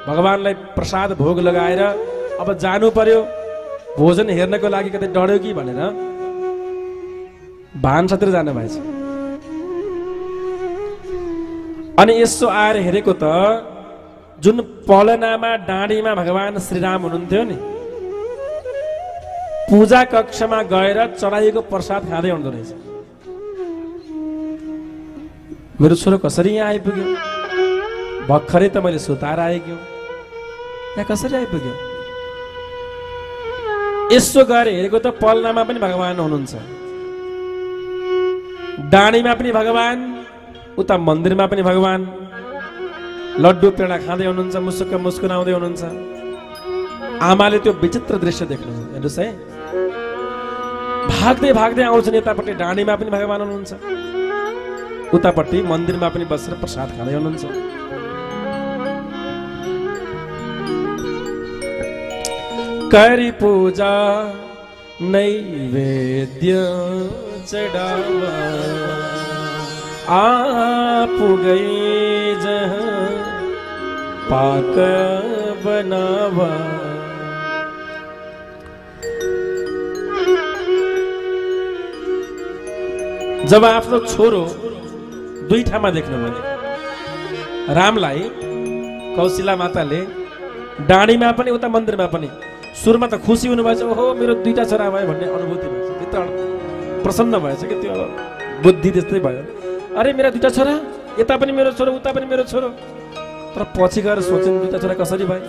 भगवानलाई प्रसाद भोग लगाएर अब जानु पर्यो भोजन हेर्नको लागि। कतै डढ्यो कि भनेर भान्सातिर जानु भएछ। अनि यसो आएर हेरेको त जुन पलनामा डाँडीमा भगवान श्रीराम हुनुहुन्थ्यो नि, पूजा कक्षमा गएर चढाइएको प्रसाद खाँदै हुँदो रहेछ। मेरो छोरो कसरी यहाँ आइपुग्यो? भर्खरै त मैले सुताएर आएको, यहाँ कसरी आइपुग्यो? यसो गएर हेरेको त पलनामा पनि भगवान हुनुहुन्छ, डाँडीमा पनि भगवान, उता मन्दिरमा पनि भगवान लड्डु पेडा खाँदै हुनुहुन्छ, मुसुक्क मुस्कुराउँदै हुनुहुन्छ। आमाले त्यो विचित्र दृश्य देख्नु हेर्नुहोस् है। भाग्दै भाग्दै आउँछन् यतापट्टि डाँडीमा पनि भगवान हुनुहुन्छ, उतापट्टि मन्दिरमा पनि बसेर प्रसाद खाँदै हुनुहुन्छ। करी पूजा नैवेद्य चढ़ावा आप गए जहाँ पाक बनावा। जब आफ्नो छोरो दुई ठाउँमा देख्नुभयो, रामलाई कौशिला माताले डाँडीमा पनि उता मन्दिरमा पनि, सुरुमा त खुसी हुनुभएछ, ओहो मेरो दुईटा छोरा भयो भन्ने अनुभूति भएछ, भित्र प्रसन्न भएछ कि त्यो बुद्धि त्यस्तै भयो। अरे मेरा दुईटा छोरा, यता पनि मेरो छोरो उता पनि मेरो छोरो। तर पछि गएर सोचिन् दुईटा छोरा कसरी भयो?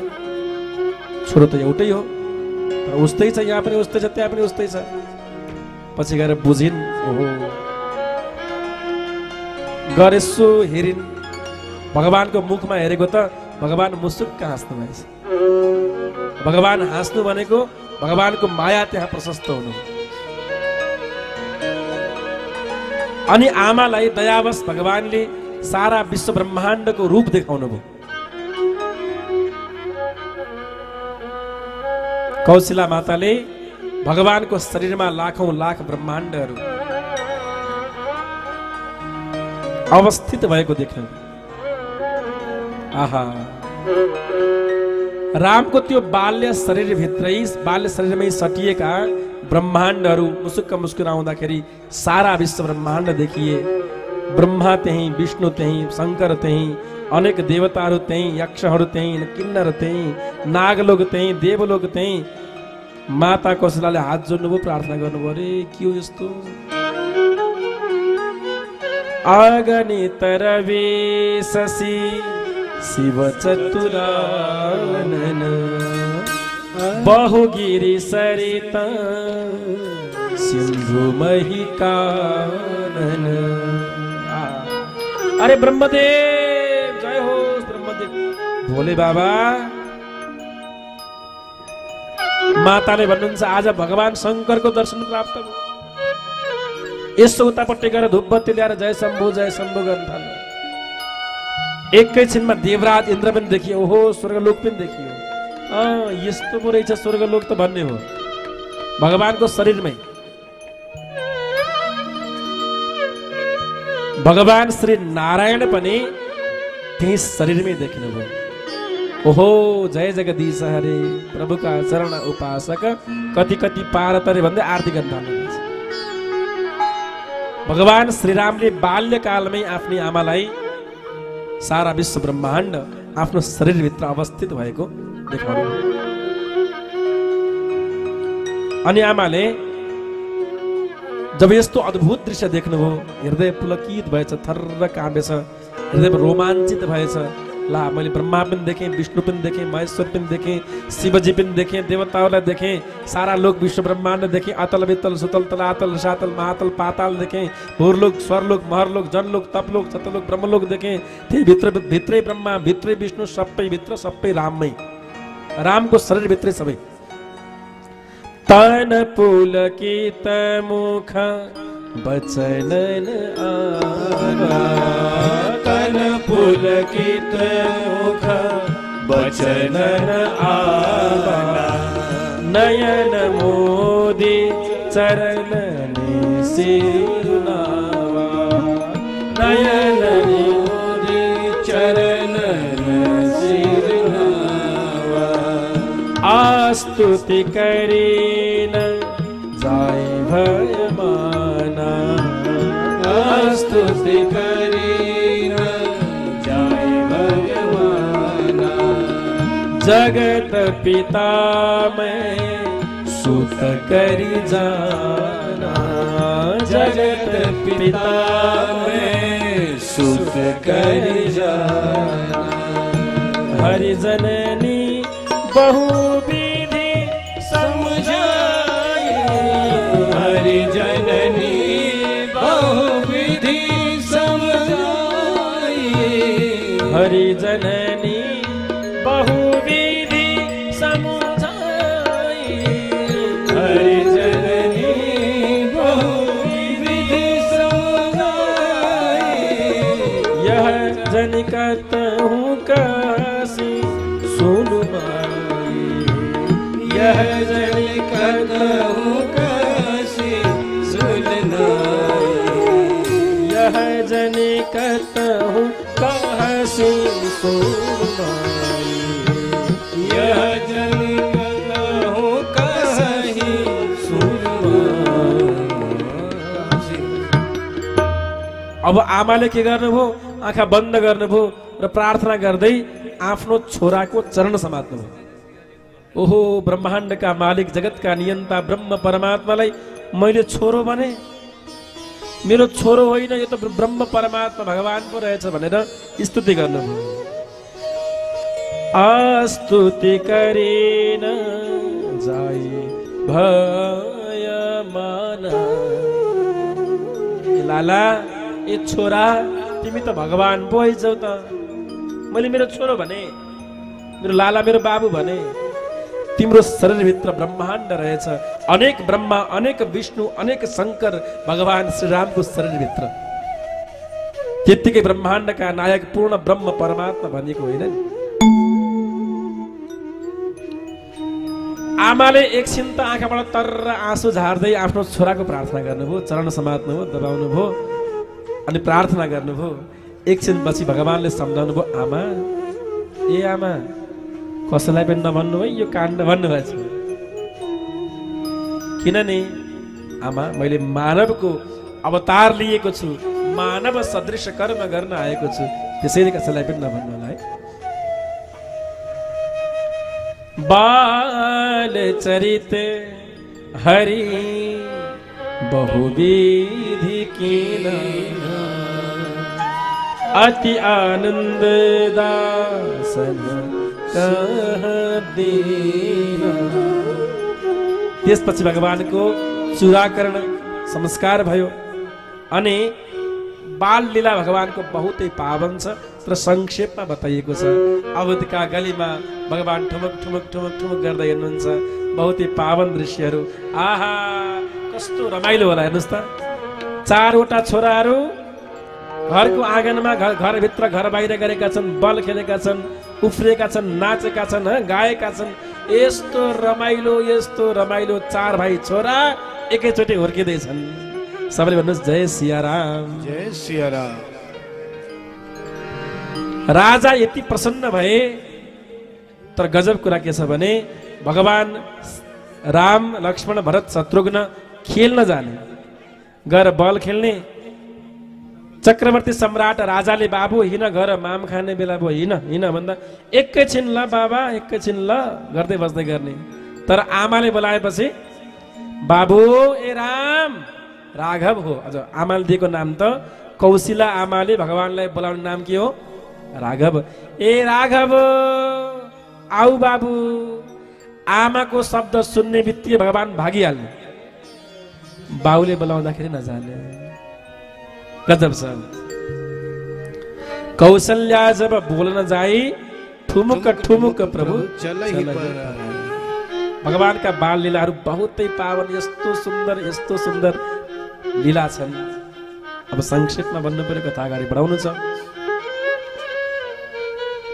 छोरो त एउटै हो, तर उस्तै छ, यहाँ पनि उस्तै छ, त्यहाँ पनि उस्तै छ। पछि गएर बुझिन्, ओहो गरेसो हेरिन्, भगवानको मुखमा हेरेको त भगवान मुसुक्क हाँस्नु भएछ। भगवान हाँस्नु भनेको भगवानको माया त्यहाँ प्रशस्त हुनु। अनि आमालाई दयावश भगवानले सारा विश्व ब्रह्माण्डको रूप देखाउनु भयो। कौशिला माताले भगवानको शरीरमा लाखौं लाख ब्रह्माण्डहरू अवस्थित भएको देख्नु। आहा, रामको त्यो बाल्य शरीरमै सटिएका ब्रह्माण्डहरू मुसुक्क मुस्कुराउँदाखेरि सारा विश्व ब्रह्माण्ड देखिए। ब्रह्मा त्यही, विष्णु त्यही, शङ्कर त्यही, अनेक देवताहरू त्यही, यक्षहरू त्यही, किन्नर त्यही, नागलोक त्यही, देवलोक त्यही। माता कौशलाले हात जोड्नुभयो, प्रार्थना गर्नुभयो, अरे के हो यस्तो? अगणित रवि शशि शिव चतुरानन बहुगिरि सरिता सिंधु महिकानन। अरे ब्रह्मदेव जय हो, ब्रह्मदेव भोले बाबा। माताले भन्नुहुन्छ आज भगवान शङ्करको दर्शन प्राप्त भयो। यसो उतापट्टि गएर धूपबत्ती ल्याएर जय शम्भु गर्न थाल्यो। एकैछिनमा देवराज इन्द्र पनि देखियो, ओहो स्वर्गलोक पनि देखियो। यस्तो पो रहेछ स्वर्गलोक त भन्ने हो भगवानको शरीरमै। भगवान श्री नारायण पनि त्यही शरीरमै देखिनुभयो। ओहो जय जगदीश हरे प्रभुका चरण उपासक कति कति पार तरे भन्दै आरती गर्न थाल्नुहुन्छ। भगवान श्रीरामले बाल्यकालमै आफ्नी आमालाई सारा विश्व ब्रह्माण्ड आफ्नो शरीरभित्र अवस्थित भएको देखाउनु। अनि आमाले जब यस्तो अद्भुत दृश्य देख्नुभयो, हृदय पुलकित भएछ, थर्र काँपेछ, हृदय रोमाञ्चित भएछ। ला मैले ब्रह्मा पनि देखेँ, विष्णु पनि देखेँ, महेश्वर पनि देखेँ, शिवजी पनि देखेँ, देवताहरूलाई देखेँ, सारा लोक विश्व ब्रह्माण्ड देखेँ, अतल वितल सुतल तलातल सातल महातल पाताल देखेँ, भूरलोक स्वरलोक महरलोक जनलोक तपलोक सतलोक ब्रह्मलोक देखेँ। त्यही भित्रै ब्रह्मा भित्रै विष्णु, सबै भित्र सबै राममै, रामको शरीर भित्रै सबै। तन पुलकित मुख बचनन आगा, तन पुलकित मुख बचनन आगा, नयन मोदी चरण सिरनावा, नयन मोदी चरण सिरनावा। स्तुति करीन जाय भयमाना स्तुति करीन जाय भगवाना जगत पिता मैं सुत करी जाना जगत पिता मैं सुत करी जाना हरि जननी बहु विधि समझाए हरि जननी बहुविधि समझाए हरि जननी बहु विधि समझाए हरि जननी बहुविधि समझाए यह जन कहूँ काशी सुन माई यह जन कहूँ काशी सुनना यह जन कहूँ काशी सुन माई यह जन कहूँ काशी अब आमाले के गर्नुभयो आँखा बन्द गर्नुभयो र प्रार्थना गर्दै आफ्नो छोराको चरण समात्नुभयो ओहो ब्रह्माण्डका मालिक जगतका नियन्ता ब्रह्म परमात्मालाई मैले छोरो भने मेरो छोरो होइन यो त ब्रह्म परमात्मा भगवान पो रहेछ भनेर स्तुति गर्नुभयो अस्तुति करेन जाई भयमाना लाला ए छोरा तिमी त भगवान पो हैछौ त मैले मेरो छोरो भने मेरो लाला मेरो बाबु भने तिम्रो शरीरभित्र ब्रह्माण्ड रहेछ अनेक ब्रह्मा अनेक विष्णु अनेक शंकर भगवान श्रीरामको शरीरभित्र त्यत्तिकै ब्रह्माण्डका नायक पूर्ण ब्रह्म परमात्मा भनिएको होइन नि आमाले एकछिन त आँखाबाट तरर आँसु झार्दै आफ्नो छोराको प्रार्थना गर्नुभयो चरण समात्नुभयो दबाउनुभयो अनि प्रार्थना गर्नुभयो एकछिन पछि भगवानले सम्झाउनु भयो आमा ए आमा कसैलाई पनि नभन्नु है यो काण्ड भन्नुभएको छ किनभने आमा मैले मानवको अवतार लिएको छु मानव सदृश कर्म गर्न आएको छु त्यसैले कसैलाई पनि नभन्नु होला है बाल चरित हरि बहुविधि कीन अति आनंद दासन त्यसपछि भगवानको चुराकरण संस्कार भयो अनि बाल लीला भगवानको बहुतै पावन छ तर संक्षेपमा बताइएको छ अवधिका गलीमा भगवान ठुमक ठुमक ठुमक ठुमक गर्दै हिँड्नुहुन्छ बहुतै पावन दृश्यहरू आहा कस्तो रमाइलो होला हेर्नुहोस् त चारवटा छोराहरू घरको आँगनमा घरभित्र घर बाहिर गरेका छन् बल खेलेका छन् उफ्रिएका छन् नाचेका छन् गाएका छन् यस्तो रमाइलो चार भाइ छोरा एकैचोटि हुर्किँदैछन् सबैले भन्नुहोस् जय सियाराम जय सियाराम राजा यति प्रसन्न भए तर गजब कुरा के छ भने भगवान राम लक्ष्मण भरत शत्रुघ्न खेल्न जाने गएर बल खेल्ने चक्रवर्ती सम्राट राजाले बाबु हिँड घर माम खाने बेला भयो हिँड भन्दा एकैछिन ल बाबा एकैछिन ल गर्दै बस्दै गर्ने तर आमाले बोलाएपछि बाबु ए राम राघव हो अझ आमाले दिएको नाम त कौशिला आमाले भगवानलाई बोलाउने नाम के हो राघव ए राघव आऊ बाबु आमाको शब्द सुन्ने बित्तिकै भगवान भागिहाल्ने बाउले बोलाउँदाखेरि नजाने गजब छ कौशल्या जब बोल्न जाई ठुमुक ठुमुक प्रभु भगवानका बाल लीलाहरू बहुतै पावन यस्तो सुन्दर लीला छन् अब संक्षेपमा भन्नु पर्यो कथा अगाडि बढाउनु छ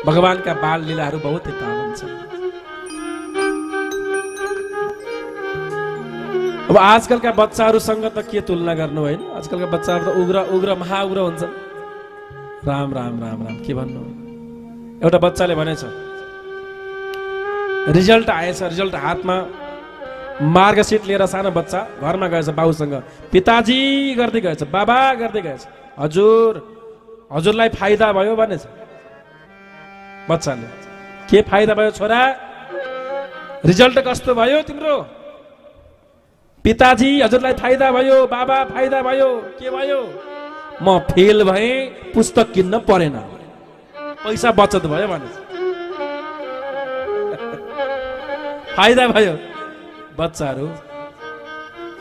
भगवानका बाल लीलाहरू बहुतै पावन छन् अब आजकलका बच्चाहरूसँग त के तुलना गर्नु होइन आजकलका बच्चाहरू त उग्र महाउग्र हुन्छन् राम राम राम राम के भन्नु एउटा बच्चाले भनेछ रिजल्ट आएछ, रिजल्ट हातमा, मार्कसिट लिएर सानो बच्चा घरमा गएछ बाबुसँग, पिताजी गर्दै गएछ, बाबा गर्दै गएछ, हजुर हजुरलाई फाइदा भयो भनेछ बच्चाले। के फाइदा भयो छोरा? रिजल्ट कस्तो भयो तिम्रो? पिताजी हजुरलाई फाइदा भयो, बाबा फाइदा भयो। के भयो? म फेल भएँ, पुस्तक किन्न परेन, पैसा बचत भयो भनेछ। फाइदा भयो। बच्चाहरू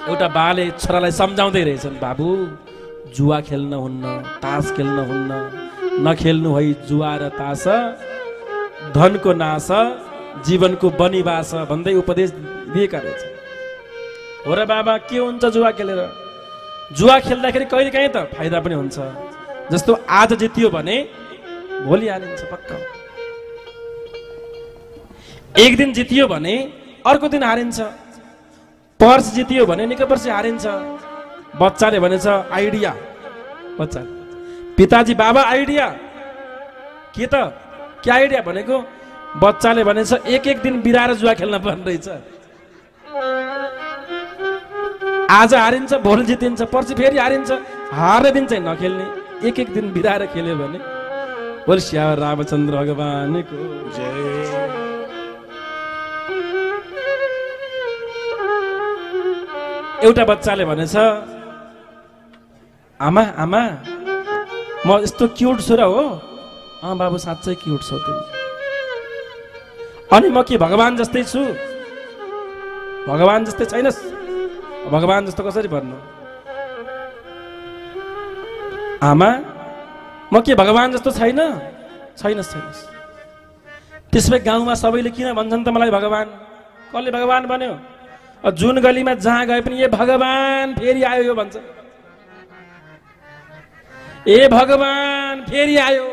एउटा बाले छोरालाई सम्झाउँदै रहेछन्, बाबु जुवा खेल्न हुन्न, तास खेल्न हुन्न, नखेल्नु है जुवा र तास, धनको नाश, जीवनको बनिबास भन्दै उपदेश दिएका रहेछ। हो र बाबा, के हुन्छ जुवा खेलेर? जुवा खेल्दाखेरि कहिले काहीँ त फाइदा पनि हुन्छ। जस्तो आज जितियो भने भोलि हारिन्छ पक्का। एक दिन जितियो भने अर्को दिन हारिन्छ। पर्स जितियो भने निकै वर्ष हारिन्छ। बच्चाले भनेछ आइडिया, बच्चा पिताजी बाबा आइडिया के त? के आइडिया भनेको? बच्चाले भनेछ एक एक दिन बिराएर जुवा खेल्न पर्ने रहेछ। आज हारिन्छ, भोलि जितिन्छ, पर्सि फेरि हारिन्छ, हार्ने दिन चाहिँ नखेल्ने, एक एक दिन बिराएर खेल्यो भने। बोल श्याम रामचन्द्र भगवानको जय। एउटा बच्चाले भनेछ, आमा आमा म यस्तो क्युट छु र? हो बाबु साँच्चै क्युट छौ तिमी। अनि म के भगवान जस्तै छु? भगवान जस्तै छैनस्। भगवान जस्तो कसरी भन्नु? आमा म के भगवान जस्तो छैन? छैनस् छैनस्। त्यसमै गाउँमा सबैले किन भन्छन् त मलाई भगवान? कसले भगवान भन्यो? जुन गलीमा जहाँ गए पनि ए भगवान फेरि आयो यो भन्छ। ए भगवान फेरि आयो।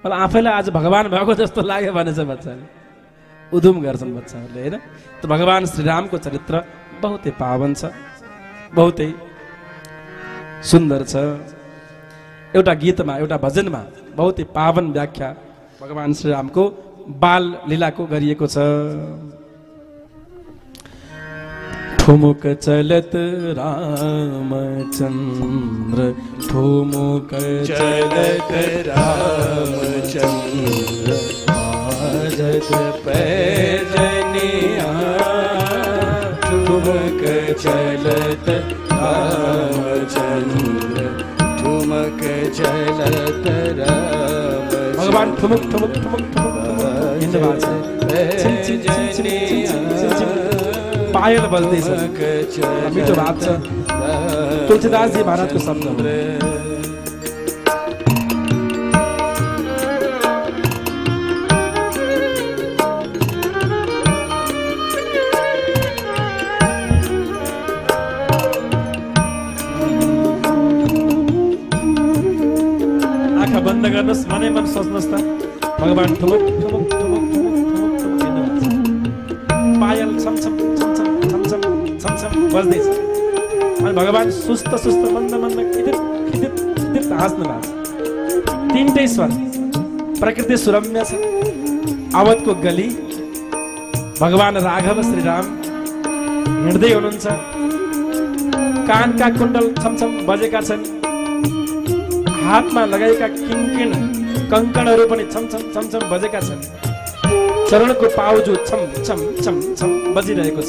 मलाई आफैलाई आज भगवान भएको जस्तो लाग्यो भनेछ बच्चाले। उदुम गर्छन् बच्चाहरूले, होइन? त भगवान श्रीरामको चरित्र बहुतै पावन छ, बहुतै सुन्दर छ। एउटा गीतमा, एउटा भजनमा बहुतै पावन व्याख्या भगवान श्रीरामको बाल लीलाको गरिएको छ। ठुमुक चलत रामचन्द्र, ठुमुक चलत रामचन्द्र, बाजत पैजनिया, ठुमक चलत रामचन्द्र, ठुमक चलत रामचन्द्र। भगवान ठुमुक ठुमुक ठुमुक ठुमुक हिँड्नु भएको छ। पायल बज्दैछ, मिठो भात छ। तुलसीदासजी महाराजको शब्द हो। आँखा बन्द गर्नुहोस्, मनै मन सोच्नुहोस् त। भगवान ठुमुक ठुमुक ठुमुक ठुमुक ठुमुक ठुमुक हिँड्नु भएको छ। पायल छमछम छमछम छमछम छमछम बज्दैछ। अनि भगवान सुस्त सुस्त मन्द मन्द खिदित खिदित खिदित हाँस्नु भएको छ। तिनटै स्वर, प्रकृति सुरम्य छ। अवधको गली, भगवान राघव श्रीराम हिँड्दै हुनुहुन्छ। कानका कुण्डल छमछम बजेका छन्। हातमा लगाएका किनकिन कङ्कणहरू पनि छमछम छमछम बजेका छन्। चरणको पाउजु छम छम छम छम बजिरहेको छ।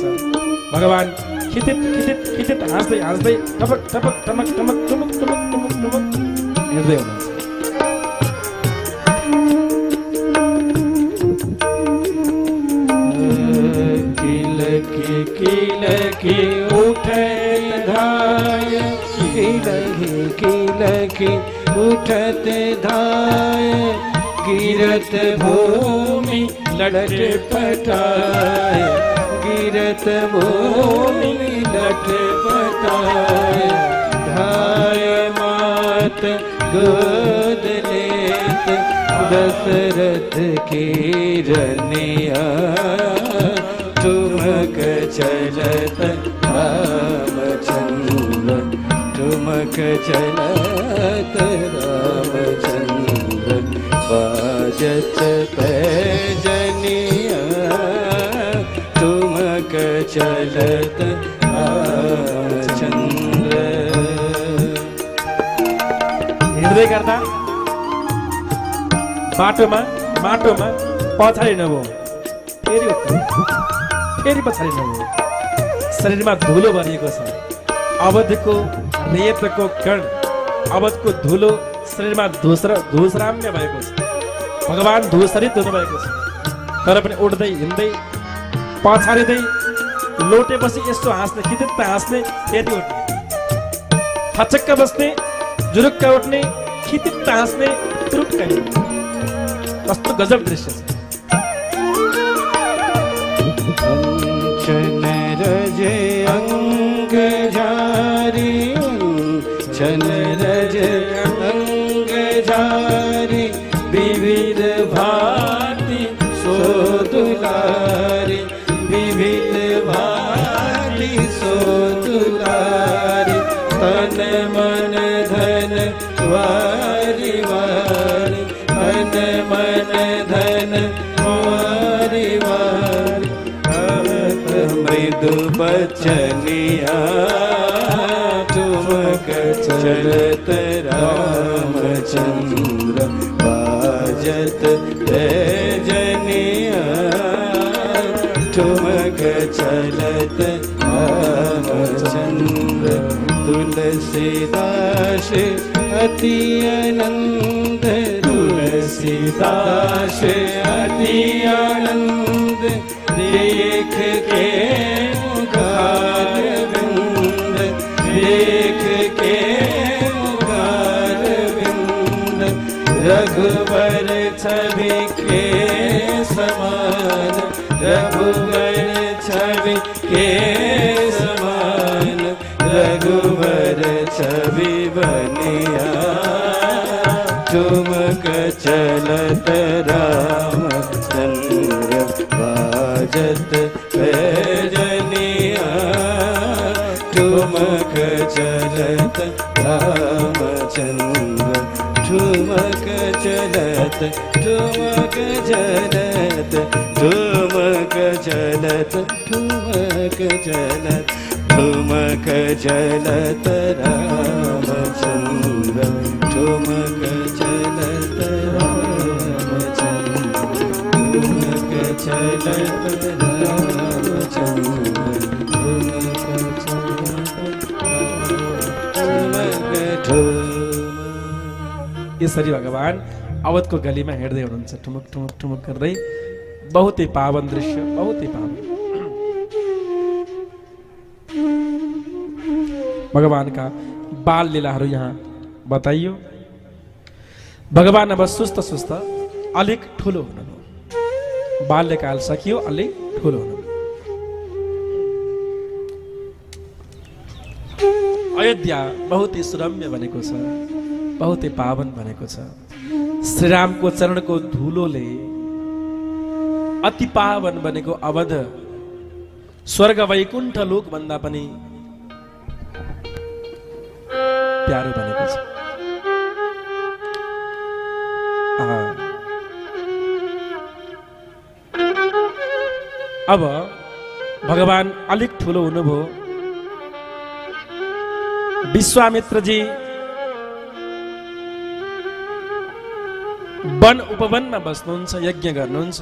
भगवान खिदित खिदित खिदित हाँस्दै हाँस्दै टपक टपक टमक टमक टुमुक टुमुक टुमुक टुमुक हिँड्दै हुनुहुन्छ। किलकी किलकी उठे धाय, किलकी किलकी उठत धाय, गिरत भूमि लट पटाय, गिरत भूमि लट पटाय, धाय मात गोद लेत दशरथ की रनिया, ठुमक चलत रामचन्द्र, ठुमक चलत रामचन्द्र, बाजत पैजनिया, चलत रामचंद्र। हिँड्दै गर्दा बाटोमा माटोमा पछाडि नभयो, फेरि फेरि पछाडि नभयो। शरीरमा धुलो भरिएको छ। अवधको रेतको कण, अवधको धुलो शरीरमा धुसराम्य भएको छ। भगवान धुसरित हुनुभएको छ। तर पनि उड्दै हिँड्दै पछाडिँदै लोटेपछि यसो हाँस्ने, खिचित्त हाँस्ने, फेरि उठ्ने, थचक्क बस्ने, जुरुक्क उठ्ने, खिचित्त हाँस्ने, तुरुक्क हिँड्ने। कस्तो गजब दृश्य छ। रज अंग झारी, छन रज अंग झारी, विविध भांति सो दुलारी, विविध भांति सो दुलारी, तन मन धन वारी वारी, तन मन धन वारी वारी, मृदु बचनिया ठुमक चलत रामचंद्र, बाजत जनिया ठुमक चलत रामचंद्र। तुलसीदास अति आनंद, तुलसीदास अति आनंद, देख के मुखार बिंद, देख के मुखार बिंद, रघुवर छवि के समान, रघुवर छवि के समान, रघुवर छवि बनिया ठुमक चलत रामचंद्र, बाजत जनिया ठुमक चलत रामचंद्र, ठुमक चलत, ठुमक चलत, ठुमक चलत, ठुमक चलत, ठुमक चलत रामचंद्र, ठुमक चलत रामचंद्र, ठुमक चलत रामचंद्र, यसरी भगवान अवधको गलीमा हिँड्दै हुनुहुन्छ, ठुमुक ठुमुक ठुमुक गर्दै। बहुतै पावन दृश्य, बहुतै पावन। भगवानका बाल लीलाहरू यहाँ बताइयो। भगवान अब सुस्त सुस्त अलिक ठुलो हुनुभयो। बाल्यकाल सकियो, अलिक ठुलो हुनुभयो। अयोध्या बहुतै सुरम्य बनेको छ, बहुतै पावन बनेको छ। श्रीरामको चरणको धुलोले अति पावन बनेको अवध स्वर्ग वैकुण्ठ लोक भन्दा पनि प्यारो बनेको छ। अब भगवान अलिक ठुलो हुनुभयो। विश्वामित्रजी वन उपवनमा बस्नुहुन्छ, यज्ञ गर्नुहुन्छ।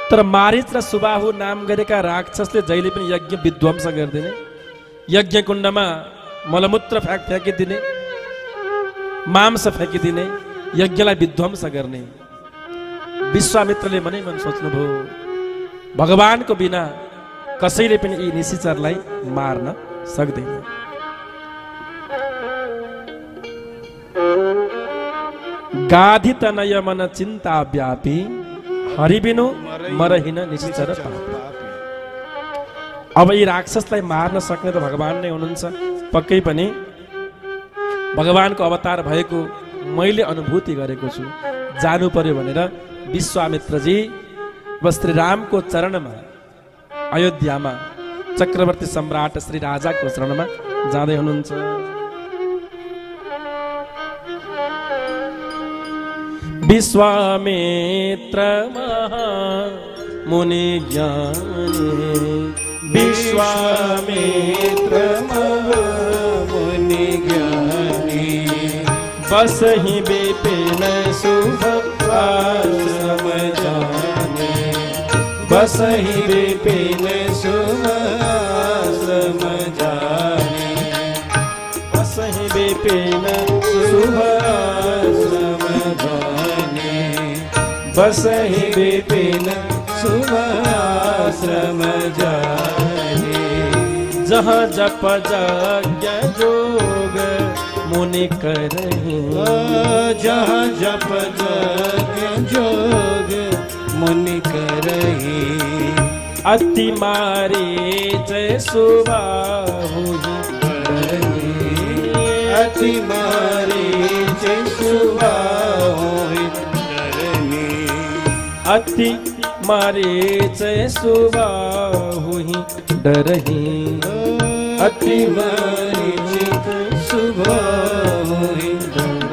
तर मारीच र सुबाहु नाम गरेका राक्षसले जहिले पनि यज्ञ विध्वंस गरिदिने, यज्ञ कुण्डमा मलमूत्र फ्याँकिदिने, मांस फ्याँकिदिने, यज्ञलाई विध्वंस गर्ने। विश्वामित्रले मनै मन सोच्नुभयो, भगवानको बिना कसैले पनि यी निशिचरलाई मार्न सक्दैन। गाधी तनय मन चिन्ता व्यापी, हरिबिनु मरहिन निशिचर पापी। अब यी राक्षसलाई मार्न सक्ने त भगवान नै हुनुहुन्छ। पक्कै पनि भगवानको अवतार भएको मैले अनुभूति गरेको छु। जानु पर्यो भनेर विश्वामित्रजी अब श्री रामको चरणमा अयोध्यामा चक्रवर्ती सम्राट श्री राजाको चरणमा जाँदै हुनुहुन्छ। विश्वामित्र मुनि ज्ञानी विश्वामित्र मुनि ज्ञानी बसहि विपिन शुभ आश्रम जाने बसहि विपिन शुभ आश्रम जाने बसहि विपिन शुभ आश्रम जाने बसहि विपिन शुभ आश्रम जाने जहाँ जप यज्ञ जोग मुनि करहि जहाँ जप यज्ञ जोग मुनि करहि अति मारीच सुबाहु अति मारीच सुबाहु अति मारीच सुबाहु डरहि अति मारीच सुबाहु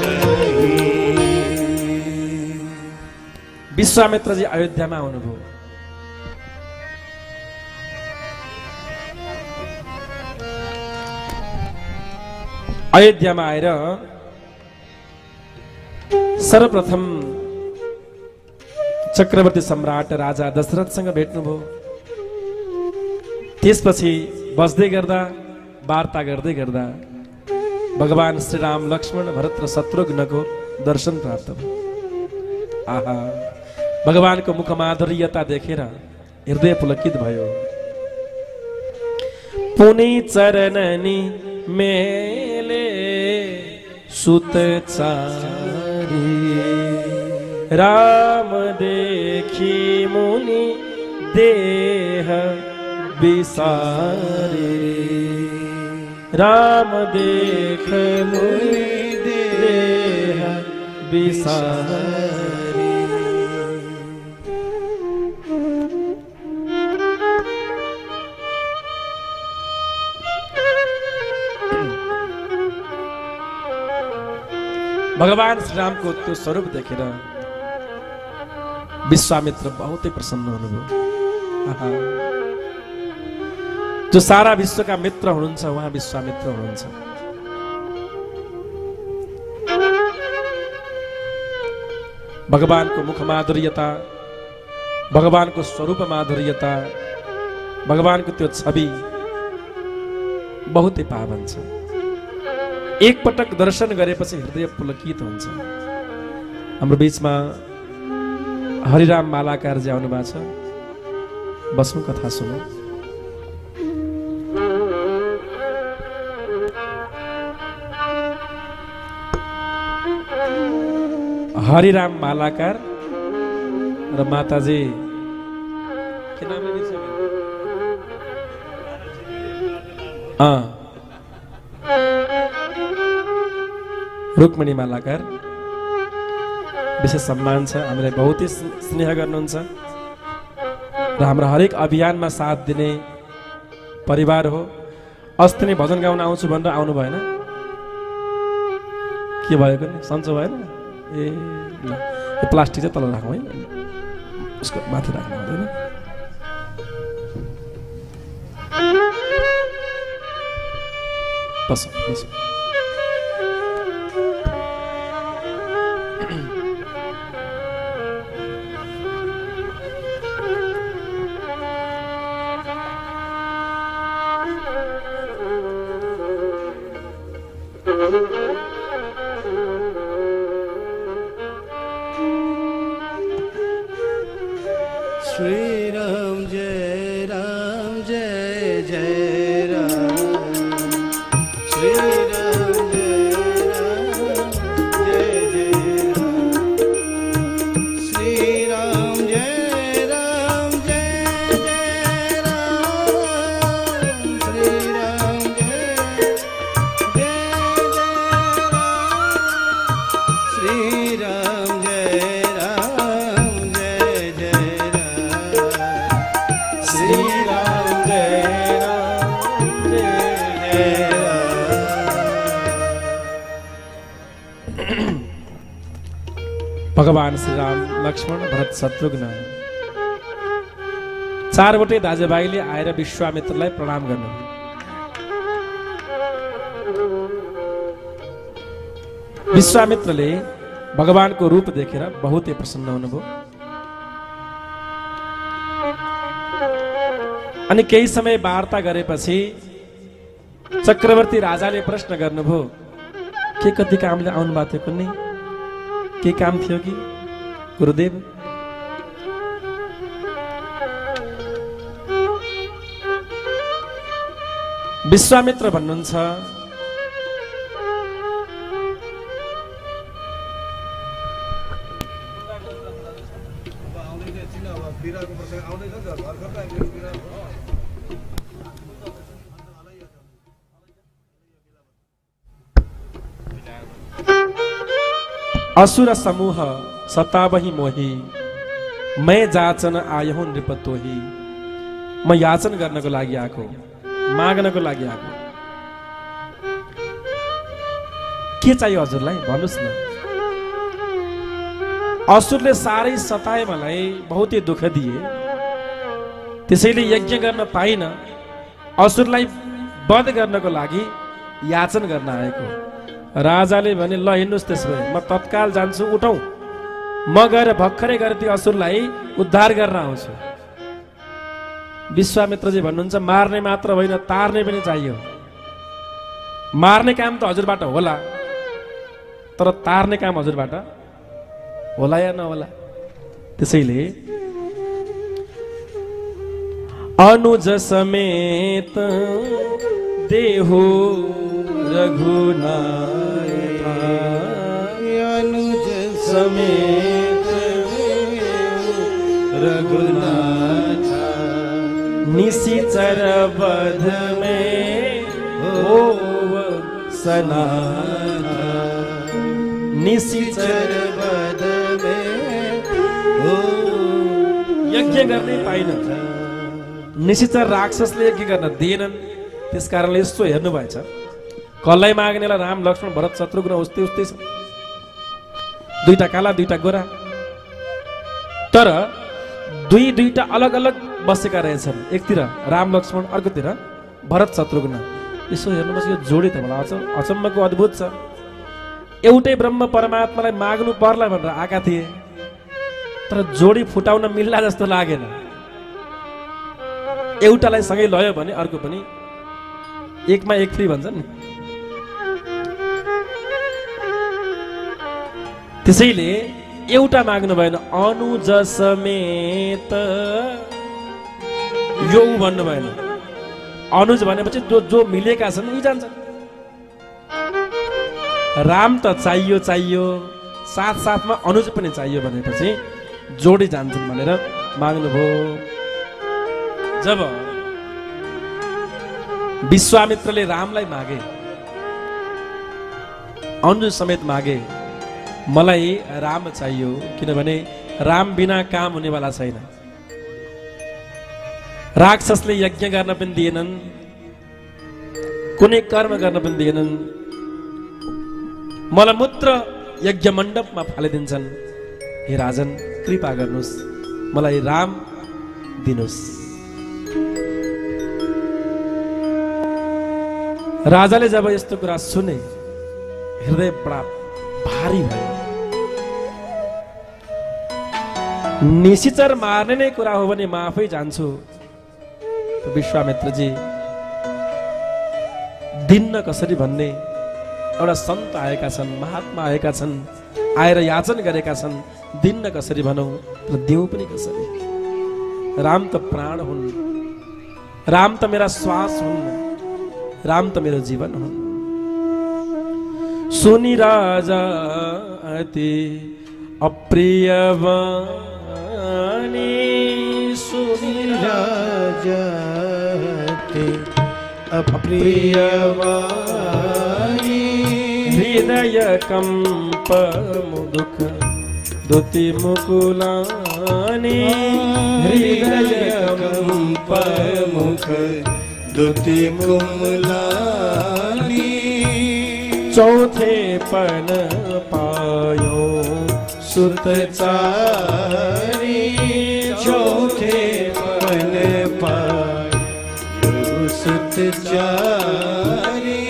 डरहि। विश्वामित्र जी अयोध्यामा आउनुभयो। अयोध्यामा आएर सर्वप्रथम चक्रवर्ती सम्राट राजा दशरथसँग भेट्नुभयो। त्यसपछि बस्दै गर्दा वार्ता गर्दै गर्दा भगवान श्रीराम लक्ष्मण भरत र शत्रुघ्नको दर्शन प्राप्त भयो। आहा, भगवानको मुखमाधुर्यता देखेर हृदय पुलकित भयो। पुनि चरणनी मेले सुत चारी राम देखी मुनि देह विसारे राम देख मुनि देह विसारे। भगवान श्री राम को त्यो स्वरूप देखेर विश्वामित्र बहुतै प्रसन्न हुनुभयो। जो सारा विश्वका मित्र हुनुहुन्छ उहाँ विश्वामित्र हुनुहुन्छ। भगवानको मुख माधुर्यता, भगवानको स्वरूप माधुर्यता, भगवानको त्यो छवि बहुतै पावन छ। एक पटक दर्शन गरेपछि हृदय पुलकित हुन्छ। हाम्रो बीचमा हरिराम मालाकार जी आउनु भएको छ, बस्नु कथा सुनौ। हरिराम मालाकार र माताजी के नाम है? रुक्मिणी मालाकार, विशेष सम्मान छ। हामीलाई बहुत ही स्नेह गर्नुहुन्छ र हाम्रो हरेक अभियानमा साथ दिने परिवार हो। अस्ति नै भजन गाउन आउँछु भनेर आउनु भएन, के भएको नि? सन्चो भएन? ए ल, यो प्लास्टिक चाहिँ तल राखौँ है, उसको माथि राख्नु हुँदैन। बसौँ बसौँ। श्री राम जय जय राम, श्री राम जय जय राम, श्री राम जय राम श्री राम जय श्री राम जय राम जय जय राम, श्री राम जय राम जय जय राम। भगवान श्री राम लक्ष्मण भरत शत्रुघ्न चारवटै दाजुभाइले आएर विश्वामित्रलाई प्रणाम गर्नु। विश्वामित्रले भगवानको रूप देखेर बहुतै प्रसन्न हुनुभयो। अनि केही समय वार्ता गरेपछि चक्रवर्ती राजाले प्रश्न गर्नुभयो, के कति कामले आउनु भएको थियो कुनै? के काम थियो कि गुरुदेव? विश्वामित्र भन्नुहुन्छ, असुर समूह सतावही मोही, मैं जाचन आयहु नृपतोही। म याचन गर्नको लागि आएको, माग्नको लागि आएको। के चाहियो हजुरलाई भन्नुस् न। असुरले साह्रै सताए, मलाई बहुतै दुःख दिए, त्यसैले यज्ञ गर्न पाइन। असुरलाई वध गर्नको लागि याचन गर्न आएको। राजाले भने, ल हिँड्नुहोस्, त्यसो भए म तत्काल जान्छु, उठौँ, म गएर भर्खरै गएर त्यो असुरलाई उद्धार गर्न आउँछु। विश्वामित्रजी भन्नुहुन्छ, मार्ने मात्र होइन, तार्ने पनि चाहियो। मार्ने काम त हजुरबाट होला, तर तार्ने काम हजुरबाट होला या नहोला। त्यसैले अनुज समेत देहो रघुनाथ, अनुज समेत रघुनाथ, निशिचर वध में होव सनाथ। निशिचर वध में हो। यज्ञ गर्नै पाइन। निशिचर राक्षसले यज्ञ गर्न दिएनन्। त्यस कारणले यस्तो हेर्नु भएछ, कसलाई माग्नेलाई राम लक्ष्मण भरत शत्रुघ्न उस्तै उस्तै छ, दुईटा काला दुईटा गोरा, तर दुईटा अलग अलग बसेका रहेछन्। एकतिर राम लक्ष्मण, अर्कोतिर भरत शत्रुघ्न। यसो हेर्नुपर्छ, यो जोडी त मलाई अचम्मको अद्भुत छ। एउटै ब्रह्म परमात्मालाई माग्नु पर्ला भनेर आएका थिए, तर जोडी फुटाउन मिल्ला जस्तो लागेन। एउटालाई सँगै लयो भने अर्को पनि एकमा एक फ्री भन्छन् नि। त्यसैले एउटा माग्नु भएन, अनुज समेत यो भन्नु भएन। अनुज भनेपछि जो मिलेका छन् उही जान्छन्। राम त चाहियो, साथ साथमा अनुज पनि चाहियो भनेपछि जोडी जान्छन् भनेर माग्नुभयो। जब विश्वामित्रले रामलाई मागे, अनुज समेत मागे, मलाई राम चाहियो, किनभने राम बिना काम हुनेवाला छैन। राक्षसले यज्ञ गर्न पनि दिएनन्, कुनै कर्म गर्न पनि दिएनन्। मलमूत्र यज्ञ मण्डपमा फालिदिन्छन्। हे राजन, कृपा गर्नुहोस्, मलाई राम दिनुहोस्। राजाले जब यस्तो कुरा सुने, हृदय बडा भारी भयो। निशिचर मार्ने नै कुरा हो भने म आफै जान्छु। विश्वामित्रजी दिन्न कसरी भन्ने, एउटा सन्त आएका छन्, महात्मा आएका छन्, आएर याचन गरेका छन्, दिन्न कसरी भनौँ र दिउँ पनि कसरी? राम त प्राण हुन्, राम त मेरा श्वास हुन्, राम त मेरो जीवन हुन्। सुनि राजा अति अप्रिय वाणी, सुनि राजा अति अप्रिय वाणी, हृदय कंप मुदुख दुति मुकुलानी, हृदय कंप मुख दुति मुकुलानी। चौथे पन पायो सुत चारी, चौथे पन सच्चारी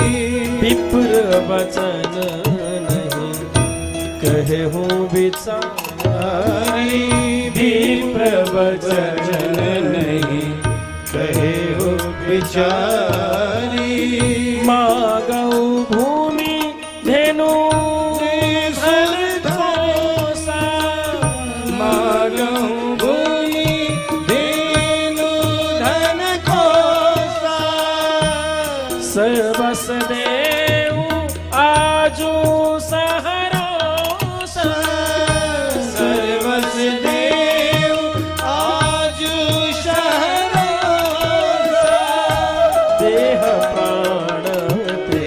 विप्र वचन नहीं कहे हूँ विचारी विप्र वचन नहीं कहे हो विचारी मागऊ भूमि धेनु धन कोसा मागऊ भूमि धेनु धन कोसा सर्वस देऊ आजू सहरोसा सर्वस देव आज शहरोसा देह प्राण ते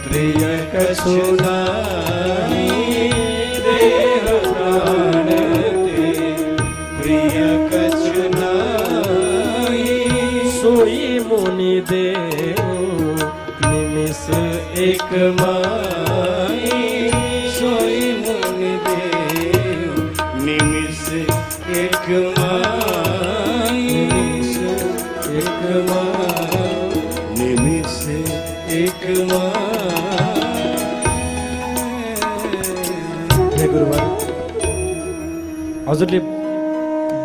प्रिय कछु नाही देह प्राण ते प्रिय कछु नाही सोई मुनि देव निमिष एक माई सोई मुनि देव निमिष एक माई एक माई निमिष एक माई हे गुरुवर हजुरले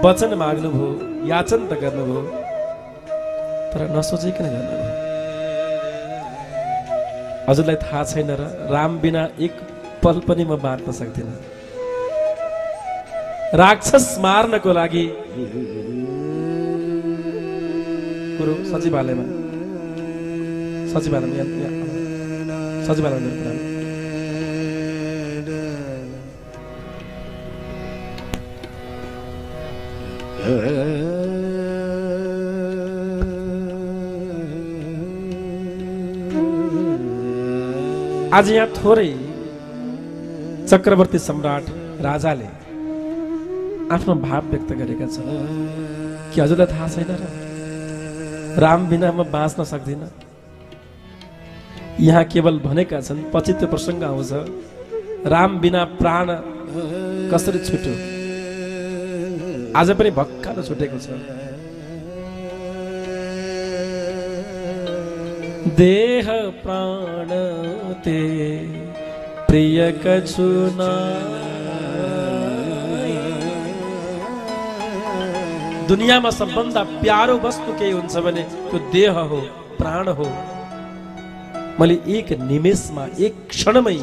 वचन माग्नुभयो याचन त गर्नुभयो तर नसोचिकन गर्नुभयो हजुरलाई थाहा छैन र राम बिना एक पल पनि म बाँच्न सक्दिन राक्षस मार्नको लागि गुरु सचिवालयमा सचिवालयमा सचिवालयमा मेरो कुरा आज यहाँ थोरै चक्रवर्ती सम्राट राजाले आफ्नो भाव व्यक्त गरेका छन् कि हजुरलाई थाहा छैन र राम बिना म बाँच्न सक्दिन यहाँ केवल भनेका छन् पचित प्रसङ्ग आउँछ राम बिना प्राण कसरी छुट्यो आज पनि भक्कालो छुटेको छ देह प्राण ते प्रिय कछु नाई दुनियाँमा सबभन्दा प्यारो वस्तु के हुन्छ भने त्यो देह हो प्राण हो मैले एक निमेषमा एक क्षणमै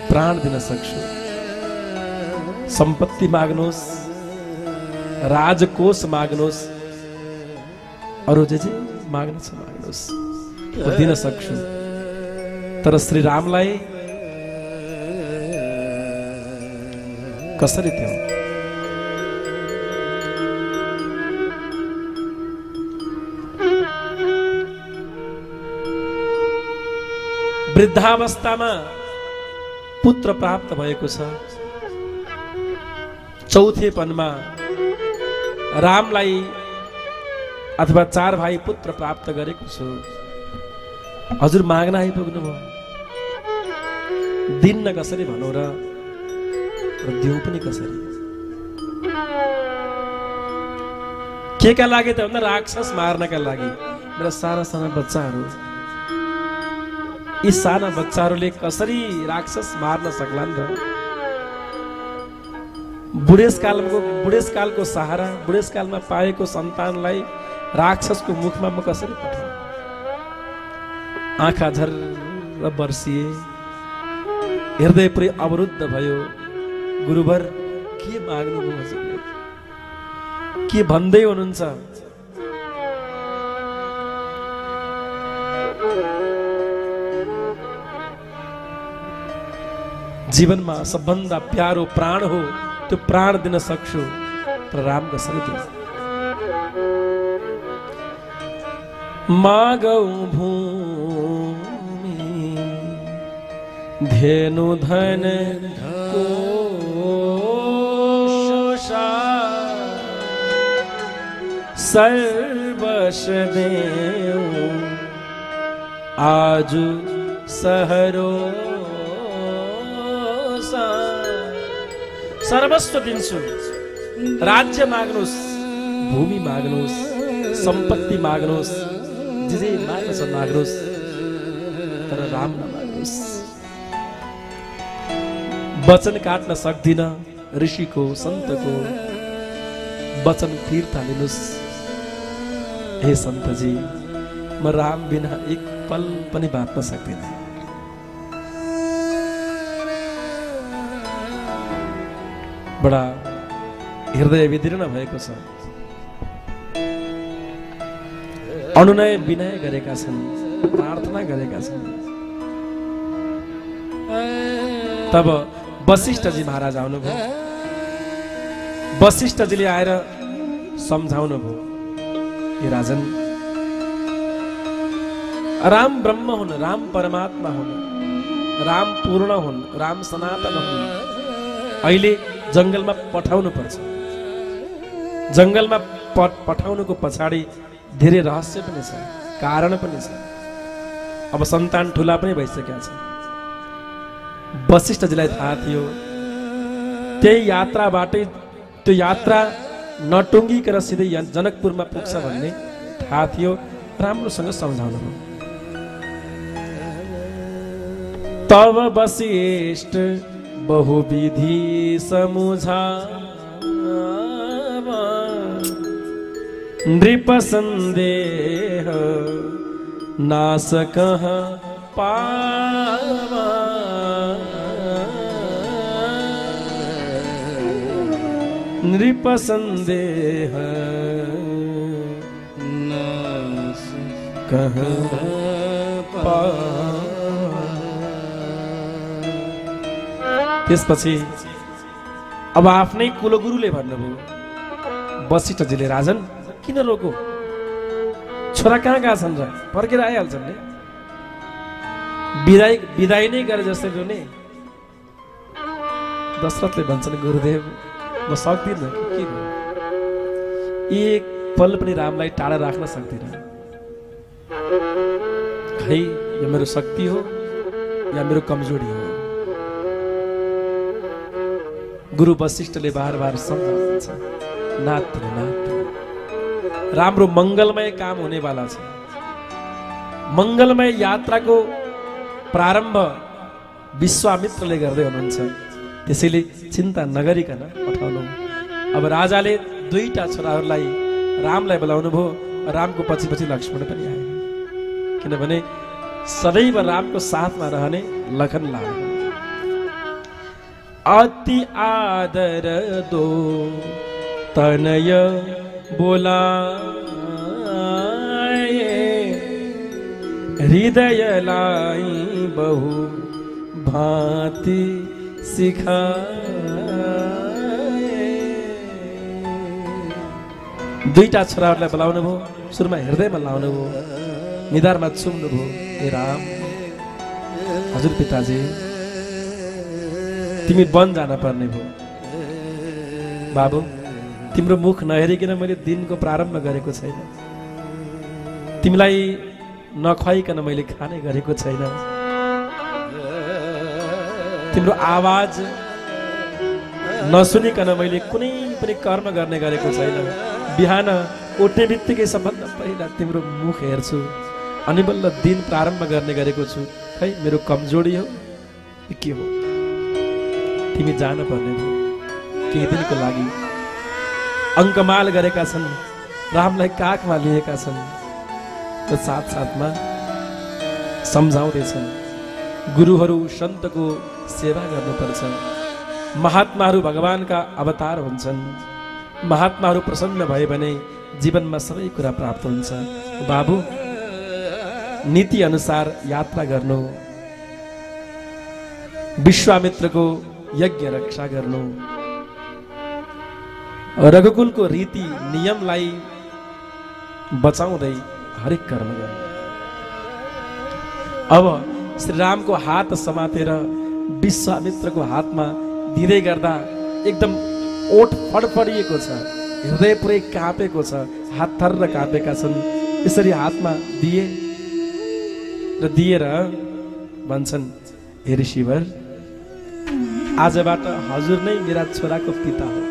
प्राण दिन सक्छु सम्पत्ति माग्नुहोस् राजकोष माग्नुहोस् अरू जे माग्न छ माग्नुहोस् दिन सक्छु तर श्री रामलाई कसरी थियो वृद्धावस्थामा पुत्र प्राप्त भएको छ चौथेपनमा रामलाई अथवा 4 भाइ पुत्र प्राप्त गरेको छु हजुर माग्न आइपुग्नु भयो दिन्न कसरी भनौँ र दिउँ पनि कसरी केका लागि त भन्दा राक्षस मार्नका लागि मेरा साना साना बच्चाहरू यी साना बच्चाहरूले कसरी राक्षस मार्न सक्लान् र बुढेसकालको सहारा बुढेसकालमा पाएको सन्तानलाई राक्षसको मुखमा म कसरी पठाउँ आँखा झर्र बर्सिए हृदय पुरै अवरुद्ध भयो गुरुवर के माग्नुभयो हजुरले के भन्दै हुनुहुन्छ जीवनमा सबभन्दा प्यारो प्राण हो त्यो प्राण दिन सक्छु तर राम कसरी दिनु मागौ भूमि धेनु धन कोशा सर्वश देऊ आजु सहरो सर्वस्व दिन्छु राज्य माग्नुहोस् भूमि माग्नुहोस् सम्पत्ति माग्नुहोस् जे माग्न छ माग्रोस्, तर राम नमाग्रोस्। वचन काट्न सक्दिन ऋषिको सन्तको, वचन फिर्ता लिनुस्। हे सन्तजी, म राम बिना एक पल पनि बाँच्न सक्दिन। बडा हृदय विदीर्ण भएको छ। अनुनय विनय गरेका छन्, प्रार्थना गरेका छन्। तब वशिष्ठजी महाराज आउनुभयो। वशिष्ठजीले आएर सम्झाउनु भयो, हे राजन, राम ब्रह्म हुन्, राम परमात्मा हुन्, राम पूर्ण हुन्, राम सनातन हुन्। अहिले जंगलमा पठाउनु पर्छ। जंगलमा पठाउनुको पछाडि धेरै रहस्य पनि छ, कारण पनि छ। अब सन्तान ठुला पनि भइसकेका छन्। वशिष्ठजीलाई थाहा थियो त्यही यात्राबाटै, त्यो यात्रा नटुङ्गिकन सिधै जनकपुरमा पुग्छ भन्ने थाहा थियो। राम्रोसँग सम्झाउनु भयो। तब वशिष्ठ बहुविधि समुझावा, नृप संदेह नास कहाँ पावा। नृप संदेह नास कहाँ पावा। त्यसपछि अब आफ्नै कुलगुरुले भन्नुभयो, वशिष्ठजीले, राजन किन रोको, छोरा कहाँ गएका छन् र, फर्केर आइहाल्छन् नि। विदाई नै गरे जस्तै रुने। दशरथले भन्छन्, गुरुदेव म सक्दिनँ, के गर्नु, एक पल पनि रामलाई टाढा राख्न सक्दिनँ। खै यो मेरो शक्ति हो या मेरो कमजोरी हो। गुरु वशिष्ठले बार बार सम्झाउनुहुन्छ, नाथ राम्रो मंगलमय काम हुनेवाला छ। मंगलमय यात्राको प्रारम्भ विश्वामित्रले गर्दै हुनुहुन्छ। त्यसैले चिन्ता नगरिकन पठाउनु। अब राजाले दुईटा छोराहरूलाई रामलाई बोलाउनु भयो। रामको पछि पछि लक्ष्मण पनि आए, किनभने सदैव रामको साथमा रहने लखन लाल। अति आदर दो तनय बोलाए, हृदय लाई बहु भांति सिखाए। दुईटा छोराहरूलाई बोलाउनु भयो। सुरुमा हृदयमा लाउनु भयो, निधारमा छुम्नु भयो। हे राम, हजुर पिताजी, तिमी वन जान पर्ने भयो। बाबु, तिम्रो मुख नहेरिकन मैले दिनको प्रारम्भ गरेको छैन। तिमीलाई नखुवाइकन मैले खाने गरेको छैन। तिम्रो आवाज नसुनिकन मैले कुनै पनि कर्म गर्ने गरेको छैन। बिहान उठ्ने बित्तिकै सबभन्दा पहिला तिम्रो मुख हेर्छु, अनि बल्ल दिन प्रारम्भ गर्ने गरेको छु। खै मेरो कमजोरी हो के हो? तिमी जान पर्ने हो। केही दिनको लागि अङ्कमाल गरेका छन्, रामलाई काखमा लिएका छन् र साथसाथमा सम्झाउँदैछन्, गुरुहरू सन्तको सेवा गर्नुपर्छ। महात्माहरू भगवानका अवतार हुन्छन्। महात्माहरू प्रसन्न भए भने जीवनमा सबै कुरा प्राप्त हुन्छ। बाबु, नीति अनुसार यात्रा गर्नु, विश्वामित्रको यज्ञ रक्षा गर्नु, रघुकुलको रीति नियमलाई बचाउँदै हरेक कर्म गर्नु। अब श्री रामको हात समातेर विश्वामित्रको हातमा दिँदै गर्दा एकदम ओठ फडफडिएको छ, हृदय पुरै काँपेको छ, हात थर्र काँपेका छन्। यसरी हातमा दिए र दिएर भन्छन्, हे ऋषिवर, आजबाट हजुर नै मेरा छोराको पिता हो।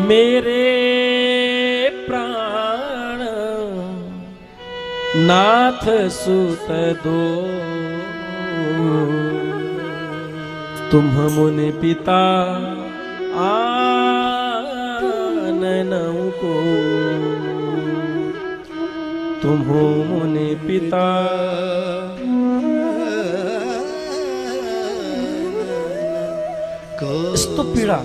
मेरे प्राण नाथ सुत दो, तुम मुनि पिता आननऊ को, तुम मुनि पिता। यस्तो पीडा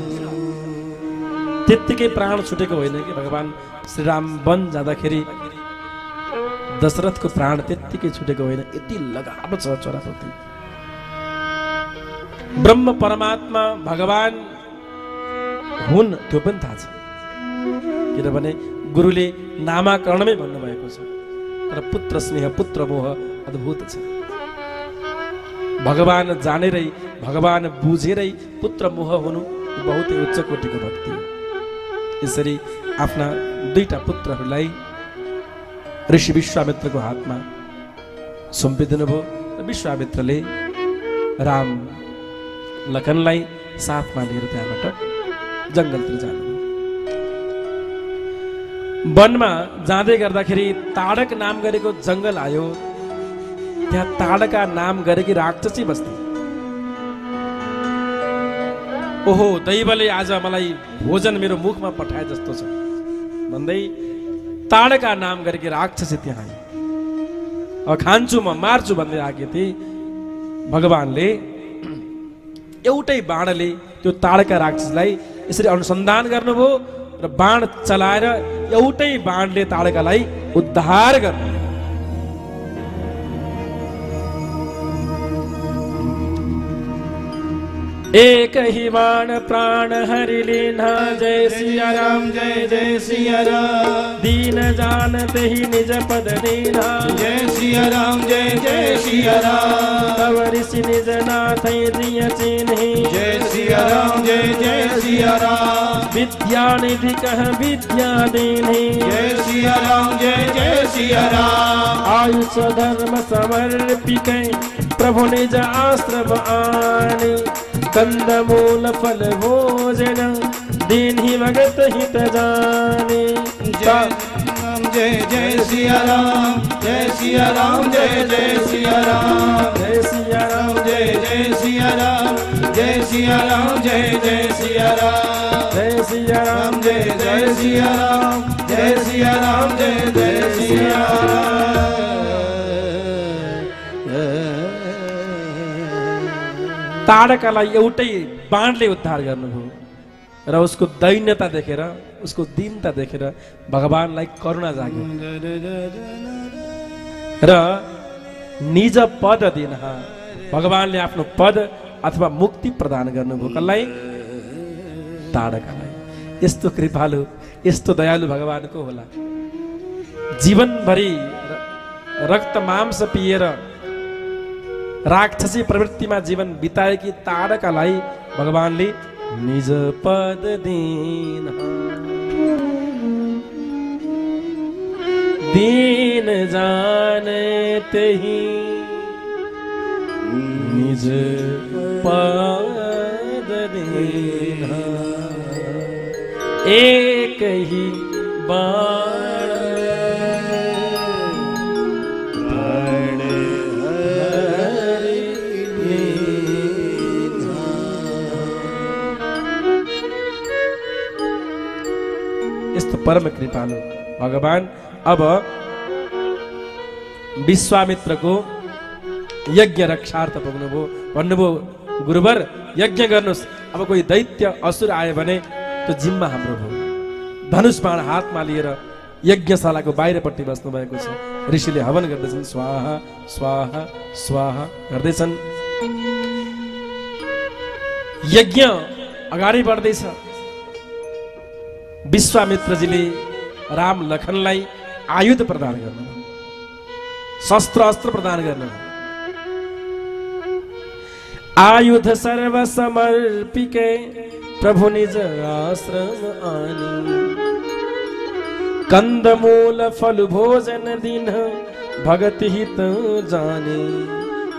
त्यत्तिकै प्राण छुटेको होइन कि भगवान श्रीराम वन जाँदाखेरि दशरथको प्राण त्यत्तिकै छुटेको होइन, यति लगाव छ छोराप्रति। ब्रह्म परमात्मा भगवान हुन् त्यो पनि थाहा छ, किनभने गुरुले नामाकरणमै भन्नुभएको छ। तर पुत्र स्नेह पुत्र मोह अद्भुत छ। भगवान जानेरै भगवान बुझेरै पुत्र मोह हुनु बहुतै उच्च कोटिको भक्ति हो। यसरी आफ्ना दुईटा पुत्रहरूलाई ऋषि विश्वामित्रको हातमा सुम्पिदिनुभयो र विश्वामित्रले राम लखनलाई साथमा लिएर त्यहाँबाट जङ्गलतिर जानुभयो। वनमा जाँदै गर्दाखेरि ताडक नाम गरेको जङ्गल आयो। त्यहाँ ताडका नाम गरेकी राक्षसी बस्ती। ओहो दैवले आज मलाई भोजन मेरो मुखमा पठाए जस्तो छ भन्दै ताडका नाम गरेकी राक्षसी त्यहाँ आए। अब खान्छु म मार्छु भन्दै आएकी थिए। भगवानले एउटै बाणले त्यो ताडका राक्षसलाई यसरी अनुसन्धान गर्नुभयो र बाण चलाएर एउटै बाणले ताडकालाई उद्धार गर्नु। एक ही बाण प्राण हरि लीन्हा, जय सिया राम जय जय सिया राम। दीन जानते ही निज पद दीन्हा, जय सिया राम जय जय सिया राम। तब ऋषि निज नाथ दिय चिन्हि, जय सिया राम जय जय सिया राम। विद्या निधि कह विद्या दीन्हि, जय सिया राम जय जय सिया राम। आयुष धर्म समर्पिकै प्रभु निज आश्रम आनि, कंदमूल फल भोजन दीन्हि भगत हित जानि। जय जय सिया राम जय सिया राम जय जय सिया राम। जय सिया राम जय जय सिया राम जय सिया राम जय जय सिया राम। जय सिया राम जय जय सिया राम जय सिया राम जय जय सिया राम। ताडकालाई एउटै बाणले उद्धार गर्नुभयो र उसको दैन्यता देखेर उसको दीनता देखेर भगवानलाई करुणा जाग्यो र निज पद दिनहा, भगवानले आफ्नो पद अथवा मुक्ति प्रदान गर्नुभयो। कसलाई? ताडकालाई। यस्तो कृपालु यस्तो दयालु भगवान को होला? जीवनभरि रक्त मांस पिएर राक्षसी प्रवृत्तिमा जीवन बिताएकी ताडकालाई भगवानले निज पद दीन्हा, दीन जानते ही निज पद दीन्हा। एक ही बाण यस्तो परम कृपालु भगवान अब विश्वामित्रको यज्ञ रक्षार्थ पुग्नुभयो। भन्नुभयो गुरुवर यज्ञ गर्नुहोस्, अब कोही दैत्य असुर आयो भने त्यो जिम्मा हाम्रो भयो। धनुष बाण हातमा लिएर यज्ञशालाको बाहिरपट्टि बस्नु भएको छ। ऋषिले हवन गर्दैछन्, स्वाहा स्वाहा स्वाहा गर्दैछन्। यज्ञ अगाडि बढ्दैछ। विश्वामित्रजीले राम लखनलाई आयुध प्रदान गर्नु, शस्त्र अस्त्र प्रदान गर्नु। आयुध सर्व समर्पिके प्रभु निज आश्रम आनी, कंदमूल फल भोजन दिन भगत हित जाने।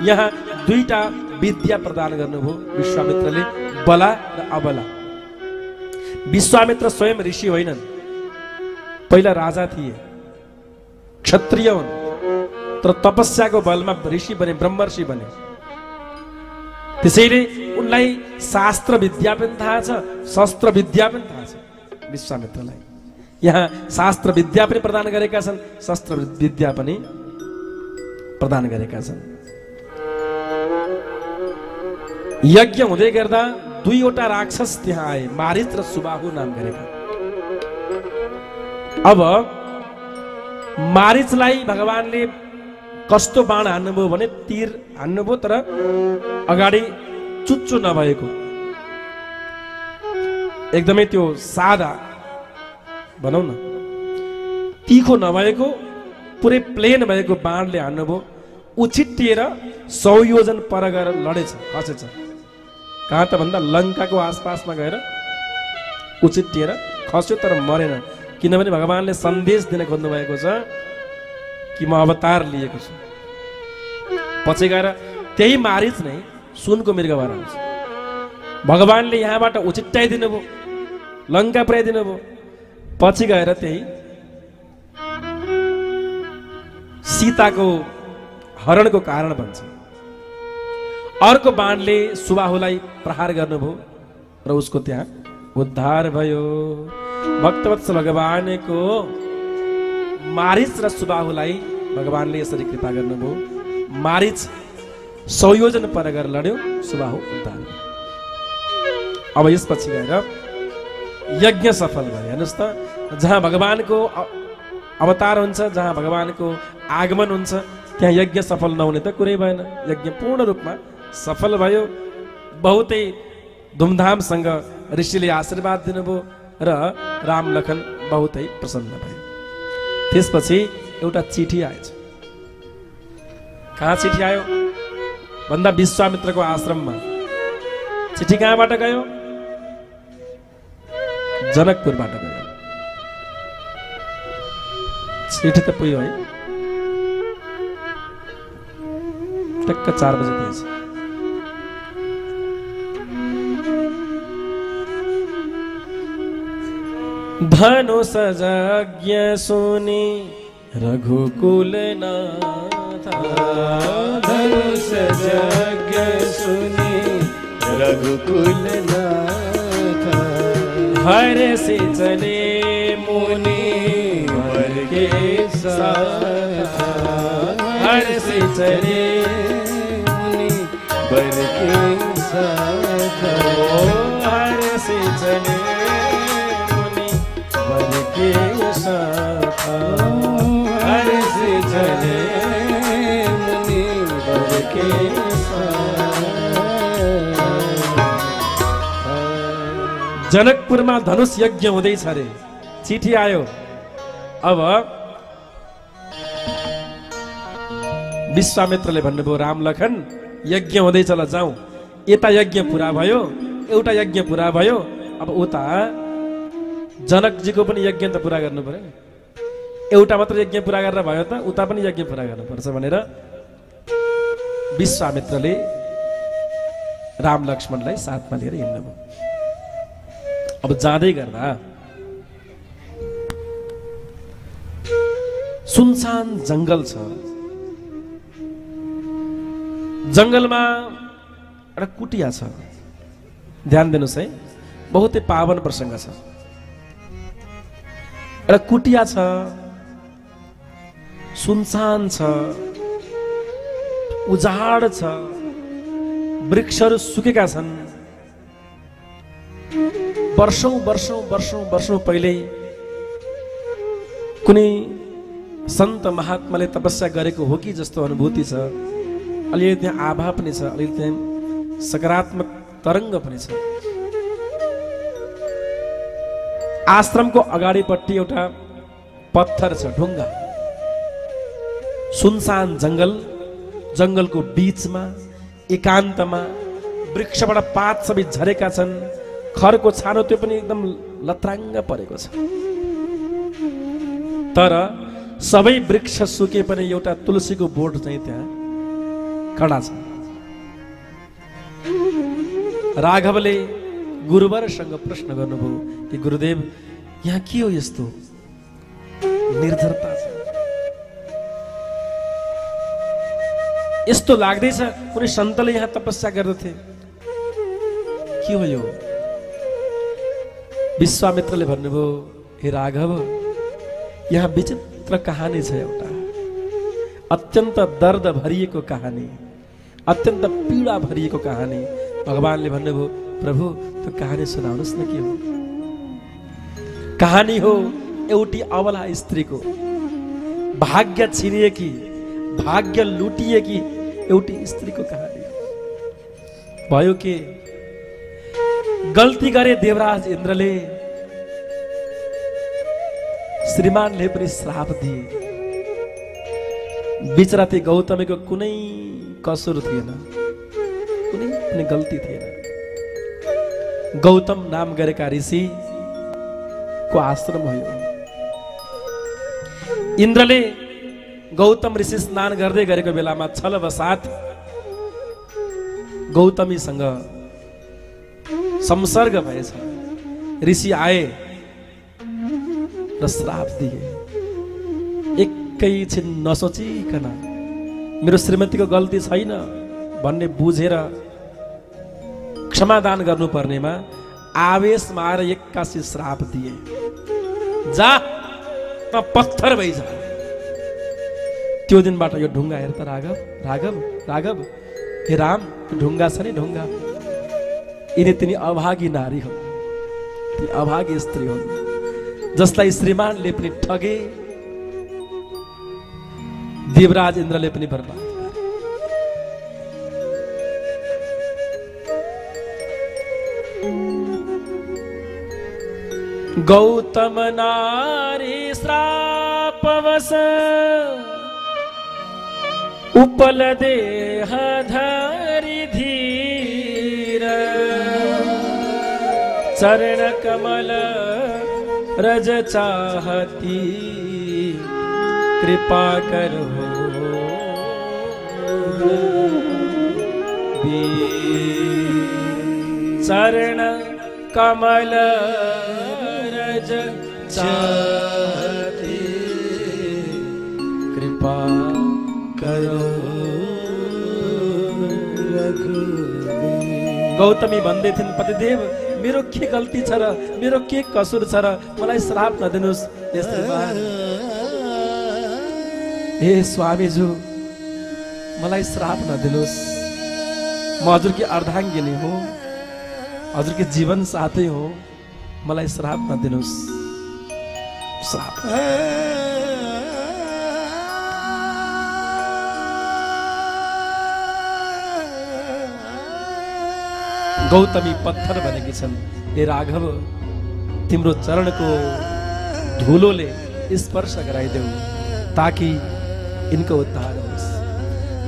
यहाँ दुईटा विद्या प्रदान गर्नुभयो विश्वामित्रले, बला र अबला। विश्वामित्र स्वयं ऋषि होइनन्, पहिला राजा थिए, क्षत्रिय हुन्, तर तपस्याको बलमा ऋषि बने, ब्रह्मर्षि बने। त्यसैले उनलाई शास्त्र विद्या पनि थाहा छ, शस्त्र विद्या पनि थाहा छ। विश्वामित्रलाई यहाँ शास्त्र विद्या पनि प्रदान गरेका छन्, शस्त्र विद्या पनि प्रदान गरेका छन्। यज्ञ हुँदै गर्दा दुईवटा राक्षस त्यहाँ आए, मारिच र सुबाहु नाम गरेका। अब मारिचलाई भगवानले कस्तो बाण हान्नुभयो भने तीर हान्नुभयो, तर अगाडि चुच्चो नभएको, एकदमै त्यो सादा भनौँ न, तीखो नभएको, पुरै प्लेन भएको बाणले हान्नुभयो। उछिट्टिएर 100 योजन पर गएर लडेछ, खसेछ। कहाँ त भन्दा लङ्काको आसपासमा गएर उछिट्टिएर खस्यो, तर मरेन। किनभने भगवानले सन्देश दिन खोज्नु भएको छ कि म अवतार लिएको छु। पछि गएर त्यही मारिच नै सुनको मृग भएर आउँछ। भगवानले यहाँबाट उछिट्टाइदिनु भयो, लङ्का पुर्याइदिनु भयो, पछि गएर त्यही सीताको हरणको कारण बन्छ। अर्को बाणले सुबाहुलाई प्रहार गर्नुभयो र उसको त्यहाँ उद्धार भयो। भक्तवत्सल भगवानको मारिच र सुबाहुलाई भगवानले यसरी कृपा गर्नुभयो। मारिच 100 योजन पर गएर लड्यो, सुबाहु उद्धार। अब यसपछि गएर यज्ञ सफल भयो। हेर्नुहोस् त, जहाँ भगवानको अवतार हुन्छ, जहाँ भगवानको आगमन हुन्छ, त्यहाँ यज्ञ सफल नहुने त कुरै भएन। यज्ञ पूर्ण रूपमा सफल भयो। बहुतै धुमधामसँग ऋषिले आशीर्वाद दिनुभयो र राम लखन बहुतै प्रसन्न भयो। त्यसपछि एउटा चिठी आएछ। कहाँ चिठी आयो भन्दा विश्वामित्रको आश्रममा। चिठी कहाँबाट गयो? जनकपुरबाट गयो। चिठी त पुग्यो है, टक्क 4 बजे दिएछ। धनुष यज्ञ सुनि रघुकुल नाथ, धनुष यज्ञ सुनि रघुकुल नाथ, हर्षि चले मुनि वर के साथ, हर्षि चले मुनि वर के साथ, हर्षि चले मुनि वर के साथ, हर्षि चले मुनि वर के साथ। जनकपुरमा धनुष यज्ञ हुँदैछ अरे। चिठी आयो। अब विश्वामित्रले भन्नुभयो, राम लखन यज्ञ हुँदैछ, ल जाउँ। यता यज्ञ पुरा भयो, एउटा यज्ञ पुरा भयो। अब उता जनकजीको पनि यज्ञ त पुरा गर्नु पर्यो नि। एउटा मात्र यज्ञ पुरा गरेर भयो त उता पनि यज्ञ पुरा गर्नुपर्छ भनेर विश्वामित्रले राम लक्ष्मणलाई साथमा लिएर हिँड्नुभयो। अब जाँदै गर्दा सुनसान जंगल छ। जंगलमा एउटा कुटिया छ। ध्यान दिनुस् है, बहुतै पावन प्रसंग छ। एउटा कुटिया छ, सुनसान छ, उजाड छ, वृक्षहरू सुकेका छन्। वर्षौं वर्षौं वर्षौं वर्षौं पहिले कुनै सन्त महात्माले तपस्या गरेको हो कि जस्तो अनुभूति छ। अलिअलि त्यहाँ आभा पनि छ, अलिअलि त्यहाँ सकारात्मक तरङ्ग पनि छ। आश्रमको अगाडिपट्टि एउटा पत्थर छ, ढुङ्गा। सुनसान जंगल, जंगलको बीचमा एकान्तमा वृक्षबाट पात सबै झरेका छन्। खरको छानो त्यो पनि एकदम लत्राङ्ग परेको छ। तर सबै वृक्ष सुके पनि एउटा तुलसीको बोट चाहिँ त्यहाँ खडा छ। राघवले गुरुवरसँग प्रश्न गर्नुभयो कि गुरुदेव यहाँ के हो यस्तो निर्धरता छ, यस्तो लाग्दैछ कुनै सन्तले यहाँ तपस्या गर्दथे, के हो यो? विश्वामित्रले भन्नुभयो हे राघव, यहाँ विचित्र कहानी छ, एउटा अत्यन्त दर्द भरिएको कहानी, अत्यन्त पीडा भरिएको कहानी। भगवानले भन्नुभयो प्रभु त्यो कहानी सुनाउनुहोस् न, के हो? कहानी हो एउटी अबला स्त्रीको, भाग्य छिनिएकी, भाग्य लुटिएकी एउटी स्त्रीको कहानी। भयो के गल्ती गरे देवराज इन्द्रले, श्रीमानले पनि श्राप दिए। बिचराती गौतमीको कुनै कसुर थिएन, कुनै पनि गल्ती थिएन। गौतम नाम गरेका ऋषि को आश्रम भयो। इन्द्रले गौतम ऋषि स्नान गर्दै गरेको बेलामा छलवसात गौतमीसँग संसर्ग भएछ। ऋषि आए र श्राप दिए। एकैछिन नसोचिकन मेरो श्रीमतीको गल्ती छैन भन्ने बुझेर क्षमादान गर्नुपर्नेमा आवेशमा आएर एक्कासी श्राप दिए। जा त पत्थर भइजा। त्यो दिनबाट यो ढुङ्गा हेर त राघव, राघव, राघव, हे राम, ढुङ्गा छ नि ढुङ्गा, यिनी तिनी अभागी नारी हुन्, ती अभागी स्त्री हुन् जसलाई श्रीमानले पनि ठगे, देवराज इन्द्रले पनि बर्बाद गरे। गौतम नारी श्रापवश उपल देह धरि धीर, चरण कमल रज चाहती, कृपा करो चरण कमल रज चाहती, कृपा करो रघुवीर। गौतमी भन्दै थिइन् पतिदेव मेरो के गल्ती छ र मेरो के कसुर छ र मलाई श्राप नदिनुस्। हे स्वामीजू मलाई श्राप नदिनुस्, म हजुरकी अर्धाङ्गिनी हो, हजुरकी जीवन साथी हो, मलाई श्राप नदिनुस्। श्राप गौतमी पत्थर बनेकी छन्। हे राघव, तिम्रो चरणको धुलोले स्पर्श गराइदेऊ ताकि इनको उद्धार होस्।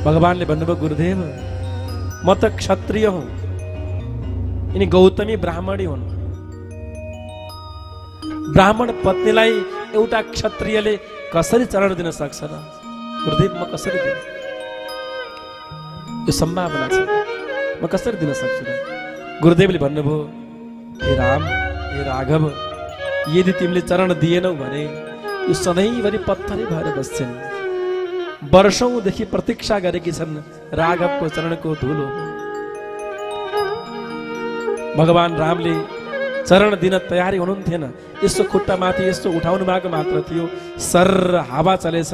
भगवानले भन्नुभयो गुरुदेव म त क्षत्रिय हुँ, यिनी गौतमी ब्राह्मणी हुन्। ब्राह्मण पत्नीलाई एउटा क्षत्रियले कसरी चरण दिन सक्छ र? गुरुदेव म कसरी दिउँ? यो सम्भावना छ, म कसरी दिन सक्छु र? गुरुदेवले भन्नुभयो हे राम, हे राघव, यदि तिमीले चरण दिएनौ भने यो सधैँभरि पत्थरै भएर बस्छन्। वर्षौंदेखि प्रतीक्षा गरेकी छन् राघवको चरणको धुलो। भगवान रामले चरण दिन तयारी हुनुहुन्थेन, यसो खुट्टा माथि यसो उठाउनु भएको मात्र थियो। सर हावा चलेछ,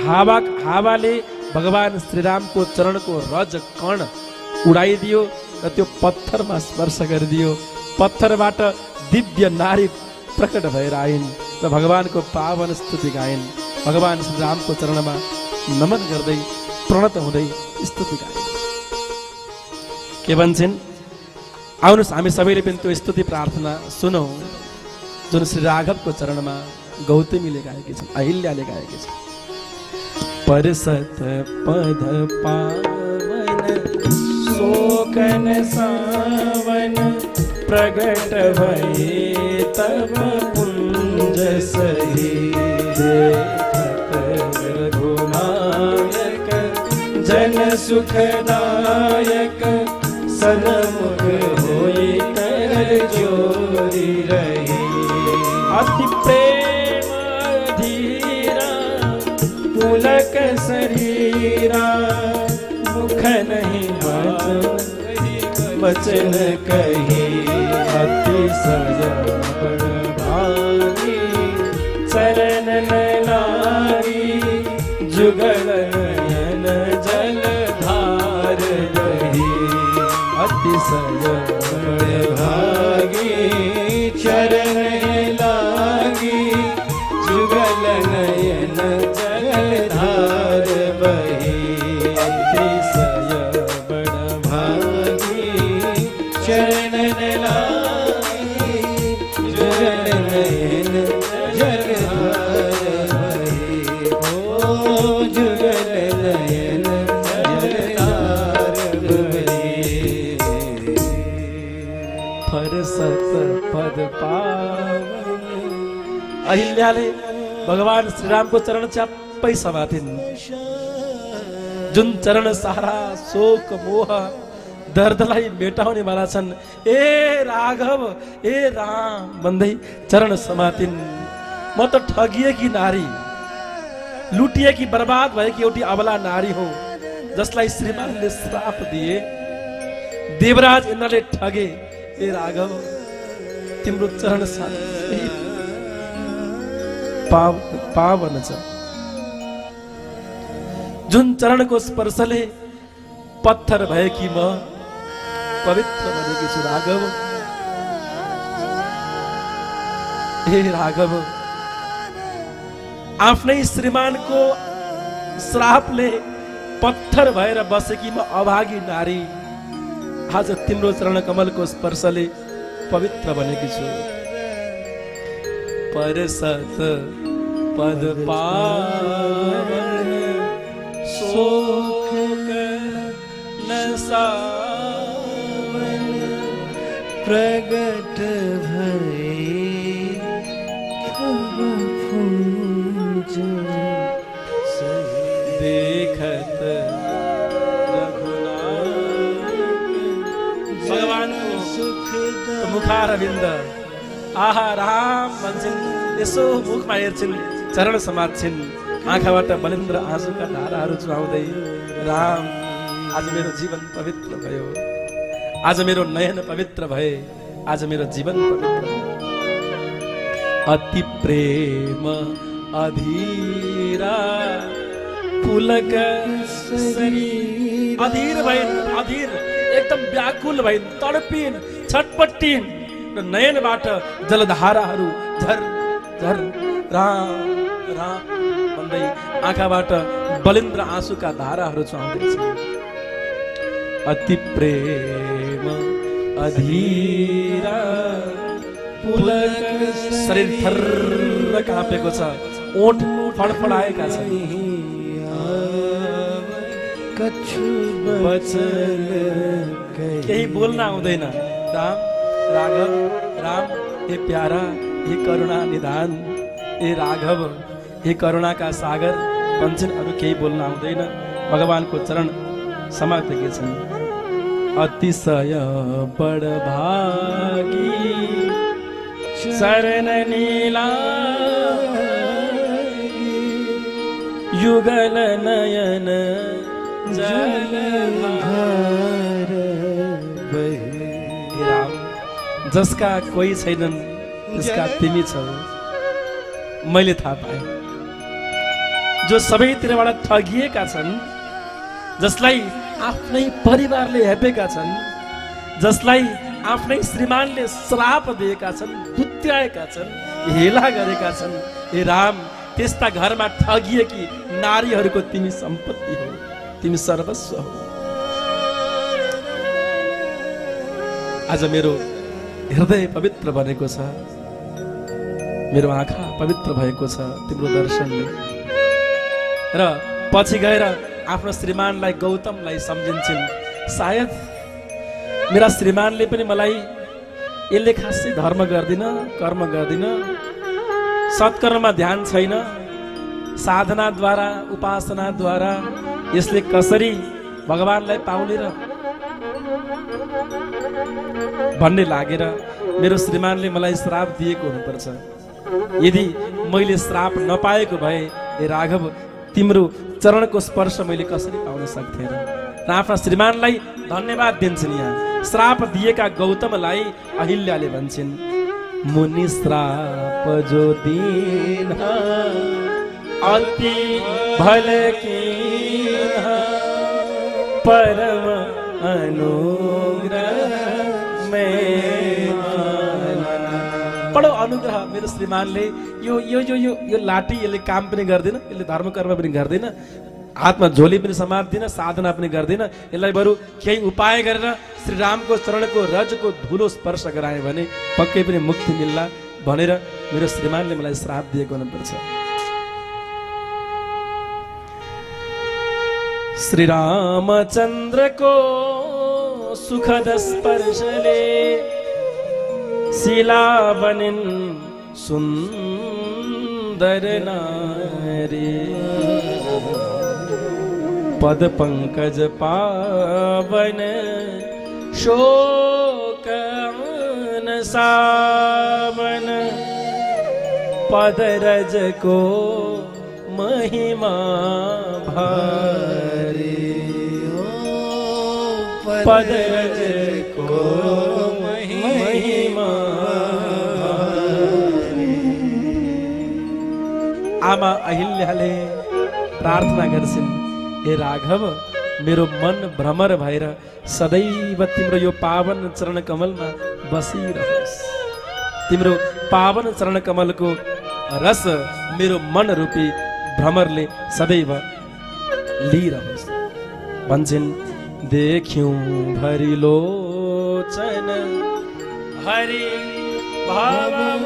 हावाले भगवान श्रीरामको चरणको रज कण उडाइदियो र त्यो पत्थरमा स्पर्श गरिदियो। पत्थरबाट दिव्य नारी प्रकट भएर आइन् र भगवानको पावन स्तुति गाइन्। भगवान श्रीरामको चरणमा नमन गर्दै प्रणत हुँदै स्तुति गाइन्। के भन्छन्? आउनुहोस् हामी सबैले पनि त्यो स्तुति प्रार्थना सुनौँ जुन श्री राघवको चरणमा गौतमीले गाएकी छन्, अहिल्याले गाएकी छन्। परसत पद पावन शोकन सावन, प्रगट भये तब पुंज सही, देखत रघुनायक जन सुखदायक, सनमुख होई कर गोरी रही। अति प्रेम धीरा पुलक शरीरा मुख नहीं वचन कही अतिशय बड़भागी चरण नारी जुगल नयन जलधार रही। अतिशय भागी चरण लागी जुगल नयन जलधार बही। अतिशय भागी चरण लागी जुगल नयन जलधार बही। ओ जुगल नयन जलधार बही। फरसत पद पावन। अहिल्याले भगवान श्रीराम को चरण च्याप्पै समातिन्। जुन चरण सारा शोक मोह दर्दलाई मेटाउने वाला छन्। ए राघव ए राम भन्दै चरण समातिन्। म त ठगिएकी नारी, लुटिएकी बर्बाद भएकी एउटी अबला नारी हो जसलाई श्रीमानले श्राप दिए। देवराज इन्द्रले ठगे। ए राघव तिम्रो चरण साथै पावन छ। जुन चरणको स्पर्शले पत्थर भएकी म पवित्र बनेकी छु राघव। हे राघव आफ्नै श्रीमानको श्रापले पत्थर भएर बसेकी म अभागी नारी आज तिम्रो चरण कमलको स्पर्शले पवित्र बनेकी छु। परसत पद पावन शोक नसावन प्रगट भये पुंज देखत भगवान मुखारविन्द आहा राम भन्छन्। यसो मुखमा हेर्छिन्, चरण समात्छिन्, आँखाबाट बलिन्द्र आँसुका धाराहरू चुहाउँदै राम आज मेरो जीवन पवित्र भयो, आज मेरो नयन पवित्र भए, आज मेरो जीवन पवित्र भयो। अति प्रेम अधीरा पुलक शरीर। अधीर भइन्, अधीर एकदम व्याकुल भइन्, तडपिन्, छटपट्टिन् र नयनबाट जलधाराहरू झर झर राम राम भन्दै आँखाबाट बलिन्द्र आँसुका धाराहरू चुहाउँदैछ। अति प्रेम अधीरा पुलक शरीर थर्र काँपेको छ, ओठ फडफडाएका छन्। केही बोल्न आउँदैन। राम राघव राम हे प्यारा हे करुणा निधान हे राघव हे करुणाका सागर भन्छन्। अरू केही बोल्न आउँदैन। भगवानको चरण समातेका छन्। अतिशय बडभागी शरण नीला युगल नयन जलधार बहे। राम जसका कोही छैनन् त्यसका तिमी छौ, मैले थाहा पाएँ। जो सबैतिरबाट ठगिएका छन्, जसलाई आफ्नै परिवारले हेपेका छन्, जसलाई आफ्नै श्रीमानले श्राप दिएका छन्, दुत्याएका छन्, हेला गरेका छन्, हे राम त्यस्ता घरमा ठगिएकी नारीहरूको तिमी सम्पत्ति हो, तिमी सर्वस्व हो। आज मेरो हृदय पवित्र बनेको छ, मेरो आँखा पवित्र भएको छ तिम्रो दर्शनले। र पछि गएर आफ्नो श्रीमानलाई गौतमलाई सम्झिन्छन्। सायद मेरा श्रीमानले पनि मलाई यसले खासै धर्म गर्दिन, कर्म गर्दिन, सत्कर्ममा ध्यान छैन, साधनाद्वारा उपासनाद्वारा यसले कसरी भगवानलाई पाउने र भन्ने लागेर मेरो श्रीमानले मलाई श्राप दिएको हुनुपर्छ। यदि मैले श्राप नपाएको भए हे राघव तिम्रो चरणको स्पर्श मैले कसरी पाउन सक्थेँ र आफ्ना श्रीमानलाई धन्यवाद दिन्छन्। यहाँ श्राप दिएका गौतमलाई अहिल्याले भन्छन् मुनि श्राप जो दीन अति भल कीन परम अनुग्रह में बडो अनुग्रह मेरो श्रीमानले यो यो यो यो यो लाठी यसले काम पनि गर्दैन, यसले धर्म कर्म पनि गर्दैन, हातमा झोली पनि समात्दिन, साधना पनि गर्दैन, यसलाई बरु केही उपाय गरेर श्रीरामको चरणको रजको धुलो स्पर्श गराए भने पक्कै पनि मुक्ति मिल्ला भनेर मेरो श्रीमानले मलाई श्राप दिएको हुनुपर्छ। श्रीरामचन्द्रको सुखद स्पर्शले शिला बनिन् सुन्दर नारी पद पंकज पावन शोकन सावन पद रज को महिमा भारी पद रज को महिमा आमा अहिल्याले प्रार्थना गर्छिन् हे राघव मेरो मन भ्रमर भएर सदैव तिम्रो यो पावन चरण कमलमा बसिरहोस्। तिम्रो पावन चरण कमलको रस मेरो मन रूपी भ्रमरले सदैव लिइरहोस् भन्छन्। देख्यौं भरि लोचन हरि भावमोचन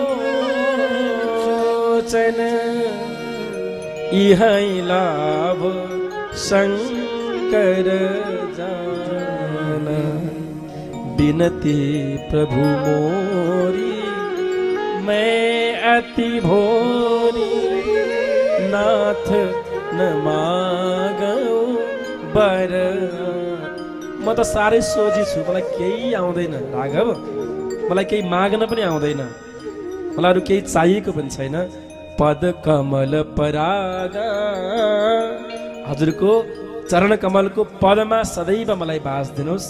इहै लाभ शंकर जान बिनती प्रभु मोरी मैं अति भोरी नाथ न मागौ बर। म त साह्रै सोझी छु, मलाई केही आउँदैन राघव, मलाई केही माग्न पनि आउँदैन, मलाई अरू केही चाहिएको पनि छैन। पद कमल परागा हजुरको चरण कमलको पदमा सदैव मलाई बास दिनुहोस्,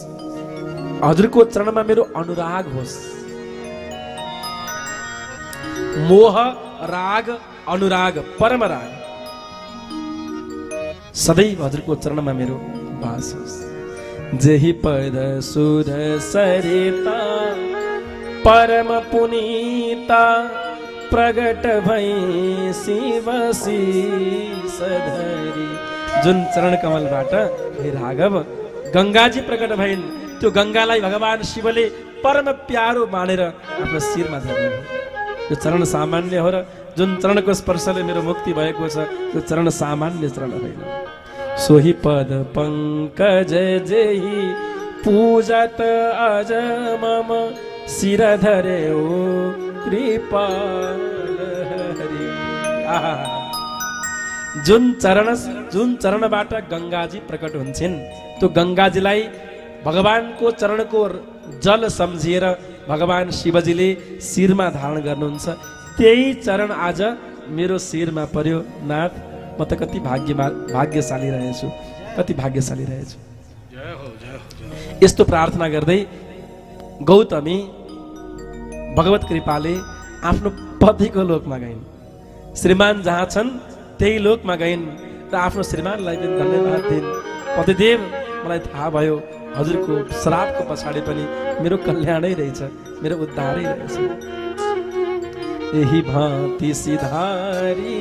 हजुरको चरणमा मेरो अनुराग होस्। मोह राग अनुराग परम राग सदैव हजुरको चरणमा मेरो बास होस्। जेहि पद सुर सरिता परम पुनीता प्रगट भई शिव शीस धरी। जुन चरण कमलबाट हे राघव गंगाजी प्रकट भइन्, त्यो गंगालाई भगवान शिवले परम प्यारो मानेर आफ्नो शिरमा धर्नु। यो चरण सामान्य हो र जुन चरणको स्पर्शले मेरो मुक्ति भएको छ त्यो चरण सामान्य चरण होइन। सोही पद पंकज जेहि पूजत अज मम शिर धरे ओ कृपाल हरि। जुन चरणबाट गंगाजी प्रकट हुन्छन् त्यो गंगाजीलाई भगवानको चरणको जल सम्झिएर भगवान शिवजीले शिरमा धारण गर्नुहुन्छ। त्यही चरण आज मेरो शिरमा पर्यो। नाथ म त कति भाग्यशाली रहेछु, कति भाग्यशाली रहेछु। यस्तो प्रार्थना गर्दै गौतमी भगवत कृपाले आफ्नो पतिको लोकमा गइन्। श्रीमान जहाँ छन् त्यही लोकमा गइन् र आफ्नो श्रीमानलाई पनि धन्यवाद दिइन्। पतिदेव मलाई थाहा भयो हजुरको श्रापको पछाडि पनि मेरो कल्याणै रहेछ, मेरो उद्धारै रहेछ। यही भांति सिधारी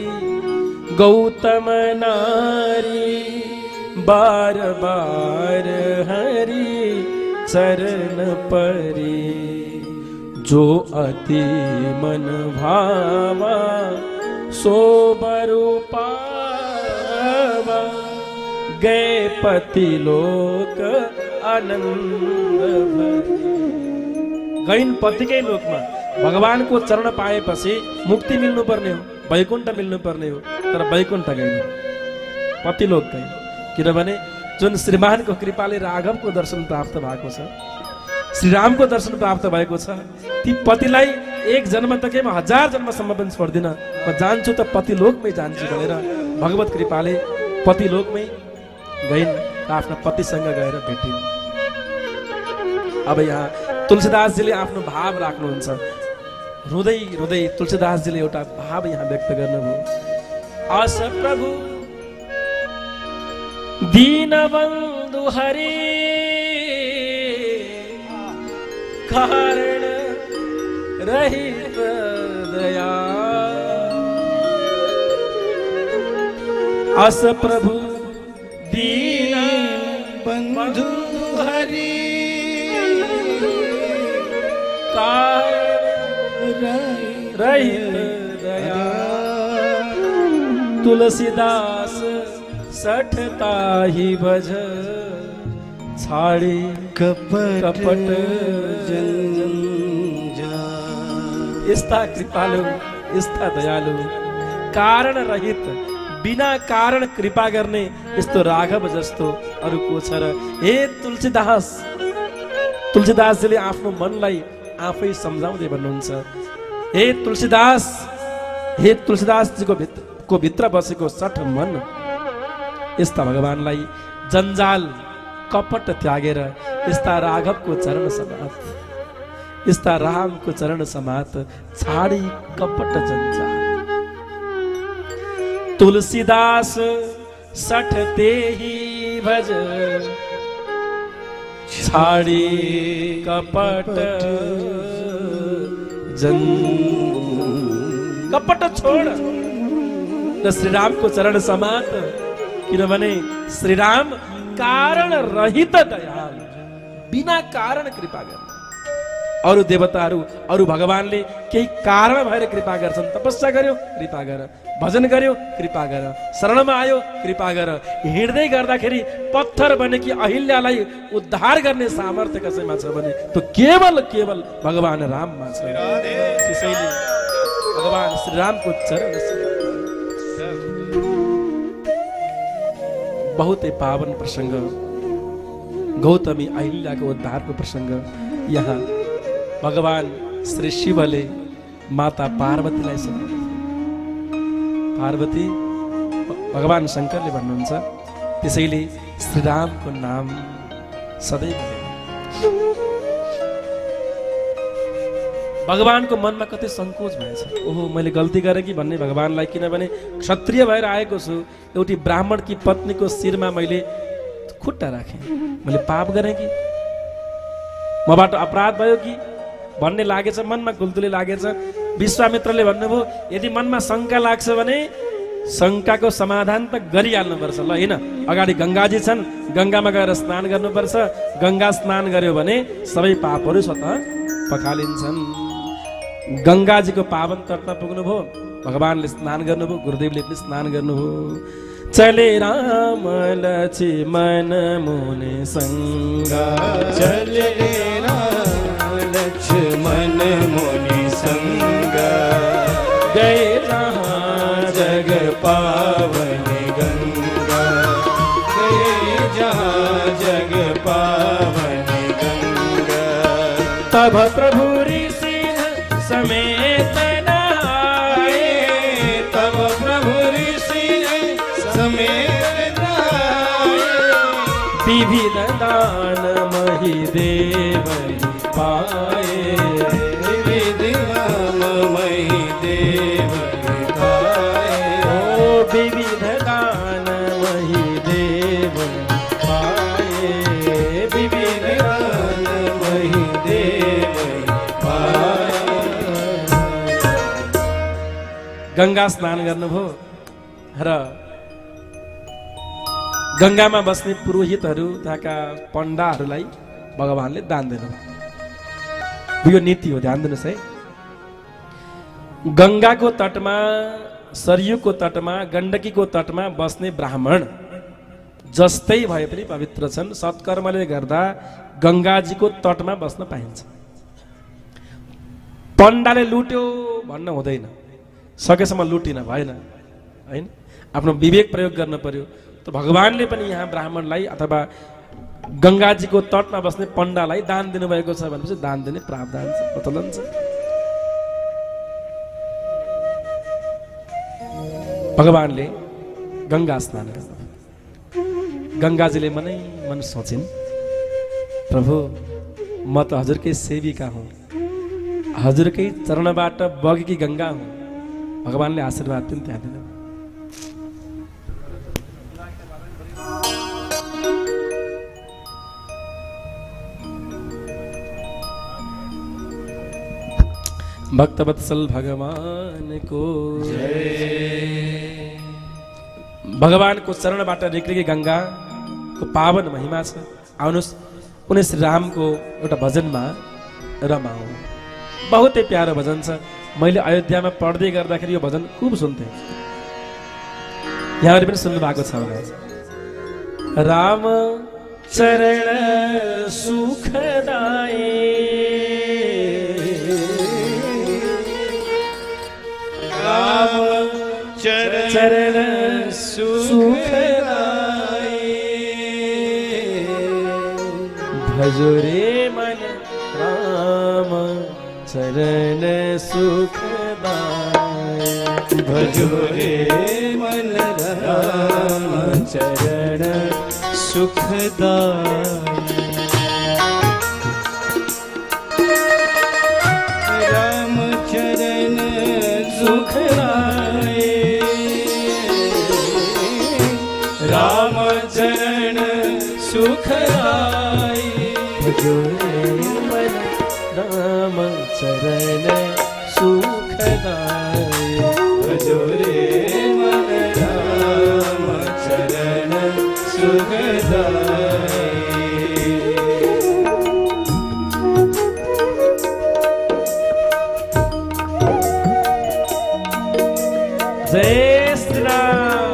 गौतम नारी बार बार हरि चरण परी। जो अति मन भावा सो बरु पावा गए पति लोक आनंद भरी। गइन् पतिकै लोकमा भगवानको चरण पाएपछि मुक्ति मिल्नु पर्ने हो, वैकुण्ठ मिल्नु पर्ने हो, तर वैकुण्ठ गइन्, पति लोक गइन्। किनभने जुन श्रीमानको कृपाले राघवको दर्शन प्राप्त भएको छ, श्रीरामको दर्शन प्राप्त भएको छ। ती पतिलाई एक जन्म त के म 1000 जन्मसम्म पनि छोड्दिन, म जान्छु त पतिलोकमै जान्छु भनेर भगवत कृपाले पतिलोकमै गइन् र आफ्ना पतिसँग गएर भेटिन्। अब यहाँ तुलसीदासजीले आफ्नो भाव राख्नुहुन्छ। रुँदै रुँदै तुलसीदासजीले एउटा भाव यहाँ व्यक्त गर्नुभयो। अस प्रभु दीनबन्धु हरि कारण रहित दया। अस प्रभु दीन बंधु हरि रहित दया। तुलसीदास सठता ही भज छाड़ी कपट जंजाल। यस्ता कृपालु यस्ता दयालु कारण रहित बिना कारण कृपा गर्ने यस्तो राघव जस्तो अरु को छ र। हे तुलसीदास, तुलसीदासजीले आफ्नो मनलाई आफै सम्झाउँदै भन्नुहुन्छ। हे तुलसीदास, हे तुलसीदासजीको भित्र बसेको सठ मन यस्ता भगवानलाई जन्जाल कपट त्यागेर यस्ता राघवको चरण समात, यस्ता रामको चरण समात छाडी कपट जन्जाल। तुलसीदास सठ तेहि भज छाडी कपट कपट छोड र श्रीरामको चरण समात। किनभने श्रीराम कारण रहित दयाल, बिना कारण कृपा गर्ने। अरु देवताहरू अरु भगवानले केही कारण भएर कृपा गर्छन्। तपस्या गर्यो कृपा गर, भजन गर्यो कृपा गर, शरणमा आयो कृपा गर। हिँड्दै गर्दाखेरि पत्थर बनेकी अहिल्यालाई उद्धार गर्ने सामर्थ्य कसैमा छ भने त्यो केवल केवल भगवान राममा छ। त्यसैले भगवान श्रीरामको चरण बहुतै पावन प्रसंग, गौतमी अहिल्याको उद्धारको प्रसंग। यहाँ भगवान श्री शिवले माता पार्वतीलाई सम्झाउँछ। पार्वती भगवान शंकरले भन्नुहुन्छ। त्यसैले श्रीरामको नाम सदैव भगवानको मनमा कतै संकोच भएछ। ओहो मैले गल्ती गरेँ कि भन्ने भगवानलाई। किनभने क्षत्रिय भएर आएको छु, एउटी ब्राह्मणकी पत्नीको शिरमा मैले खुट्टा राखेँ, मैले पाप गरेँ कि, मबाट अपराध भयो कि भन्ने लागेछ, मनमा गुल्तुले लागेछ। विश्वामित्रले भन्नुभयो यदि मनमा शंका लाग्छ भने शंकाको समाधान त गरिहाल्नुपर्छ। ल हैन, अगाडि गंगाजी छन्, गंगामा गएर स्नान गर्नुपर्छ। गंगा स्नान गर्यो भने सबै पापहरू स्वतः पखालिन्छन्। गंगाजीको पावन तटमा पुग्नुभयो, भगवानले स्नान गर्नुभयो, गुरुदेवले पनि स्नान गर्नुभयो। चले राम लक्ष्मण मुनि संग, चले राम लक्ष्मण मुनि संग। गए जहाँ जग पावन गंगा, गए जहाँ जग पावन गंगा। तब प्रभु ऋषि समेत नहाए, तब प्रभु ऋषि समेत नहाए। विविध दान मही देव पाए, विविध नाम मही देव पाए। ओ विविध दान मही देव पाए, विविध नाम मही देव पाए। गंगा स्नान गर्नुभयो र गंगामा बस्ने पुरोहितहरू त्यहाँका पण्डाहरूलाई भगवानले दान दिनुभयो। यो नीति हो, ध्यान दिनुहोस् है। गंगाको तटमा, सरयुको तटमा, गण्डकीको तटमा बस्ने ब्राह्मण जस्तै भए पनि पवित्र छन्। सत्कर्मले गर्दा गंगाजीको तटमा बस्न पाइन्छ। पण्डाले लुट्यो भन्न हुँदैन, सकेसम्म लुटिन भएन, हैन। आफ्नो विवेक प्रयोग गर्न पर्यो। त भगवानले पनि यहाँ ब्राह्मणलाई अथवा गङ्गाजीको तटमा बस्ने पण्डालाई दान दिनुभएको छ भनेपछि दान दिने प्रावधान छ, प्रचलन छ। भगवानले गङ्गा स्नान गर्नु, गङ्गाजीले मनै मन सोचिन्, प्रभु म त हजुरकै सेविका हुँ, हजुरकै चरणबाट बगेकी गङ्गा हुँ। भगवानले आशीर्वाद पनि त्यहाँ दिनु। भक्तवत्सल भगवान को जय। भगवानको चरणबाट निक्लेकी गङ्गाको पावन महिमा छ। आउनुहोस् कुनै श्री रामको एउटा भजनमा रमाऊ। बहुतै प्यारो भजन छ। मैले अयोध्यामा पढ्दै गर्दाखेरि यो भजन खुब सुन्थेँ। यहाँले पनि सुन्नु भएको छ होला। राम चरण सुखदाए, राम चरण सुखदाए, भजो रे मन राम चरण सुखदाए, भजो रे मन राम चरण सुखदाए। राम चरण सुखदाए, राम चरण सुखदाए, भजो रे मन राम चरण सुखदाए, भजो रे मन राम चरण सुखदाए। जय श्री राम।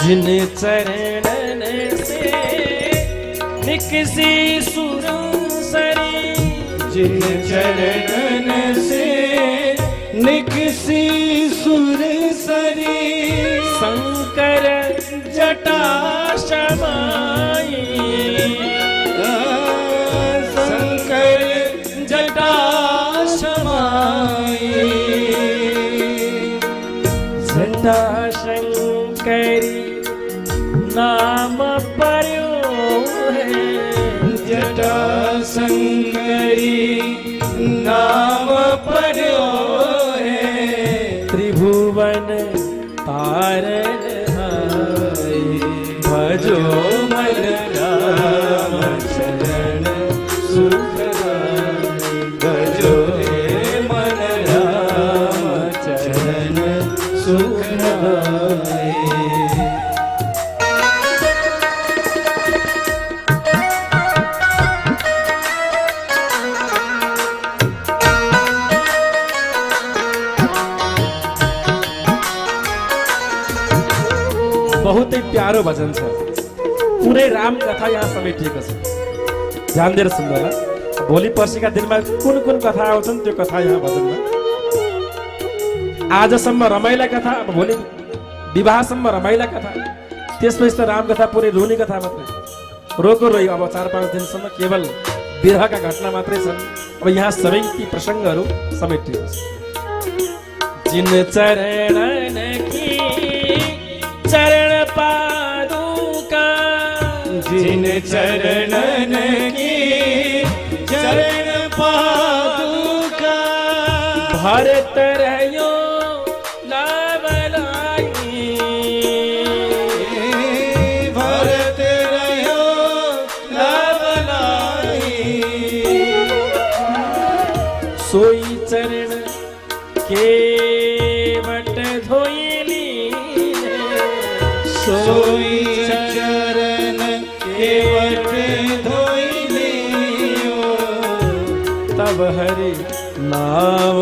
जिन चरणन से निकसी सुरसरी, जिन चरणन से निकसी सुरसरी, शंकर जटा शमाई, शंकर जटा शमाई, जटा शंकरी नाम पर्यो है, जटा शंकरी नाम पर्यो है, त्रिभुवन तारन हाय, भजो मन राम चरण सुखदाए, भजो रे मन राम चरण सुखदाए। बहुतै प्यारो भजन छ। पुरै राम कथा यहाँ समेटिएको छ। ध्यान दिएर सुन्नु होला। भोलि पर्सिका दिनमा कुन कुन कथा आउँछन् त्यो कथा यहाँ भजनमा। आजसम्म रमाइला कथा, अब भोलि विवाहसम्म रमाइला कथा, त्यसपछि त राम कथा पुरै रोनी कथा मात्रै। रोको रोई अब 4-5 दिनसम्म केवल विरहका घटना मात्रै छन्। अब यहाँ सबै ती प्रसङ्गहरू समेटिएको छ। जिन चरणन की चरण पादुका, जिन चरणन की चरण पादुका, भरत रह्यो लावलाई, भरत रह्यो लावलाई, सोई चरण केवट धोइली, सोई चरण केवट अब हरि नाम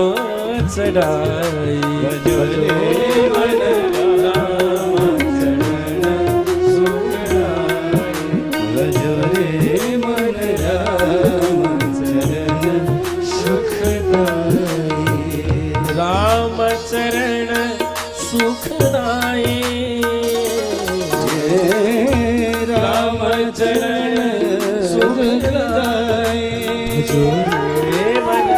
चढ़ाई भजो रे मन राम चरण सुखदाई भजो रे मन राम चरण सुखदाई राम चरण सुखदाई राम चरण सुखदाई भजो रे मन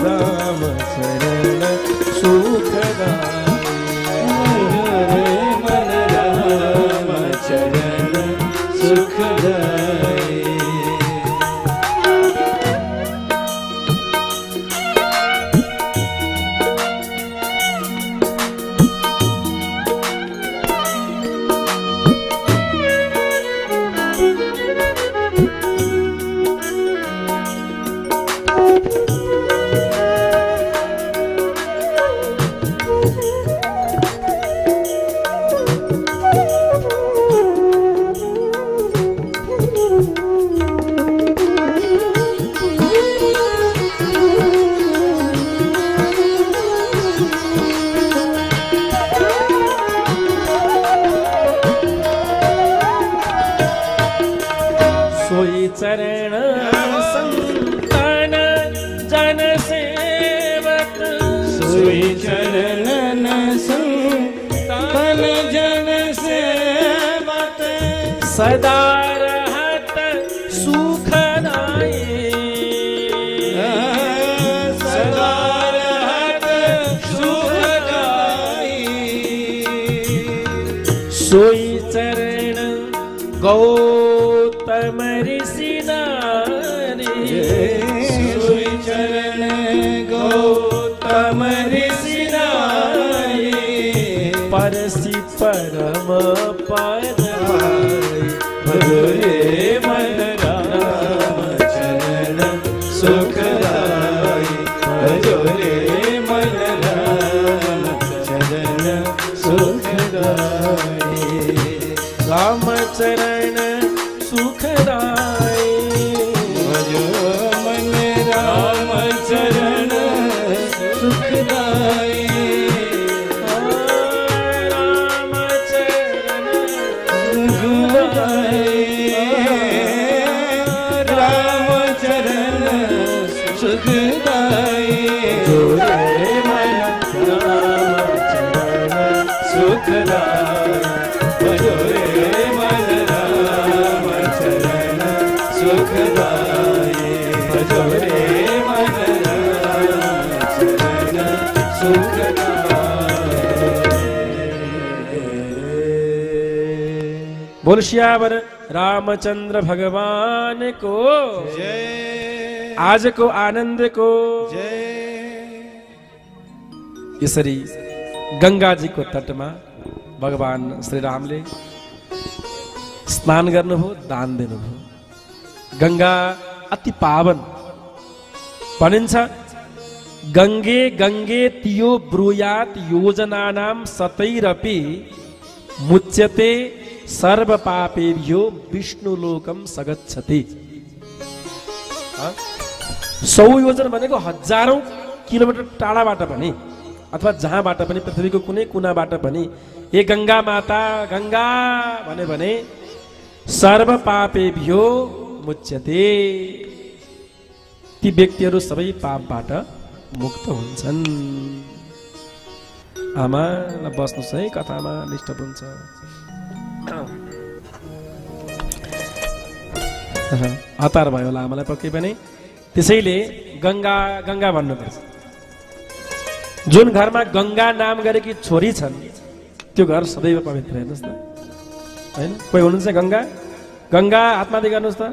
राम चरण सुखदाई भजो रे मन राम चरण सुखदाई सोई चरण संतान जन सेवक सोई चरणन संतन जन सेवक सदा रहत सुखदाई सदा रहत सुखदाई सोई चरण गौतम ऋषि नारी सोई चरण गौतम ऋषि नारी परसि परम पद पाई भजो रे मन राम चरण सुखदाई भजो रे मन राम चरण सुखदाई राम चरण सुखदाई भजो मन राम चरण सुखदाई राम चरण सुखदाई राम चरण सुखदाई जो रे मन राम चरण सुखदाई भजो रे मन राम चरण सुखदाई भजो रे मन राम चरण सुखदाई बोल सियावर रामचंद्र भगवान को जय आज को आनंद को जय यसरी गंगा जी को तटमा भगवान श्री रामले स्नान गर्नुभयो दान दिनुभयो गंगा अति पावन भनिन्छ गंगे गंगे तियो ब्रूयात योजनानां सतैरपि मुच्यते सर्व पापेभ्यो विष्णुलोकम सगच्छति 100 योजना भनेको हजारौं किलोमिटर टाढाबाट पनि अथवा जहाँबाट पनि पृथ्वीको कुनै कुनाबाट पनि हे गंगा माता गंगा भने सर्व पापेभ्यो मुच्यते ती व्यक्तिहरू सबै पापबाट मुक्त हुन्छन्। आमा बस्नुस् है कथामा डिस्टर्ब हुन्छ। हतार भयो होला आमालाई पक्कै पनि। त्यसैले गंगा गंगा भन्नुपर्छ। जुन घरमा गंगा नाम गरेकी छोरी छन् त्यो घर सदैव पवित्र हेर्नुस् त हैन। कोही हुनुहुन्छ गंगा गंगा हातमाथि गर्नुस् त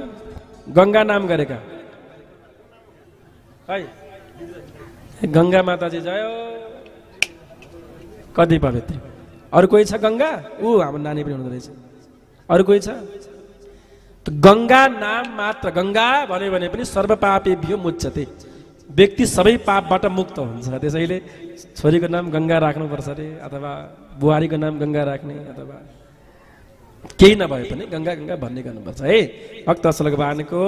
गंगा नाम गरेका है गंगा माताजी जयो कति पवित्र। अरु कोही छ गंगा ऊ हाम्रो नानी पनि हुँदो रहेछ। अरु कोही छ गंगा नाम मात्र गंगा भन्यो भने पनि सर्व पापेभ्यो मुच्यते व्यक्ति सबै पापबाट मुक्त हुन्छ। त्यसैले छोरीको नाम गंगा राख्नुपर्छ रे अथवा बुहारीको नाम गंगा राख्ने अथवा केही नभए पनि गंगा गंगा भन्ने गर्नुपर्छ है। भक्त असल भगवानको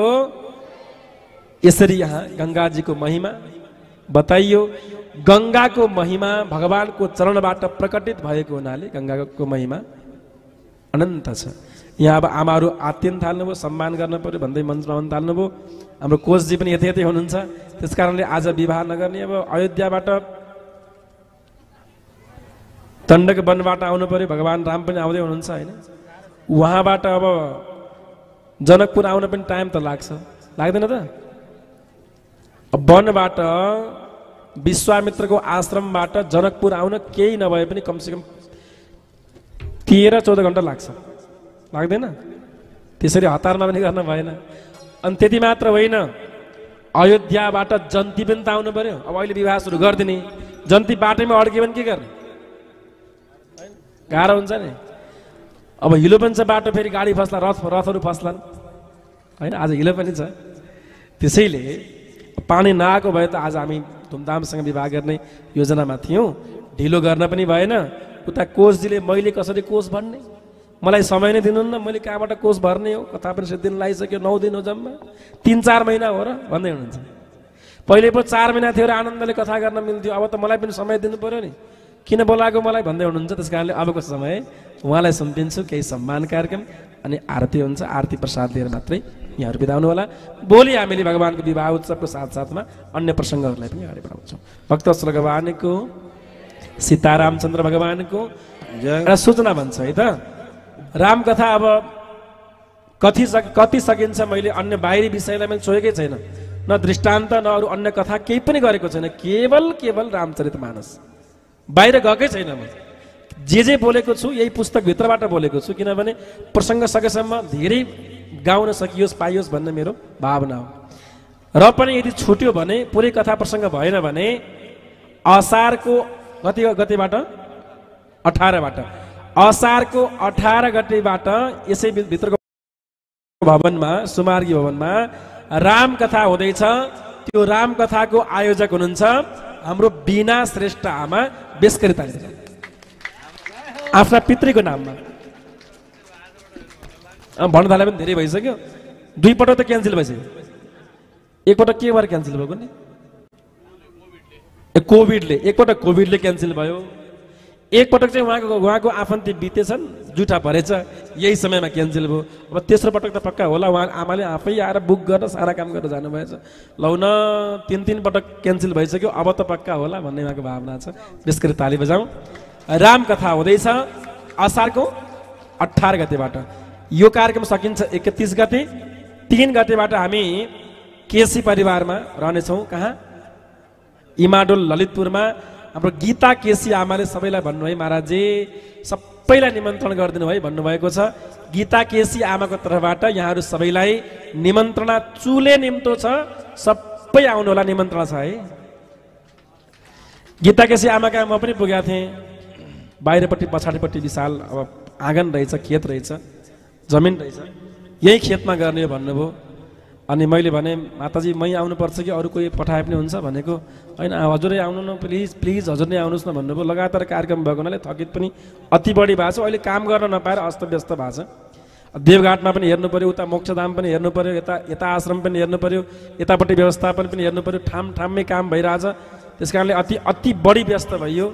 यसरी यहाँ गंगा जी को महिमा बताइयो। गंगा को महिमा भगवानको चरणबाट प्रकटित भएको हुनाले गंगाको महिमा अनन्त छ। यहाँ अब आमाहरू आत्तिन थाल्नुभयो, सम्मान गर्न पर्यो भन्दै मञ्चमा आउन थाल्नुभयो। हाम्रो कोचजी पनि यतै यतै हुनुहुन्छ, त्यस कारणले आज विवाह नगर्ने। अब अयोध्याबाट दण्डक वनबाट आउनु पर्यो, भगवान राम पनि आउँदै हुनुहुन्छ होइन। उहाँबाट अब जनकपुर आउन पनि टाइम त लाग्छ, लाग्दैन त? वनबाट विश्वामित्रको आश्रमबाट जनकपुर आउन केही नभए पनि कमसेकम 13-14 घण्टा लाग्छ, लाग्दैन? त्यसरी हतारमा पनि गर्न भएन। अनि त्यति मात्र होइन, अयोध्याबाट जन्ती पनि त आउनु पर्यो। अब अहिले विवाह सुरु गरिदिने, जन्ती बाटैमा अड्क्यो भने के गर्ने? गाह्रो हुन्छ नि। अब हिलो पनि छ बाटो, फेरि गाडी फस्ला, रथहरू फस्लान् होइन। आज हिलो पनि छ, त्यसैले पानी नआएको भए त आज हामी धुमधामसँग विवाह गर्ने योजनामा थियौँ। ढिलो गर्न पनि भएन। उता कोचजीले मैले कसरी कोच भर्ने, मलाई समय नै दिनुहुन्न, मैले कहाँबाट कोच भर्ने हो, कथा पनि 7 दिन लागिसक्यो, 9 दिन हो जम्मा, 3-4 महिना हो र भन्दै हुनुहुन्छ। पहिले पो 4 महिना थियो र आनन्दले कथा गर्न मिल्थ्यो, अब त मलाई पनि समय दिनु पर्यो नि, किन बोलाएको मलाई भन्दै हुनुहुन्छ। त्यस कारणले अबको समय उहाँलाई सुम्पिन्छु, केही सम्मान कार्यक्रम अनि आरती हुन्छ। आरती प्रसाद लिएर मात्रै यहाँहरू बिदा हुनु होला। भोलि हामीले भगवानको विवाह उत्सवको साथसाथमा अन्य प्रसङ्गहरूलाई पनि अगाडि बढाउँछौँ। भक्तवत्सल भगवानको, सीतारामचन्द्र भगवानको एउटा सूचना भन्छ है त। रामकथा अब कति सकिन्छ, मैले अन्य बाहिरी विषयलाई मैले छोएकै छैन, न दृष्टान्त न अरू अन्य कथा केही पनि गरेको छैन। केवल रामचरितमानस, बाहिर गएकै छैन। म जे बोलेको छु यही पुस्तकभित्रबाट बोलेको छु, किनभने प्रसङ्ग सकेसम्म धेरै गाउन सकियोस् पाइयोस् भन्ने मेरो भावना हो। र पनि यदि छुट्यो भने, पुरै कथा प्रसङ्ग भएन भने असारको गतिबाट 18बाट, असारको 18 गतिबाट यसै भित्रको भवनमा, सुमार्गी भवनमा रामकथा हुँदैछ। त्यो रामकथाको आयोजक हुनुहुन्छ हाम्रो बीना श्रेष्ठ आमा बेस्करिता, आफ्ना पितृको नाममा। भन्न थाले पनि धेरै भइसक्यो, 2 पटक त क्यान्सल भइसक्यो। एकपटक के भएर क्यान्सल भएको नि, एकपटक कोभिडले क्यान्सल भयो। एकपटक चाहिँ उहाँको आफन्ती बितेछन्, जुठा भरेछ, यही समयमा क्यान्सल भयो। अब तेस्रो पटक त पक्का होला, उहाँ आमाले आफै आएर बुक गरेर सारा काम गरेर जानुभएछ। लौ न 3 पटक क्यान्सल भइसक्यो, अब त पक्का होला भन्ने उहाँको भावना छ। त्यसकरी ताली बजाउँ। रामकथा हुँदैछ असारको 18 गतेबाट। यो कार्यक्रम सकिन्छ 31 गते। 3 गतेबाट हामी केसी परिवारमा रहनेछौँ। कहाँ? इमाडोल ललितपुरमा। हाम्रो गीता केसी आमाले सबैलाई भन्नु है, महाराजजी सबैलाई निमन्त्रण गरिदिनु है भन्नुभएको छ। गीता केसी आमाको तर्फबाट यहाँहरू सबैलाई निमन्त्रणा चुले निम्तो छ, सबै आउनु होला, निमन्त्रणा छ है। गीता केसी आमा कहाँ म पनि पुगेको थिएँ। बाहिरपट्टि पछाडिपट्टि विशाल अब आँगन रहेछ, खेत रहेछ, जमिन रहेछ, यही खेतमा गर्ने हो भन्नुभयो। अनि मैले भने माताजी मै आउनुपर्छ कि अरू कोही पठाए पनि हुन्छ भनेको। होइन हजुरै आउनु न, प्लिज हजुर नै आउनुहोस् न भन्नुभयो। लगातार कार्यक्रम भएको हुनाले थकित पनि अति बढी भएको छ, अहिले काम गर्न नपाएर अस्तव्यस्त भएको छ। देवघाटमा पनि हेर्नु पर्यो, उता मोक्षधाम पनि हेर्नु पर्यो, यता आश्रम पनि हेर्नु पर्यो, यतापट्टि व्यवस्थापन पनि हेर्नु पर्यो, ठाममै काम भइरहेछ। त्यस कारणले अति बढी व्यस्त भइयो।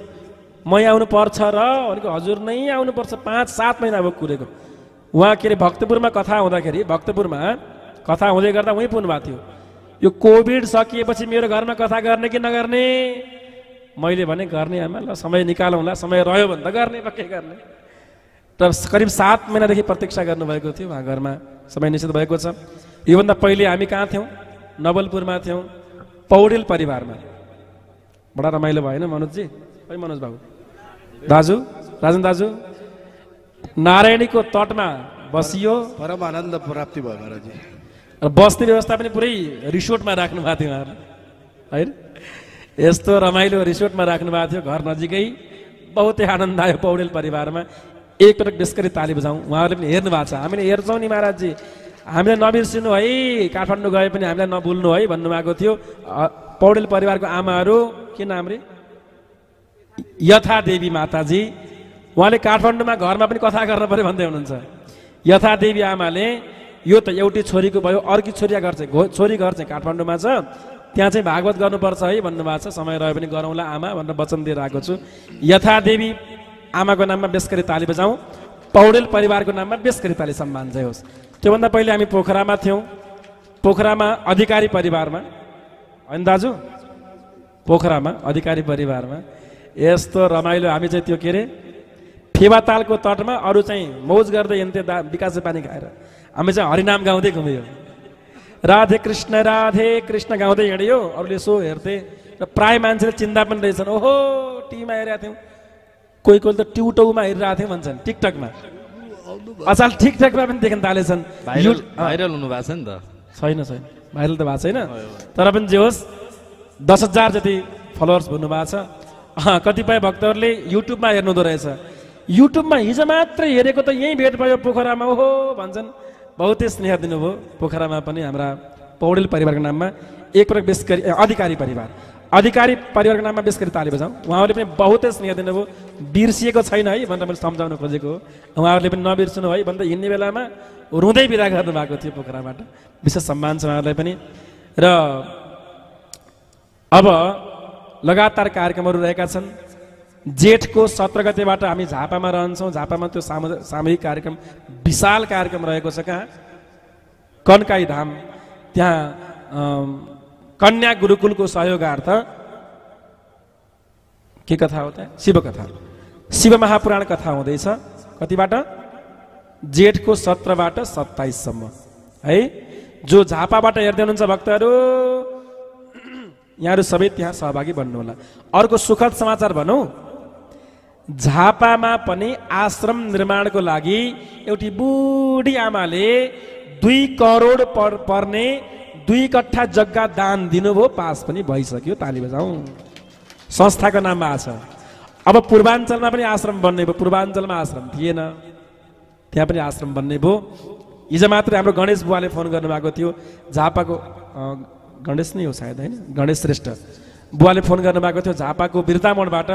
मै आउनु पर्छ र भनेको हजुर नै आउनुपर्छ। 5-7 महिना भयो कुरेको। उहाँ के अरे भक्तपुरमा कथा हुँदाखेरि, भक्तपुरमा कथा हुँदै गर्दा उहीँ पुग्नु भएको थियो। यो कोभिड सकिएपछि मेरो घरमा कथा गर्ने कि नगर्ने? मैले भने गर्ने आमा, ल समय निकालौँला, समय रह्यो भने त गर्ने, पक्कै गर्ने। तर करिब 7 महिनादेखि प्रतीक्षा गर्नुभएको थियो उहाँ घरमा, समय निश्चित भएको छ। योभन्दा पहिले हामी कहाँ थियौँ? नवलपुरमा थियौँ, पौडेल परिवारमा। बडा रमाइलो भएन मनोजजी? है मनोज बाबु, दाजु, राजन दाजु, नारायणीको तटमा बसियो, परम आनन्द प्राप्ति भयो महाराजजी। र बस्ने व्यवस्था पनि पुरै रिसोर्टमा राख्नु भएको थियो उहाँहरूले होइन। यस्तो रमाइलो रिसोर्टमा राख्नु भएको थियो, घर नजिकै। बहुतै आनन्द आयो पौडेल परिवारमा। एकपटक बेसकरी ताली बजाउँ। उहाँहरूले पनि हेर्नु भएको छ, हामीले हेर्छौँ नि महाराजजी, हामीलाई नबिर्सिनु है, काठमाडौँ गए पनि हामीलाई नभुल्नु है भन्नुभएको थियो। पौडेल परिवारको आमाहरू, के नाम रे? यथा देवी माताजी। उहाँले काठमाडौँमा घरमा पनि कथा गर्न पर्यो भन्दै हुनुहुन्छ। यथा देवी आमाले यो त एउटी छोरीको भयो, अर्की छोरी घर चाहिँ काठमाडौँमा छ, त्यहाँ चाहिँ भागवत गर्नुपर्छ है भन्नुभएको छ। समय रह्यो भने गरौँला आमा भनेर वचन दिएर आएको छु। यथादेवी आमाको नाममा बेसकरी ताली बजाउँ, पौडेल परिवारको नाममा बेसकरी ताली सम्मान चाहिँ होस्। त्योभन्दा पहिले हामी पोखरामा थियौँ, पोखरामा अधिकारी परिवारमा, होइन दाजु, पोखरामा अधिकारी परिवारमा यस्तो रमाइलो। हामी चाहिँ त्यो के अरे फेवातालको तटमा अरू चाहिँ मौज गर्दै हिँड्थे विकासे पानी खाएर, हामी चाहिँ हरिनाम गाउँदै घुम्यो, राधे कृष्ण गाउँदै हिँड्यो। अरूले सो हेर्थे र प्राय मान्छेले चिन्ता पनि रहेछन्, ओहो टिभीमा हेरेका थियौँ, कोही कोही त ट्युटौमा हेरिरहेको थियौँ भन्छन्, टिकटकमा। अचाल टिकटकमा पनि देख्न थालेछन्। भाइरल हुनु भएको छ नि त? छैन भाइरल त भएको छैन, तर पनि जे होस् 10,000 जति फलोवर्स भन्नुभएको छ। कतिपय भक्तहरूले युट्युबमा हेर्नुहुँदो रहेछ, युट्युबमा हिजो मात्रै हेरेको त यहीँ भेट भयो पोखरामा, ओहो भन्छन्। बहुतै स्नेह दिनुभयो पोखरामा पनि हाम्रा पौडेल परिवारको नाममा। एक प्रकार बेसकरी अधिकारी परिवारको नाममा बेसकरी ताली बजाउँ। उहाँहरूले पनि बहुतै स्नेह दिनुभयो, बिर्सिएको छैन है भनेर मैले सम्झाउन खोजेको हो। उहाँहरूले पनि नबिर्सनु है भनेर हिँड्ने बेलामा रुँदै बिदा गर्नुभएको थियो पोखराबाट। विशेष सम्मान छ उहाँहरूलाई पनि। र अब लगातार कार्यक्रमहरू रहेका छन्। जेठको 17 गतेबाट हामी झापामा रहन्छौँ। झापामा त्यो सामूहिक कार्यक्रम, विशाल कार्यक्रम रहेको छ। कहाँ? कन्काई धाम। त्यहाँ कन्या गुरुकुलको सहयोगार्थ के कथा हो त्यहाँ? शिव कथा, शिव महापुराण कथा हुँदैछ। कतिबाट? जेठको 17बाट 27सम्म है। जो झापाबाट हेर्दै हुनुहुन्छ भक्तहरू, यहाँहरू सबै त्यहाँ सहभागी बन्नु होला। अर्को सुखद समाचार भनौँ, झापामा पनि आश्रम निर्माणको लागि एउटी बुढी आमाले 2 करोड पर्ने 2 कट्ठा जग्गा दान दिनुभयो, पास पनि भइसक्यो। ताली बजाउँ। संस्थाको नाममा आछ। अब पूर्वाञ्चलमा पनि आश्रम बन्ने भयो। पूर्वाञ्चलमा आश्रम थिएन, त्यहाँ पनि आश्रम बन्ने भयो। हिजो मात्रै हाम्रो गणेश बुवाले फोन गर्नुभएको थियो, झापाको गणेश नै हो सायद होइन, गणेश श्रेष्ठ बुवाले फोन गर्नुभएको थियो झापाको बिर्तामोडबाट,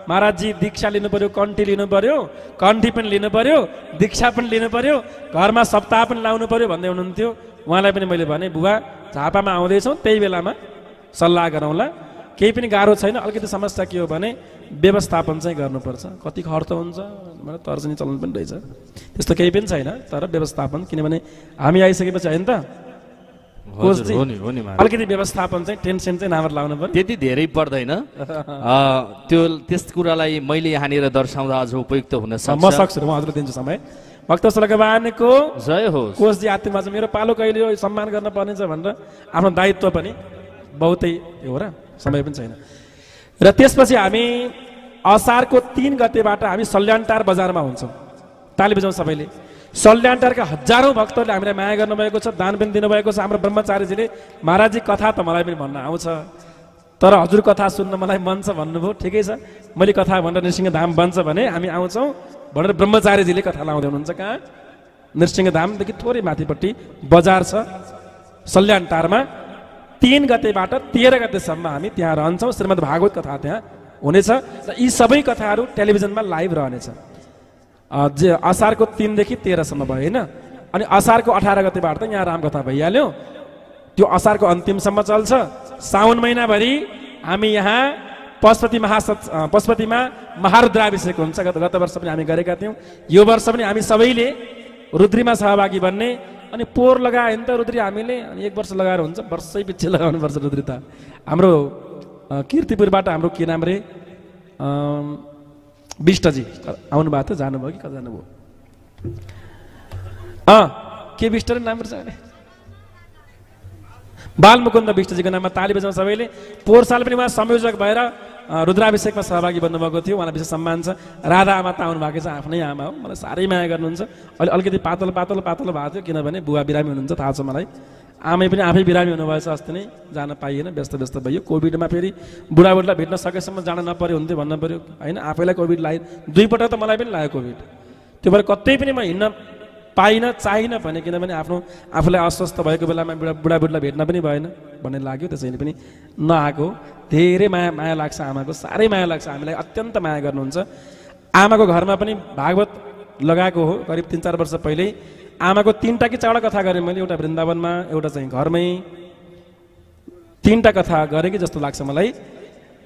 महाराजजी दीक्षा लिनु पर्यो, कन्ठी लिनु पर्यो, कन्ठी पनि लिनु पर्यो, दीक्षा पनि लिनु पर्यो, घरमा सप्ताह पनि लाउनु पर्यो भन्दै हुनुहुन्थ्यो। उहाँलाई पनि मैले भने, बुबा झापामा आउँदैछौँ, त्यही बेलामा सल्लाह गरौँला, केही पनि गाह्रो छैन। अलिकति समस्या के हो भने व्यवस्थापन चाहिँ गर्नुपर्छ, कति खर्च हुन्छ भनेर तर्जनी चल्नु पनि रहेछ। त्यस्तो केही पनि छैन, तर व्यवस्थापन, किनभने हामी आइसकेपछि होइन त अलिकति व्यवस्थापन चाहिँ टेन्सन चाहिँ नभएर लाउनु पर्यो। त्यति धेरै पर्दैन त्यो। त्यस कुरालाई मैले यहाँनिर दर्शाउँदा अझ उपयुक्त हुन सक्छ। म सक्छु, म हजुर दिन्छु समय। भक्तवत्सल भगवानको जय होस्। कोशजी आत्मा चाहिँ मेरो पालो कहिले हो, सम्मान गर्न पर्नेछ भनेर आफ्नो दायित्व पनि बहुतै हो र, समय पनि छैन। र त्यसपछि हामी असारको 3 गतेबाट हामी सल्यानटार बजारमा हुन्छौँ। ताली बजाउँ सबैले। सल्यानटारका हजारौँ भक्तहरूले हामीलाई माया गर्नुभएको छ, दान पनि दिनुभएको छ। हाम्रो ब्रह्मचारीजीले, महाराजजी कथा त मलाई पनि भन्न आउँछ, तर हजुर कथा सुन्न मलाई मन छ भन्नुभयो। ठिकै छ, मैले कथा भनेर नृसिंहधाम बन्छ भने हामी आउँछौँ भनेर ब्रह्मचारीजीले कथा लाउँदै हुनुहुन्छ। कहाँ? नृसिंहधामदेखि थोरै माथिपट्टि बजार छ सल्यानटारमा। 3 गतेबाट 13 गतेसम्म हामी त्यहाँ रहन्छौँ। श्रीमद् भागवत कथा त्यहाँ हुनेछ र यी सबै कथाहरू टेलिभिजनमा लाइभ रहनेछ। असारको 3 देखि 13सम्म भयो होइन। अनि असारको 18 गतेबाट त यहाँ रामकथा भइहाल्यो, त्यो असारको अन्तिमसम्म चल्छ। साउन महिनाभरि हामी यहाँ पशुपतिमा महारुद्राभिषेक हुन्छ। गत वर्ष पनि हामी गरेका थियौँ, यो वर्ष पनि हामी सबैले रुद्रीमा सहभागी बन्ने। अनि पोहोर लगायो भने त रुद्री हामीले 1 वर्ष लगाएर हुन्छ, वर्षै पछि लगाउनुपर्छ रुद्री त। हाम्रो कीर्तिपुरबाट हाम्रो के नाम रे विष्टजी आउनुभएको थियो, जानुभयो कि कता जानुभयो? के विष्ट नाम रहेछ भने बालमुकुन्द विष्टजीको नाममा ताली बजाउँ सबैले। पोहोर साल पनि उहाँ संयोजक भएर रुद्राभिषेकमा सहभागी बन्नुभएको थियो, उहाँलाई विशेष सम्मान छ। राधा आमा त आउनु भएको छ, आफ्नै आमा हो, मलाई साह्रै माया गर्नुहुन्छ। अहिले अलिकति पातलो भएको थियो, किनभने बुवा बिरामी हुनुहुन्छ, थाहा छ मलाई। आमै पनि आफै बिरामी हुनुभएछ, अस्ति नै जान पाइएन, व्यस्त भयो। कोभिडमा फेरि बुढाबुढीलाई भेट्न सकेसम्म जान नपर्यो हुन्थ्यो भन्नु पऱ्यो होइन। आफैलाई कोभिड लाग्यो, 2 पटक त मलाई पनि लाग्यो कोभिड। त्यो भएर कतै पनि म हिँड्न पाइनँ, चाहिनँ भने, किनभने आफूलाई अस्वस्थ भएको बेलामा बुढाबुढीलाई भेट्न पनि भएन भन्ने लाग्यो। त्यसैले पनि नआएको। धेरै माया लाग्छ आमाको, साह्रै माया लाग्छ, हामीलाई अत्यन्त माया गर्नुहुन्छ। आमाको घरमा पनि भागवत लगाएको हो करिब 3-4 वर्ष पहिल्यै। आमाको 3टा कि 4टा कथा गरेँ मैले, एउटा वृन्दावनमा, एउटा चाहिँ घरमै। 3टा कथा गरेँ कि जस्तो लाग्छ मलाई।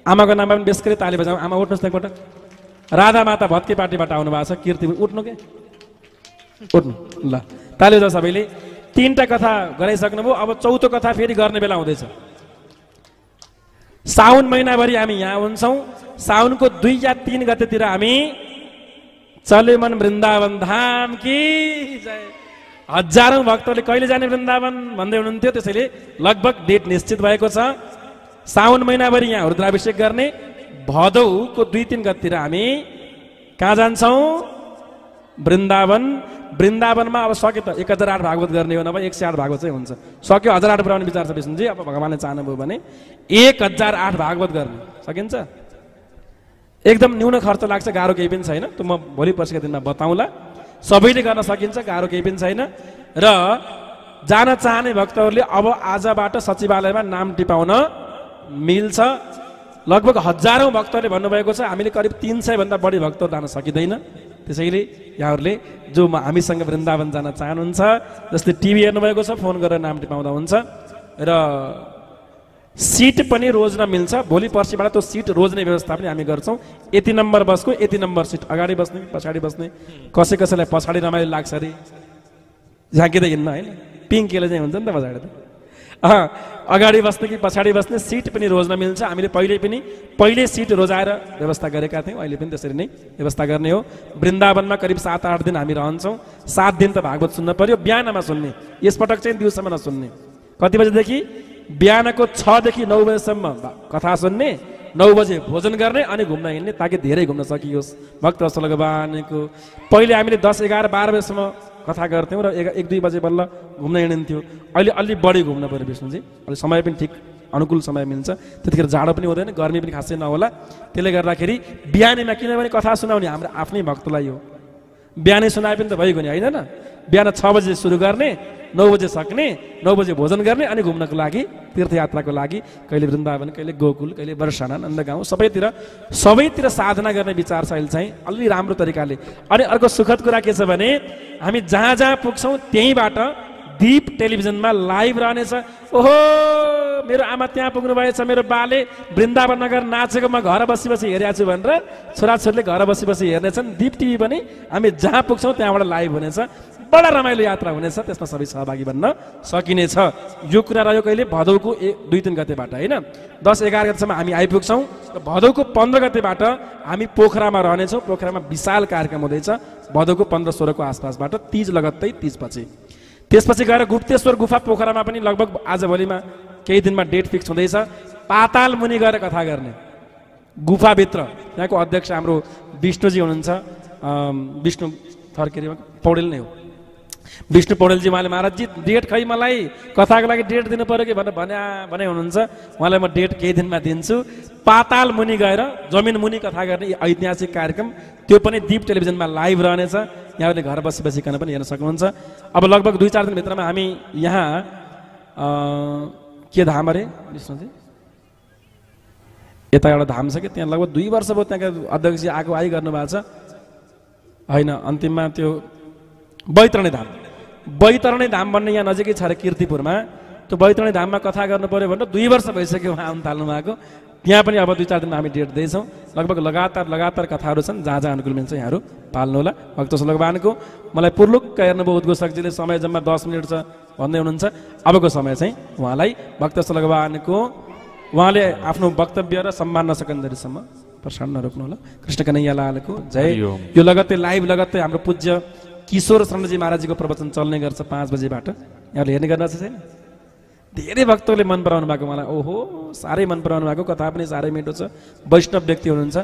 आमाको नाममा पनि बेस गरी ताली बजाउँ। आमा उठ्नुहोस् न एकपल्ट। राधा माता भत्के पार्टीबाट आउनु भएको छ, कीर्ति उठ्नु के उठ्नु ल, ताली बजाउँ सबैले। 3टा कथा गराइसक्नुभयो, अब 4थो कथा फेरि गर्ने बेला हुँदैछ। साउन महिनाभरि हामी यहाँ हुन्छौँ। साउनको 2 या 3 गतेतिर हामी चले मन वृन्दावन धाम की जय। हजारौं भक्तहरूले कहिले जाने वृन्दावन भन्दै हुनुहुन्थ्यो, त्यसैले लगभग डेट निश्चित भएको छ। साउन महिनाभरि यहाँ रुद्राभिषेक गर्ने। भदौको 2-3 गतेतिर हामी कहाँ जान्छौँ? वृन्दावन। वृन्दावनमा अब सक्यो त 1008 भागवत गर्ने हो, नभए 108 भागवत चाहिँ हुन्छ। सक्यो 1008 पुऱ्याउने विचार छ विष्णुजी, अब भगवानले चाहनुभयो भने 1008 भागवत गर्ने सकिन्छ। एकदम न्यून खर्च लाग्छ, गाह्रो केही पनि छैन। त म भोलि पर्सिका दिनमा बताउँला। सबैले गर्न सकिन्छ, गाह्रो केही पनि छैन। र जान चाहने भक्तहरूले अब आजबाट सचिवालयमा नाम टिपाउन मिल्छ। लगभग हजारौं भक्तहरूले भन्नुभएको छ, हामीले करिब 300 भन्दा बढी भक्तहरू जान सकिँदैन। त्यसैले यहाँहरूले जो हामीसँग वृन्दावन जान चाहनुहुन्छ, जस्तै टिभी हेर्नुभएको छ, फोन गरेर नाम टिपाउँदा हुन्छ। र सिट पनि रोज्न मिल्छ। भोलि पर्सिबाट त्यो सिट रोज्ने व्यवस्था पनि हामी गर्छौँ। यति नम्बर बसको यति नम्बर सिट, अगाडि बस्ने पछाडि बस्ने। कसैलाई पछाडि रमाइलो लाग्छ अरे, झाँकिँदै हिँड्न होइन, पिङ्केले चाहिँ हुन्छ नि त पछाडि त। अगाडि बस्ने कि पछाडि बस्ने सिट पनि रोज्न मिल्छ। हामीले पहिले सिट रोजाएर व्यवस्था गरेका थियौँ, अहिले पनि त्यसरी नै व्यवस्था गर्ने हो। वृन्दावनमा करिब 7-8 दिन हामी रहन्छौँ। 7 दिन त भागवत सुन्न पर्यो, बिहानमा सुन्ने। यसपटक चाहिँ दिउँसोमा नसुन्ने। कति बजेदेखि? बिहानको 6 देखि 9 बजेसम्म कथा सुन्ने, 9 बजे भोजन गर्ने अनि घुम्न हिँड्ने, ताकि धेरै घुम्न सकियोस् भक्तवत्सल भगवानको। पहिले हामीले 10, 11, 12 बजेसम्म कथा गर्थ्यौँ र 1-2 बजे बल्ल घुम्न हिँडिन्थ्यो। अहिले अलि बढी घुम्न पऱ्यो विष्णुजी, अहिले समय पनि ठिक अनुकूल समय मिल्छ। त्यतिखेर जाडो पनि हुँदैन, गर्मी पनि खासै नहोला। त्यसले गर्दाखेरि बिहानैमा, किनभने कथा सुनाउने हाम्रो आफ्नै भक्तलाई हो, बिहानै सुनाए पनि त भइगयो नि, होइन न? बिहान 6 बजे सुरु गर्ने, 9 बजे सक्ने, 9 बजे भोजन गर्ने अनि घुम्नको लागि, तीर्थयात्राको लागि, कहिले वृन्दावन, कहिले गोकुल, कहिले वर्षाना, नन्दगाउँ, सबैतिर साधना गर्ने विचार छ अहिले चाहिँ अलि राम्रो तरिकाले। अनि अर्को सुखद कुरा के छ भने, हामी जहाँ जहाँ पुग्छौँ त्यहीँबाट दीप टेलिभिजनमा लाइभ रहनेछ। ओहो, मेरो आमा त्यहाँ पुग्नु भएछ, मेरो बाले वृन्दावन नगर नाचेको म घर बसी हेरेको छु भनेर छोराछोरीले घर बसी हेर्नेछन्। दीप टिभी पनि हामी जहाँ पुग्छौँ त्यहाँबाट लाइभ हुनेछ। बडा रमाइलो यात्रा हुनेछ, त्यसमा सबै सहभागी बन्न सकिनेछ। यो कुरा रह्यो कहिले? भदौको 2-3 गतेबाट होइन, 10-11 गतेसम्म हामी आइपुग्छौँ। भदौको 15 गतेबाट हामी पोखरामा रहनेछौँ। पोखरामा विशाल कार्यक्रम हुँदैछ भदौको 15-16 को आसपासबाट, तीज लगत्तै तीजपछि। त्यसपछि गएर गुप्तेश्वर गुफा पोखरामा पनि लगभग आज भोलिमा केही दिनमा डेट फिक्स हुँदैछ। पाताल मुनि गएर कथा गर्ने गुफाभित्र। त्यहाँको अध्यक्ष हाम्रो विष्णुजी हुनुहुन्छ, विष्णु थर्केरी पौडेल नै हो, विष्णु पौडेलजी। उहाँले महाराजजी डेट खै मलाई कथाको लागि डेट दिनु पर्यो कि भनेर भने हुनुहुन्छ। उहाँलाई म डेट केही दिनमा दिन्छु। पाताल मुनि गएर जमिन मुनि कथा गर्ने ऐतिहासिक कार्यक्रम, त्यो पनि दीप टेलिभिजनमा लाइभ रहनेछ। यहाँहरूले घर बसिकन पनि हेर्न सक्नुहुन्छ। अब लगभग 2-4 दिनभित्रमा हामी यहाँ के धाम अरे विष्णुजी, यता एउटा धाम छ कि, त्यहाँ लगभग 2 वर्ष भयो त्यहाँका अध्यक्षजी आएको आई गर्नुभएको छ होइन। अन्तिममा त्यो बैतरणी धाम, बैतरणी धाम भन्ने यहाँ नजिकै छ अरे कीर्तिपुरमा। त्यो बैतरणी धाममा कथा गर्नु पर्यो भनेर 2 वर्ष भइसक्यो उहाँ आउनु थाल्नु भएको। त्यहाँ पनि अब 2-4 दिनमा हामी डेट दिँदैछौँ। लगभग लगातार कथाहरू छन्, जहाँ जहाँ अनुकूल मिल्छ यहाँहरू पाल्नु होला। भक्तवत्सल भगवानको मलाई पुर्लुक्क हेर्नुभयो उद्घोषकजीले, समय जम्मा 10 मिनट छ भन्दै हुनुहुन्छ। अबको समय चाहिँ उहाँलाई भक्तवत्सल भगवानको, उहाँले आफ्नो वक्तव्य र सम्मान नसकन्जेलसम्म प्रसारण नरोक्नु होला। कृष्ण कन्हैया लालको जय। यो लगत्तै लाइभ लगत्तै हाम्रो पूज्य किशोर शरणजी महाराजजीको प्रवचन चल्ने गर्छ 5 बजेबाट। यहाँले हेर्ने गर्न छैन? धेरै भक्तहरूले मन पराउनु भएको, मलाई ओहो साह्रै मन पराउनु भएको। कथा पनि साह्रै मिठो छ। वैष्णव व्यक्ति हुनुहुन्छ,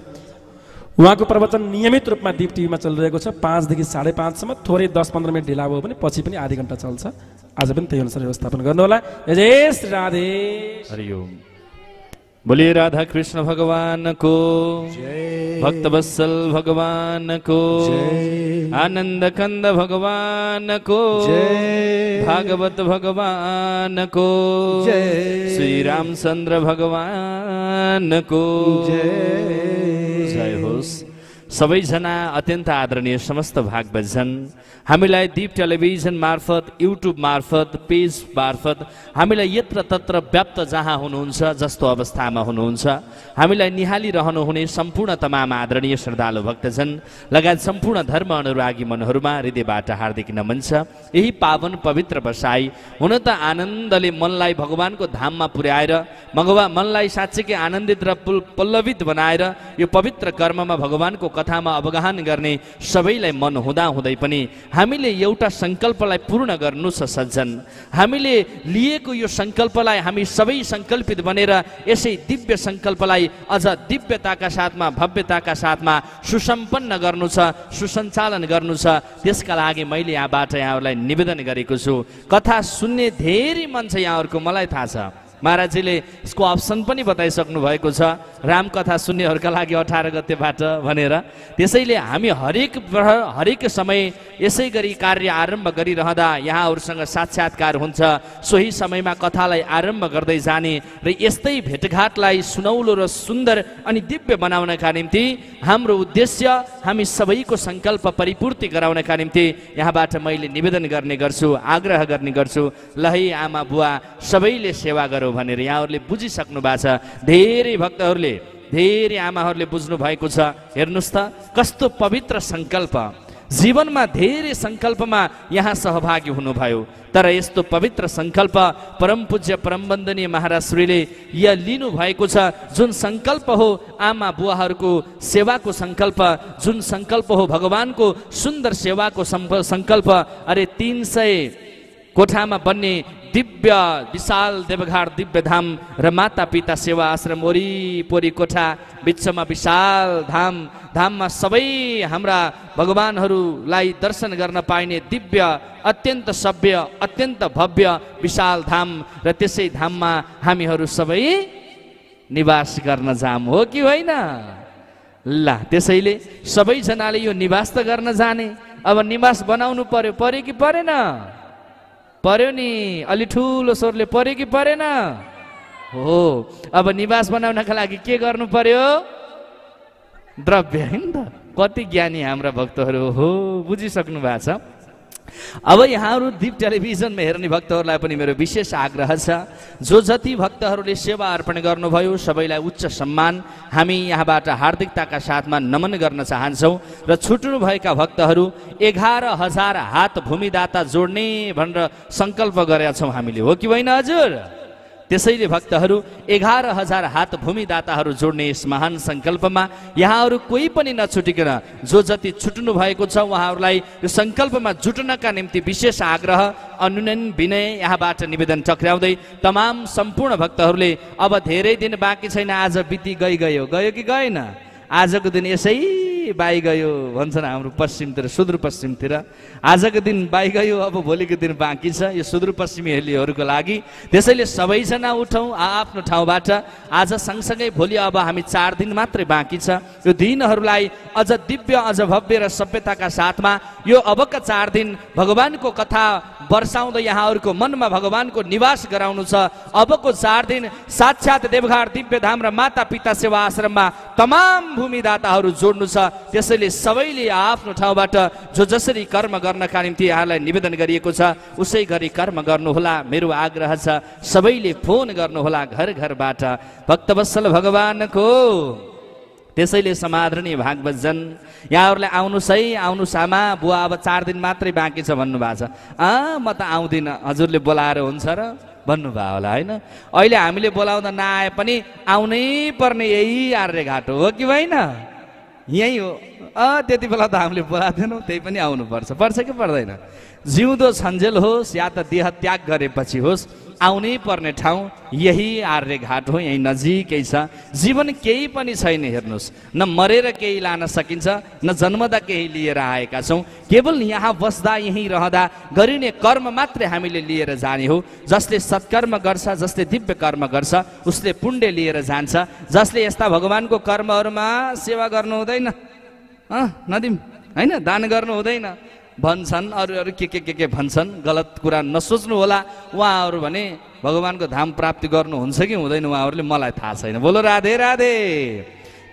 उहाँको प्रवचन नियमित रूपमा दीप टिभीमा चलिरहेको छ 5 देखि 5:30 सम्म। थोरै 10-15 मिनट ढिला भयो भने पछि पनि आधी घन्टा चल्छ। आज पनि त्यही अनुसार व्यवस्थापन गर्नुहोला। जय श्री राधे। हरिओम। बोलिए राधा कृष्ण भगवान को, भक्तवत्सल भगवान को, आनंद कंद भगवान को, भागवत भगवान को, श्री रामचंद्र भगवान को जय होस्। सबैजना अत्यन्त आदरणीय समस्त भागवतजन, हामीलाई दीप टेलिभिजन मार्फत, युट्युब मार्फत, पेज मार्फत हामीलाई यत्र तत्र व्याप्त जहाँ हुनुहुन्छ, जस्तो अवस्थामा हुनुहुन्छ, हामीलाई निहालिरहनुहुने सम्पूर्ण तमाम आदरणीय श्रद्धालु भक्तजन लगायत सम्पूर्ण धर्म अनुरागी मनहरूमा हृदयबाट हार्दिक नमन छ। यही पावन पवित्र बसाई हुन त आनन्दले मनलाई भगवानको धाममा पुर्याएर मनलाई साँच्चैकै आनन्दित र पल्लवित बनाएर यो पवित्र कर्ममा भगवानको कथामा अवगाहन गर्ने सबैलाई मन हुँदा हुँदै पनि हामीले एउटा सङ्कल्पलाई पूर्ण गर्नु छ सज्जन। हामीले लिएको यो सङ्कल्पलाई हामी सबै सङ्कल्पित बनेर यसै दिव्य सङ्कल्पलाई अझ दिव्यताका साथमा, भव्यताका साथमा सुसम्पन्न गर्नु छ, सुसञ्चालन गर्नु छ। त्यसका लागि मैले यहाँबाट यहाँहरूलाई निवेदन गरेको छु। कथा सुन्ने धेरै मन छ यहाँहरूको, मलाई थाहा छ। महाराजजीले यसको अप्सन पनि बताइसक्नु भएको छ, रामकथा सुन्नेहरूका लागि 18 गतेबाट भनेर। त्यसैले हामी हरेक समय यसै गरी कार्य आरम्भ गरिरहँदा यहाँहरूसँग साक्षात्कार हुन्छ। सोही समयमा कथालाई आरम्भ गर्दै जाने र यस्तै भेटघाटलाई सुनौलो र सुन्दर अनि दिव्य बनाउनका निम्ति हाम्रो उद्देश्य, हामी सबैको सङ्कल्प परिपूर्ति गराउनका निम्ति यहाँबाट मैले निवेदन गर्ने गर्छु, आग्रह गर्ने गर्छु। ल है आमा बुवा सबैले सेवा गरौँ भनेर यहाँहरूले बुझिसक्नु भएको छ। धेरै भक्तहरूले, धेरै आमाहरूले बुझ्नु भएको छ। हेर्नुहोस् त कस्तो पवित्र सङ्कल्प। जीवनमा धेरै सङ्कल्पमा यहाँ सहभागी हुनुभयो, तर यस्तो पवित्र सङ्कल्प परम पूज्य परम वन्दनीय महाराज श्रीले यहाँ लिनु भएको छ। जुन सङ्कल्प हो आमा बुवाहरूको सेवाको सङ्कल्प, जुन सङ्कल्प हो भगवानको सुन्दर सेवाको सङ्कल्प। अरे 300 कोठामा बन्ने दिव्य विशाल देवघाट दिव्य धाम र माता पिता सेवा आश्रम वरिपरि कोठा, बिचमा विशाल धाम, धाममा सबै हाम्रा भगवानहरूलाई दर्शन गर्न पाइने दिव्य, अत्यन्त सभ्य, अत्यन्त भव्य विशाल धाम। र त्यसै धाममा हामीहरू सबै निवास गर्न जाम हो कि होइन? ल त्यसैले सबैजनाले यो निवास त गर्न जाने, अब निवास बनाउनु पर्यो कि परेन? पर्यो नि, अलि ठुलो स्वरले पर्यो कि परेन? हो, अब निवास बनाउनका लागि के गर्नु पर्यो? द्रव्य, होइन त? कति ज्ञानी हाम्रा भक्तहरू हो, बुझिसक्नु भएको छ। अब यहाँहरू दीप टेलिभिजनमा हेर्ने भक्तहरूलाई पनि मेरो विशेष आग्रह छ। जो जति भक्तहरूले सेवा अर्पण गर्नुभयो सबैलाई उच्च सम्मान हामी यहाँबाट हार्दिकताका साथमा नमन गर्न चाहन्छौँ। र छुट्नुभएका भक्तहरू 11,000 हात भूमिदाता जोड्ने भनेर सङ्कल्प गरेका छौँ हामीले, हो कि होइन हजुर? त्यसैले भक्तहरू 11,000 हात भूमिदाताहरू जोड्ने यस महान सङ्कल्पमा यहाँहरू कोही पनि नछुटिकन जो जति छुट्नु भएको छ उहाँहरूलाई यो सङ्कल्पमा जुट्नका निम्ति विशेष आग्रह, अनुनयन, विनय यहाँबाट निवेदन टक्राउँदै तमाम सम्पूर्ण भक्तहरूले अब धेरै दिन बाँकी छैन। आज बिति गयो कि गएन? आजको दिन यसै बाई गयो भन्छन् हाम्रो पश्चिमतिर, सुदूरपश्चिमतिर। आजको दिन बाई गयो, अब भोलिको दिन बाँकी छ यो सुदूरपश्चिमीहरूको लागि। त्यसैले सबैजना उठौँ आफ्नो ठाउँबाट। आज सँगसँगै भोलि अब हामी 4 दिन मात्रै बाँकी छ। यो दिनहरूलाई अझ दिव्य, अझ भव्य र सभ्यताका साथमा यो अबका 4 दिन भगवानको कथा वर्षाउँदै यहाँहरूको मनमा भगवानको निवास गराउनु छ। अबको 4 दिन साक्षात् देवघाट दिव्य धाम र माता पिता सेवा आश्रममा तमाम भूमिदाताहरू जोड्नु छ। त्यसैले सबैले आफ्नो ठाउँबाट जो जसरी कर्म गर्नका निम्ति यहाँलाई निवेदन गरिएको छ उसै गरी कर्म गर्नुहोला। मेरो आग्रह छ सबैले फोन गर्नुहोला घर घरबाट भक्तवत्सल भगवानको। त्यसैले समादरणीय भागवतजन यहाँहरूलाई आउनुहोस् है, आउनुहोस् आमा बुवा, अब 4 दिन मात्रै बाँकी छ भन्नुभएको छ। म त आउँदिनँ, हजुरले बोलाएर हुन्छ र भन्नुभयो होला, होइन? अहिले हामीले बोलाउँदा नआए पनि आउनै पर्ने यही आर्यघाट हो कि होइन? यही हो। त्यति बेला त हामीले बोलाउँदैनौँ, त्यही पनि आउनुपर्छ। पर्छ कि पर्दैन? जिउँदो छन्जेल होस् या त देह त्याग गरेपछि होस्, आउनै पर्ने ठाउँ यही आर्यघाट हो, यही नजिकै छ। जीवन केही पनि छैन, हेर्नुहोस्, न मरेर केही लान सकिन्छ, न जन्मदा केही लिएर आएका छौँ। केवल यहाँ बस्दा, यहीँ रहँदा गरिने कर्म मात्रै हामीले लिएर जाने हो। जसले सत्कर्म गर्छ, जसले दिव्य कर्म गर्छ उसले पुण्य लिएर जान्छ। जसले यस्ता भगवानको कर्महरूमा सेवा गर्नु हुँदैन, नदिम होइन, दान गर्नु हुँदैन भन्छन्, अरू के भन्छन्, गलत कुरा नसोच्नु होला उहाँहरू। भने भगवानको धाम प्राप्ति गर्नुहुन्छ कि हुँदैन उहाँहरूले, मलाई थाहा छैन। बोलो राधे राधे।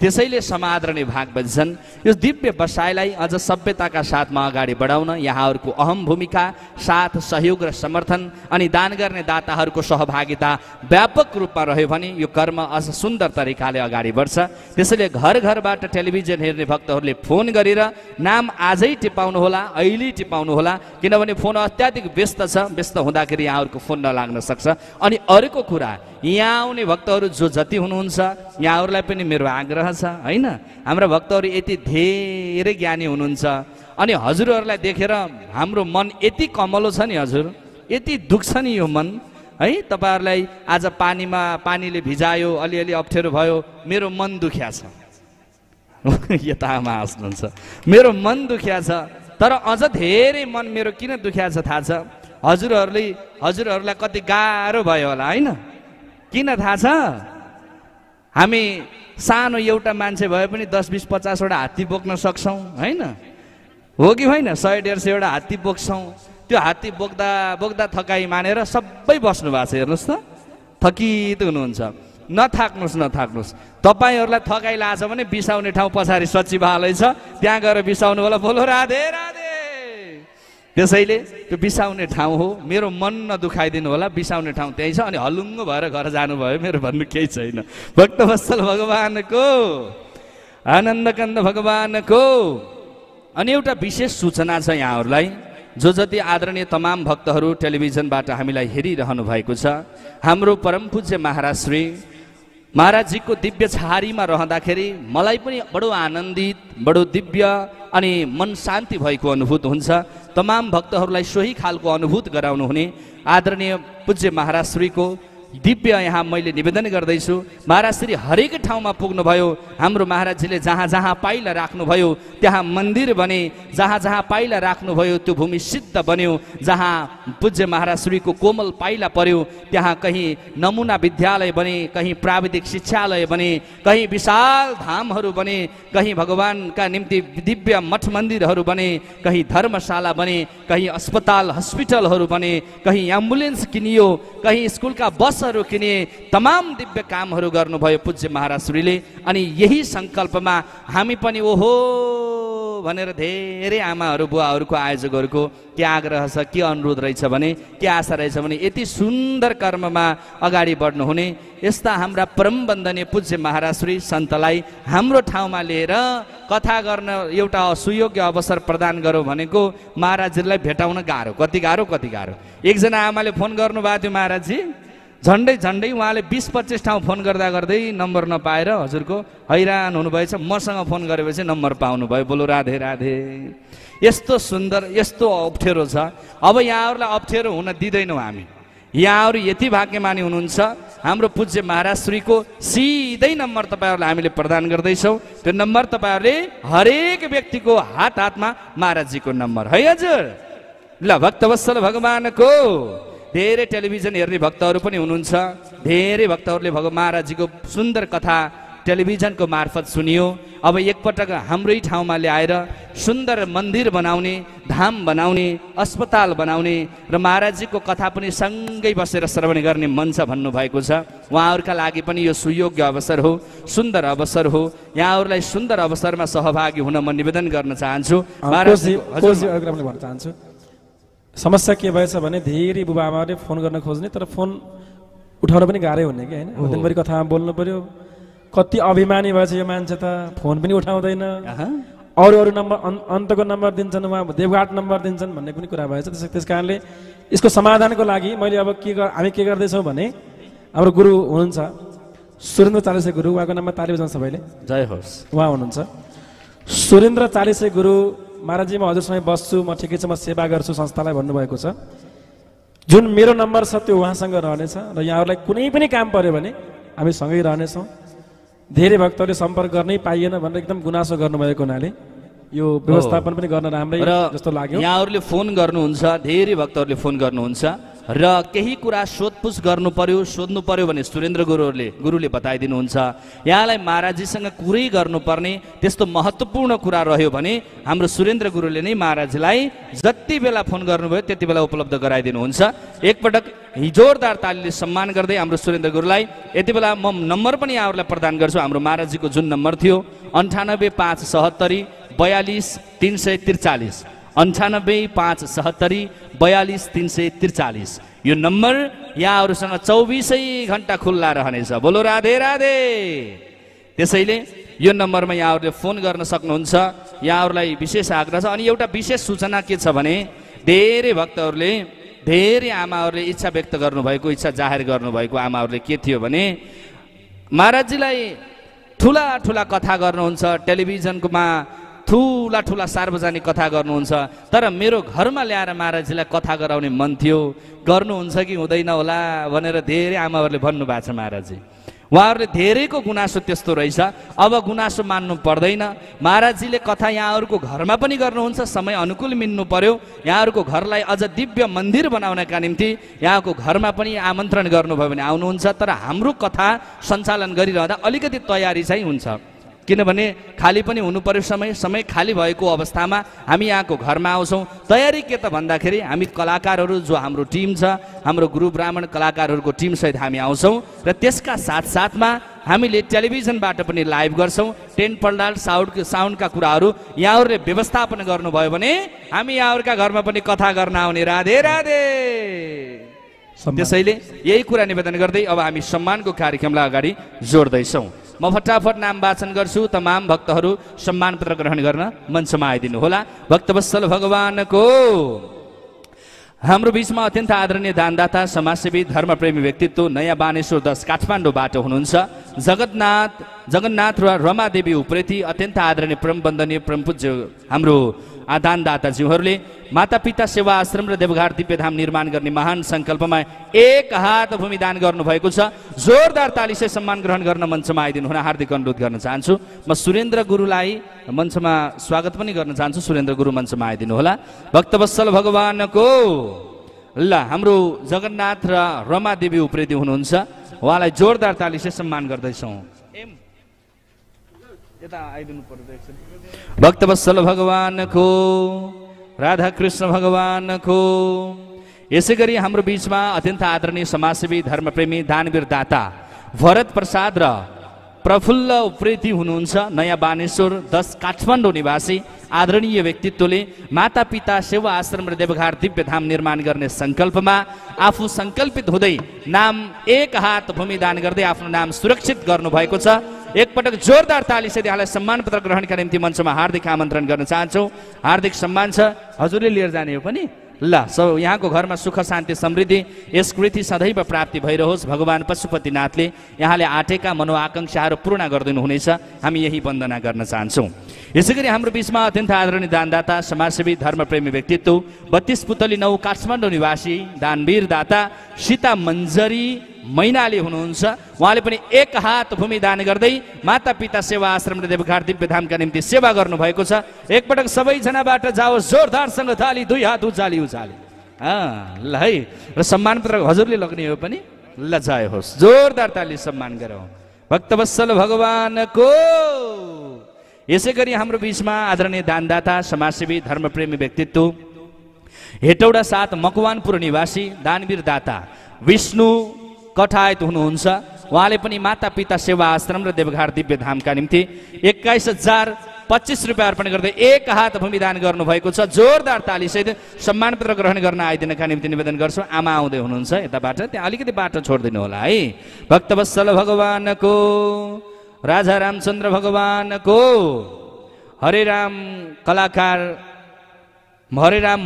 त्यसैले समादरणीय भाग बन्छन् यो दिव्य बसाइलाई अझ सभ्यताका साथमा अगाडि बढाउन यहाँहरूको अहम भूमिका, साथ, सहयोग र समर्थन अनि दान गर्ने दाताहरूको सहभागिता व्यापक रूपमा रह्यो भने यो कर्म अझ सुन्दर तरिकाले अगाडि बढ्छ। त्यसैले घर घरबाट टेलिभिजन हेर्ने भक्तहरूले फोन गरेर नाम आजै टिपाउनुहोला, अहिले टिपाउनुहोला, किनभने फोन अत्याधिक व्यस्त छ। व्यस्त हुँदाखेरि यहाँहरूको फोन नलाग्न सक्छ। अनि अर्को कुरा, यहाँ आउने भक्तहरू जो जति हुनुहुन्छ यहाँहरूलाई पनि मेरो आग्रह छ होइन, हाम्रा भक्तहरू यति धेरै ज्ञानी हुनुहुन्छ अनि हजुरहरूलाई देखेर हाम्रो मन यति कमलो छ नि, हजुर यति दुख्छ नि यो मन है। तपाईँहरूलाई आज पानीले भिजायो, अलिअलि अप्ठ्यारो भयो, मेरो मन दुख्या छ। यता आमा हाँस्नुहुन्छ, मेरो मन दुख्या छ। तर अझ धेरै मन मेरो किन दुख्या छ थाहा छ? हजुरहरूलाई कति गाह्रो भयो होला होइन? किन थाहा छ? हामी सानो एउटा मान्छे भए पनि 10, 20, 50वटा हात्ती बोक्न सक्छौँ होइन? हो कि होइन? 100-150 हात्ती बोक्छौँ। त्यो हात्ती बोक्दा बोक्दा थकाइ मानेर सबै बस्नु भएको छ। हेर्नुहोस् त, थकित हुनुहुन्छ। नथाक्नुहोस्। तपाईँहरूलाई थकाइ लाग्छ भने बिसाउने ठाउँ पछाडि सचिवालय छ, त्यहाँ गएर बिसाउनु होला। बोलो राधे राधे। त्यसैले त्यो बिसाउने ठाउँ हो, मेरो मन नदुखाइदिनु होला। बिसाउने ठाउँ त्यही छ अनि हलुङ्ग भएर घर जानुभयो, मेरो भन्नु केही छैन। भक्तवत्सल भगवानको, आनन्दकन्द भगवानको। अनि एउटा विशेष सूचना छ यहाँहरूलाई, जो जति आदरणीय तमाम भक्तहरू टेलिभिजनबाट हामीलाई हेरिरहनु भएको छ, हाम्रो परम पूज्य महाराज श्री महाराजजीको दिव्य छहारीमा रहँदाखेरि मलाई पनि बडो आनन्दित, बडो दिव्य अनि मन शान्ति भएको अनुभूत हुन्छ। तमाम भक्तहरूलाई सोही खालको अनुभूत गराउनु हुने आदरणीय पूज्य महाराज श्रीको दिव्य यहाँ मैले निवेदन गर्दैछु। महाराज श्री हरेक ठाउँमा पुग्नुभयो। हाम्रो महाराजजीले जहाँ जहाँ पाइला राख्नुभयो त्यहाँ मन्दिर बने, जहाँ जहाँ पाइला राख्नुभयो त्यो भूमि सिद्ध बन्यो। जहाँ पूज्य महाराज श्रीको कोमल पाइला पर्यो त्यहाँ कहीँ नमुना विद्यालय बने, कहीँ प्राविधिक शिक्षालय बने, कहीँ विशाल धामहरू बने, कहीँ भगवानका निम्ति दिव्य मठ मन्दिरहरू बने, कहीँ धर्मशाला बने, कहीँ अस्पताल हस्पिटलहरू बने, कहीँ एम्बुलेन्स किनियो, कहीँ स्कुलका बसहरू किने। तमाम दिव्य कामहरू गर्नुभयो पूज्य महाराज श्रीले। अनि यही सङ्कल्पमा हामी पनि ओहो भनेर धेरै आमाहरू बुवाहरूको आयोजकहरूको के आग्रह छ, के अनुरोध रहेछ भने, के आशा रहेछ भने यति सुन्दर कर्ममा अगाडि बढ्नुहुने यस्ता हाम्रा परम वन्दनीय पूज्य महाराज श्री सन्तलाई हाम्रो ठाउँमा लिएर कथा गर्न एउटा सुयोग्य अवसर प्रदान गरौँ भनेको महाराजजीलाई भेटाउन गाह्रो। कति गाह्रो। एकजना आमाले फोन गर्नुभएको थियो, महाराजजी झन्डै उहाँले 20-25 ठाउँ फोन गर्दै नम्बर नपाएर हजुरको हैरान हुनुभएछ। मसँग फोन गरेपछि नम्बर पाउनुभयो। बोलो राधे राधे। यस्तो सुन्दर, यस्तो अप्ठ्यारो छ। अब यहाँहरूलाई अप्ठ्यारो हुन दिँदैनौँ हामी। यहाँहरू यति भाग्यमानी हुनुहुन्छ, हाम्रो पूज्य महाराज श्रीको सिधै नम्बर तपाईँहरूलाई हामीले प्रदान गर्दैछौँ। त्यो नम्बर तपाईँहरूले हरेक व्यक्तिको हातमा महाराजजीको नम्बर है हजुर। ल भक्तवत्सल भगवानको धेरै टेलिभिजन हेर्ने भक्तहरू पनि हुनुहुन्छ। धेरै भक्तहरूले महाराजजीको सुन्दर कथा टेलिभिजनको मार्फत सुनियो। अब एकपटक हाम्रै ठाउँमा ल्याएर सुन्दर मन्दिर बनाउने, धाम बनाउने, अस्पताल बनाउने र महाराजजीको कथा पनि सँगै बसेर श्रवण गर्ने मन छ भन्नुभएको छ। उहाँहरूका लागि पनि यो सुयोग्य अवसर हो, सुन्दर अवसर हो। यहाँहरूलाई सुन्दर अवसरमा सहभागी हुन म निवेदन गर्न चाहन्छु। महाराजजी भन्न चाहन्छु, समस्या के भएछ भने धेरै बुबा आमाले फोन गर्न खोज्ने, तर फोन उठाउन पनि गाह्रै हुने कि होइन। दिनभरि कथामा बोल्नु पर्यो। कति अभिमानी भएछ यो मान्छे त, फोन पनि उठाउँदैन। अरू नम्बर अन्तको नम्बर दिन्छन्, उहाँ देवघाट नम्बर दिन्छन् भन्ने पनि कुरा भएछ। त्यस कारणले यसको समाधानको लागि मैले अब हामी के गर्दैछौँ भने, हाम्रो गुरु हुनुहुन्छ सुरेन्द्र चालिसे गुरु, उहाँको नाममा ताली बजाउनु सबैले। जय होस्। उहाँ हुनुहुन्छ सुरेन्द्र चालिसे गुरु। महाराजजी म हजुरसँग बस्छु, म ठिकै छ, म सेवा गर्छु संस्थालाई भन्नुभएको छ। जुन मेरो नम्बर छ त्यो उहाँसँग रहनेछ र यहाँहरूलाई कुनै पनि काम पर्यो भने हामी सँगै रहनेछौँ। धेरै भक्तहरूले सम्पर्क गर्नै पाइएन भनेर एकदम गुनासो गर्नुभएको हुनाले यो व्यवस्थापन पनि गर्न राम्रै जस्तो लाग्यो। यहाँहरूले फोन गर्नुहुन्छ, धेरै भक्तहरूले फोन गर्नुहुन्छ र केही कुरा सोधपुछ गर्नु पर्यो सोध्नु पर्यो भने सुरेन्द्र गुरुले बताइदिनुहुन्छ। यहाँलाई महाराजजीसँग कुरै गर्नुपर्ने त्यस्तो महत्त्वपूर्ण कुरा रह्यो भने हाम्रो सुरेन्द्र गुरुले नै महाराजलाई जति बेला फोन गर्नुभयो त्यति बेला उपलब्ध गराइदिनुहुन्छ। एकपटक जोरदार तालीले सम्मान गर्दै हाम्रो सुरेन्द्र गुरुलाई यति बेला म नम्बर पनि यहाँहरूलाई प्रदान गर्छु। हाम्रो महाराजजीको जुन नम्बर थियो 9857 42 343 9857 42 343 यो नम्बर यहाँहरूसँग 24 घण्टा खुल्ला रहनेछ। बोलो राधे राधे। त्यसैले यो नम्बरमा यहाँहरूले फोन गर्न सक्नुहुन्छ। यहाँहरूलाई विशेष आग्रह छ। अनि एउटा विशेष सूचना के छ भने धेरै भक्तहरूले धेरै आमाहरूले इच्छा व्यक्त गर्नुभएको इच्छा जाहेर गर्नुभएको आमाहरूले के थियो भने महाराजजीलाई ठुला ठुला कथा गर्नुहुन्छ टेलिभिजनकोमा ठुला ठुला सार्वजनिक कथा गर्नुहुन्छ तर मेरो घरमा ल्याएर महाराजजीलाई कथा गराउने मन थियो गर्नुहुन्छ कि हुँदैन होला भनेर धेरै आमाहरूले भन्नुभएको छ। महाराजजी उहाँहरूले धेरैको गुनासो त्यस्तो रहेछ। अब गुनासो मान्नु पर्दैन। महाराजजीले कथा यहाँहरूको घरमा पनि गर्नुहुन्छ। समय अनुकूल मिल्नु पर्यो। यहाँहरूको घरलाई अझ दिव्य मन्दिर बनाउनका निम्ति यहाँको घरमा पनि आमन्त्रण गर्नुभयो भने आउनुहुन्छ। तर हाम्रो कथा सञ्चालन गरिरहँदा अलिकति तयारी चाहिँ हुन्छ किनभने खाली पनि हुनु पर्यो। समय खाली भएको अवस्थामा हामी यहाँको घरमा आउँछौँ। तयारी के त भन्दाखेरि हामी कलाकारहरू जो हाम्रो टिम छ हाम्रो गुरु ब्राह्मण कलाकारहरूको टिमसहित हामी आउँछौँ र त्यसका साथसाथमा हामीले टेलिभिजनबाट पनि लाइभ गर्छौँ। टेन्ट पण्डाल साउन्डका कुराहरू यहाँहरूले व्यवस्थापन गर्नुभयो भने हामी यहाँहरूका घरमा पनि कथा गर्न आउने। राधे राधे। त्यसैले यही कुरा निवेदन गर्दै अब हामी सम्मानको कार्यक्रमलाई अगाडि जोड्दैछौँ। म फटाफट नाम वाचन गर्छु। तमाम भक्तहरू सम्मान पत्र ग्रहण गर्न मञ्चमा आइदिनु होला। भक्तवत्सल भगवानको हाम्रो बीचमा अत्यन्त आदरणीय दानदाता समाजसेवी धर्मप्रेमी व्यक्तित्व नयाँ बानेश्वर 10 काठमाडौँबाट हुनुहुन्छ जगन्नाथ र रमादेवी उप्रेती अत्यन्त आदरणीय परम वन्दनीय परम पूज्य हाम्रो दानदाताज्यूहरूले मातापिता सेवा आश्रम र देवघाट दिव्यधाम निर्माण गर्ने महान सङ्कल्पमा 1 हात भूमि दान गर्नुभएको छ। जोरदार तालीसे सम्मान ग्रहण गर्न मञ्चमा आइदिनु हुन हार्दिक अनुरोध गर्न चाहन्छु। म सुरेन्द्र गुरुलाई मञ्चमा स्वागत पनि गर्न चाहन्छु। सुरेन्द्र गुरु मञ्चमा आइदिनु होला। भक्तवत्सल भगवानको ल हाम्रो जगन्नाथ र रमादेवी उप्रेती हुनुहुन्छ। उहाँलाई जोरदार तालीसे सम्मान गर्दैछौँ। भक्तवत्सल भगवानको राधाकृष्ण भगवानको। यसै गरी हाम्रो बीचमा अत्यन्त आदरणीय समाजसेवी धर्मप्रेमी दानवीर दाता भरत प्रसाद र प्रफुल्ल उप्रेती हुनुहुन्छ। नयाँ बानेश्वर 10 काठमाडौँ निवासी आदरणीय व्यक्तित्वले मातापिता सेवा आश्रम र देवघाट दिव्यधाम निर्माण गर्ने सङ्कल्पमा आफू सङ्कल्पित हुँदै नाम 1 हात भूमि दान गर्दै आफ्नो नाम सुरक्षित गर्नुभएको छ। एकपटक जोरदार तालीसे यहाँलाई सम्मान पत्र ग्रहणका निम्ति मञ्चमा हार्दिक आमन्त्रण गर्न चाहन्छौँ। हार्दिक सम्मान छ। हजुरले लिएर जाने हो पनि ल यहाँको घरमा सुख शान्ति समृद्धि यस कृति सदैव प्राप्ति भइरहोस्। भगवान पशुपतिनाथले यहाँले आँटेका मनोआकाङ्क्षाहरू पूर्ण गरिदिनु हुनेछ। हामी यही वन्दना गर्न चाहन्छौँ। यसै गरी हाम्रो बीचमा अत्यन्त आदरणीय दानदाता समाजसेवी धर्मप्रेमी व्यक्तित्व 32 पुतली 9 काठमाडौँ निवासी दानवीर दाता सीता मञ्जरी मैनाली हुनुहुन्छ। उहाँले पनि 1 हात भूमि दान गर्दै मातापिता सेवा आश्रम र देवघाट दिव्यधामका निम्ति सेवा गर्नुभएको छ। एकपटक सबैजनाबाट जाओस् जोरदारसँग ताली 2 हात उचाली ल है र सम्मान पत्र हजुरले लग्ने हो पनि ल जय होस्। जोरदार ताली सम्मान गरौँ भक्तवत्सल भगवानको। यसै गरी हाम्रो बीचमा आदरणीय दानदाता समाजसेवी धर्मप्रेमी व्यक्तित्व हेटौडा 7 मकवानपुर निवासी दानवीर दाता विष्णु कठायत हुनुहुन्छ। उहाँले पनि मातापिता सेवा आश्रम र देवघाट दिव्यधामका निम्ति 21,025 रुपियाँ अर्पण गर्दै 1 हात भूमि दान गर्नुभएको छ। जोरदार तालीसहित सम्मान पत्र ग्रहण गर्न आइदिनका निम्ति निवेदन गर्छु। आमा आउँदै हुनुहुन्छ यताबाट, त्यहाँ अलिकति बाटो छोडिदिनु होला है। भक्तवत्सल भगवानको राजा रामचन्द्र भगवानको हरेराम कलाकार हरेराम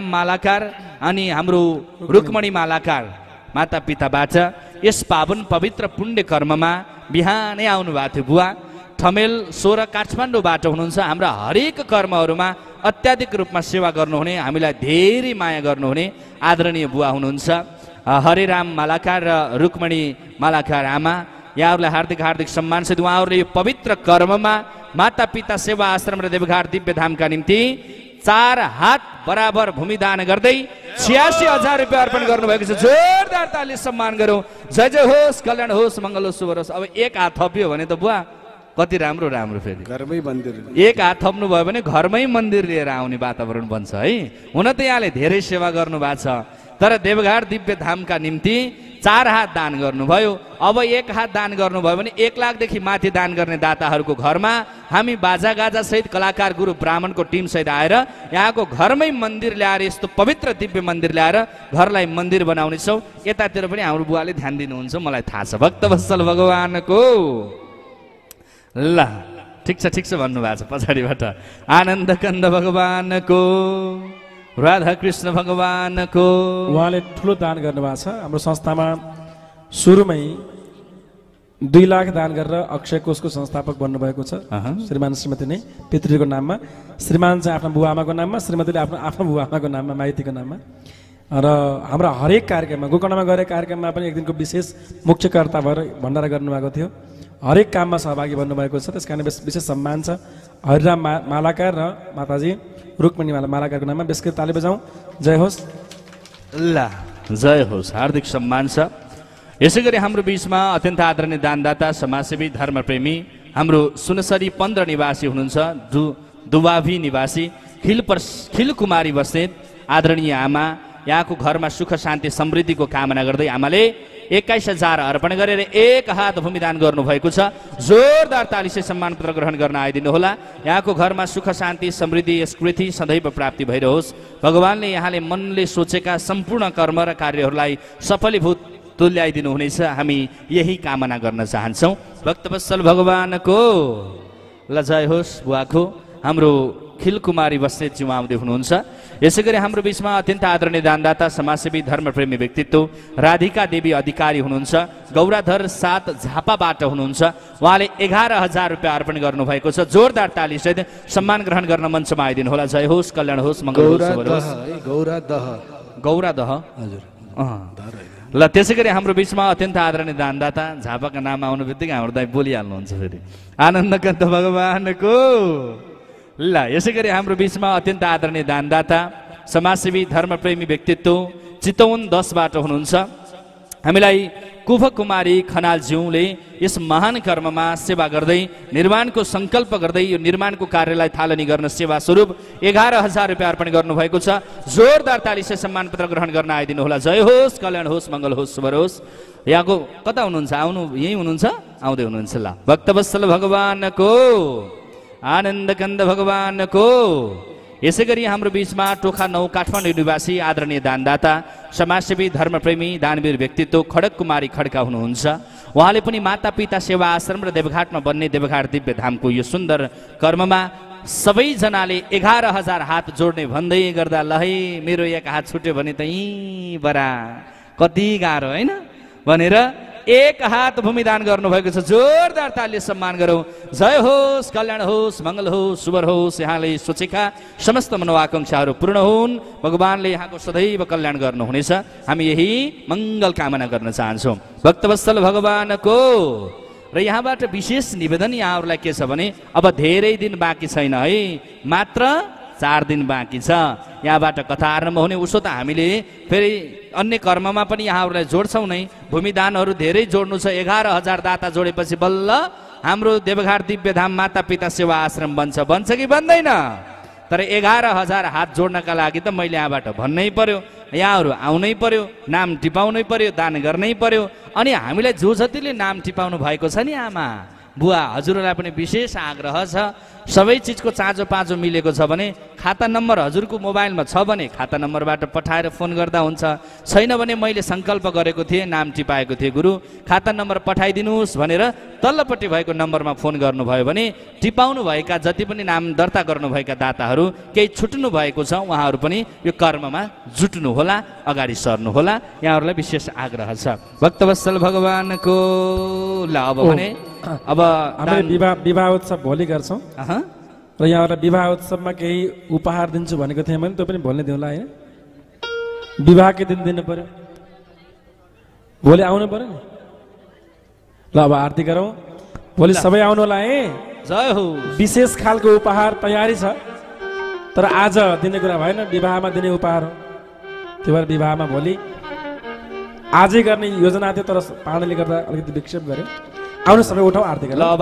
मालाकार अनि हाम्रो रुक्मणी मालाकार माता पिताबाट यस पावन पवित्र पुण्य कर्ममा बिहानै आउनु भएको थियो। बुवा ठमेल 16 काठमाडौँबाट हुनुहुन्छ। हाम्रा हरेक कर्महरूमा अत्याधिक रूपमा सेवा गर्नुहुने, हामीलाई धेरै माया गर्नुहुने आदरणीय बुवा हुनुहुन्छ। हरेराम मालाकार र रुक्मणी मालाकार आमा, यहाँहरूलाई हार्दिक हार्दिक सम्मानसहित उहाँहरूले यो पवित्र कर्ममा माता पिता सेवा आश्रम र देवघाट दिव्यधामका निम्ति 4 हात बराबर भूमि दान गर्दै 86,000 रुपियाँ अर्पण गर्नुभएको छ। जोरदार ताली सम्मान गरौँ। जय जय होस्, कल्याण होस्, मङ्गल होस्, शुभ होस्। अब एक हात थपियो भने त बुवा कति राम्रो राम्रो फेरि घरमै मन्दिर एक हात थप्नु भयो भने घरमै मन्दिर लिएर आउने वातावरण बन्छ है। हुन त यहाँले धेरै सेवा गर्नु भएको छ, तर देवघाट दिव्य धामका निम्ति 4 हात दान गर्नुभयो। अब 1 हात दान गर्नुभयो भने 1 लाखदेखि माथि दान गर्ने दाताहरूको घरमा हामी बाजागाजा सहित कलाकार गुरु ब्राह्मणको टिम सहित आएर यहाँको घरमै मन्दिर ल्याएर यस्तो पवित्र दिव्य मन्दिर ल्याएर घरलाई मन्दिर बनाउने छौँ। यतातिर पनि हाम्रो बुवाले ध्यान दिनुहुन्छ, मलाई थाहा छ। भक्तवत्सल भगवानको ल ठिक छ भन्नुभएको छ पछाडिबाट। आनन्द कन्द भगवानको, राधा कृष्ण भगवानको उहाँले ठुलो दान गर्नुभएको छ। हाम्रो संस्थामा सुरुमै 2 लाख दान गरेर अक्षय कोषको संस्थापक बन्नुभएको छ श्रीमान श्रीमती नै पितृको नाममा। श्रीमान चाहिँ आफ्नो बुवा आमाको नाममा, श्रीमतीले आफ्नो बुवा आमाको नाममा, माइतीको नाममा। र हाम्रो हरेक कार्यक्रममा गोकर्णमा गरेको कार्यक्रममा पनि एक दिनको विशेष मुख्यकर्ता भएर भण्डारा गर्नुभएको थियो। हरेक काममा सहभागी बन्नुभएको छ, त्यस कारण विशेष सम्मान छ। हरिराम मालाकार र माताजी रुक्मिणी मालाकारको नाममा बेसकर ताली बजाउँ। जय होस्। ल जय होस्, हार्दिक सम्मान छ। यसै गरी हाम्रो बिचमा अत्यन्त आदरणीय दानदाता, समाजसेवी, धर्मप्रेमी हाम्रो सुनसरी 15 निवासी हुनुहुन्छ, दुवाभी निवासी खिलकुमारी बस्नेत आदरणीय आमा। यहाँको घरमा सुख शान्ति समृद्धिको कामना गर्दै आमाले 21,000 अर्पण गरेर 1 हात भूमिदान गर्नुभएको छ। जोरदार तालीसे सम्मान पत्र ग्रहण गर्न आइदिनु होला। यहाँको घरमा सुख शान्ति समृद्धि स्मृति सदैव प्राप्ति भइरहोस्। भगवानले यहाँले मनले सोचेका सम्पूर्ण कर्म र कार्यहरूलाई सफलीभूत तुल्याइदिनु हुनेछ, हामी यही कामना गर्न चाहन्छौँ। भक्तवत्सल भगवानको ल जय होस्। बुवाको हाम्रो खिलकुमारी बस्नेतजी आउँदै हुनुहुन्छ। यसै गरी हाम्रो बिचमा अत्यन्त आदरणीय दानदाता, समाजसेवी, धर्मप्रेमी व्यक्तित्व राधिका देवी अधिकारी हुनुहुन्छ, गौराधर 7 झापाबाट हुनुहुन्छ। उहाँले 11,000 रुपियाँ अर्पण गर्नुभएको छ। जोरदार ताली सहित सम्मान ग्रहण गर्न मञ्चमा आइदिनु होला। जय होस्, कल्याण होस्, मङ्गल होस्। गौरादह हजुर ल त्यसै गरी हाम्रो बिचमा अत्यन्त आदरणीय दानदाता, झापाका नाम आउनु बित्तिकै हाम्रो दाइ बोलिहाल्नुहुन्छ फेरि। आनन्दकान्त भगवानको ल यसै गरी हाम्रो बिचमा अत्यन्त आदरणीय दानदाता, समाजसेवी, धर्मप्रेमी व्यक्तित्व चितवन 10बाट हुनुहुन्छ। हामीलाई कुफकुमारी खनालज्यूले यस महान कर्ममा सेवा गर्दै निर्माणको सङ्कल्प गर्दै यो निर्माणको कार्यलाई थालनी गर्न सेवा स्वरूप 11,000 रुपियाँ अर्पण गर्नुभएको छ। जोरदार तालीसे सम्मान पत्र ग्रहण गर्न आइदिनु होला। जय होस्, कल्याण होस्, मङ्गल होस्, शुभ होस्। यहाँको कता हुनुहुन्छ? आउनु यही हुनुहुन्छ? आउँदै हुनुहुन्छ। ल भक्तवत्सल भगवानको, आनन्द कन्द भगवानको। यसै गरी हाम्रो बिचमा टोखा 9 काठमाडौँ निवासी आदरणीय दानदाता, समाजसेवी, धर्मप्रेमी, दानवीर व्यक्तित्व खड्क कुमारी खड्का हुनुहुन्छ। उहाँले पनि मातापिता सेवा आश्रम र देवघाटमा बन्ने देवघाट दिव्य धामको यो सुन्दर कर्ममा सबैजनाले 11,000 हात जोड्ने भन्दै गर्दा ल है मेरो 1 हात छुट्यो भने त यहीँ बरा कति गाह्रो होइन भनेर 1 हात भूमिदान गर्नुभएको छ। जोरदार तालीले सम्मान गरौँ। जय होस्, कल्याण होस्, मङ्गल होस्, शुभ होस्। यहाँले सोचेका समस्त मनोआकाङ्क्षाहरू पूर्ण हुन्। भगवानले यहाँको सदैव कल्याण गर्नुहुनेछ, हामी यही मङ्गल कामना गर्न चाहन्छौँ। भक्तवत्सल भगवानको र यहाँबाट विशेष निवेदन यहाँहरूलाई के छ भने अब धेरै दिन बाँकी छैन है, मात्र 4 दिन बाँकी छ। यहाँबाट कथा आरम्भ हुने। उसो त हामीले फेरि अन्य कर्ममा पनि यहाँहरूलाई जोड्छौँ नै। भूमिदानहरू धेरै जोड्नु छ। 11,000 दाता जोडेपछि बल्ल हाम्रो देवघाट दिव्य धाम मातापिता सेवा आश्रम बन्छ कि बन्दैन? तर 11,000 हात जोड्नका लागि त मैले यहाँबाट भन्नै पर्यो, यहाँहरू आउनै पर्यो, नाम टिपाउनै पर्यो, दान गर्नै पर्यो। अनि हामीलाई जो जतिले नाम टिपाउनु भएको छ नि आमा बुवा हजुरहरूलाई पनि विशेष आग्रह छ, सबै चिजको चाँजो पाँजो मिलेको छ भने खाता नम्बर हजुरको मोबाइलमा छ भने खाता नम्बरबाट पठाएर फोन गर्दा हुन्छ। छैन भने मैले सङ्कल्प गरेको थिएँ, नाम टिपाएको थिएँ, गुरु खाता नम्बर पठाइदिनुहोस् भनेर तल्लोपट्टि भएको नम्बरमा फोन गर्नुभयो भने टिपाउनु भएका जति पनि नाम दर्ता गर्नुभएका दाताहरू केही छुट्नु भएको छ उहाँहरू पनि यो कर्ममा जुट्नु होला, अगाडि सर्नु होला, यहाँहरूलाई विशेष आग्रह छ। भक्तवत्सल भगवानको ल अब भने अब हामीले विवाह उत्सव भोलि गर्छौँ र यहाँहरूलाई विवाह उत्सवमा केही उपहार दिन्छु भनेको थिएँ मैले, त्यो पनि भोलि दिउँला होइन? विवाहकै दिन दिनु पर्यो, भोलि आउनु पर्यो नि। ल अब आरती गरौँ, भोलि सबै आउनु होला है। जय हो। विशेष खालको उपहार तयारी छ, तर आज दिने कुरा भएन, विवाहमा दिने उपहार हो। त्यो भएर विवाहमा भोलि आजै गर्ने योजना थियो, तर पानीले गर्दा अलिकति विक्षेप गर्यो। आउनु सबै उठाउ आरती ल अब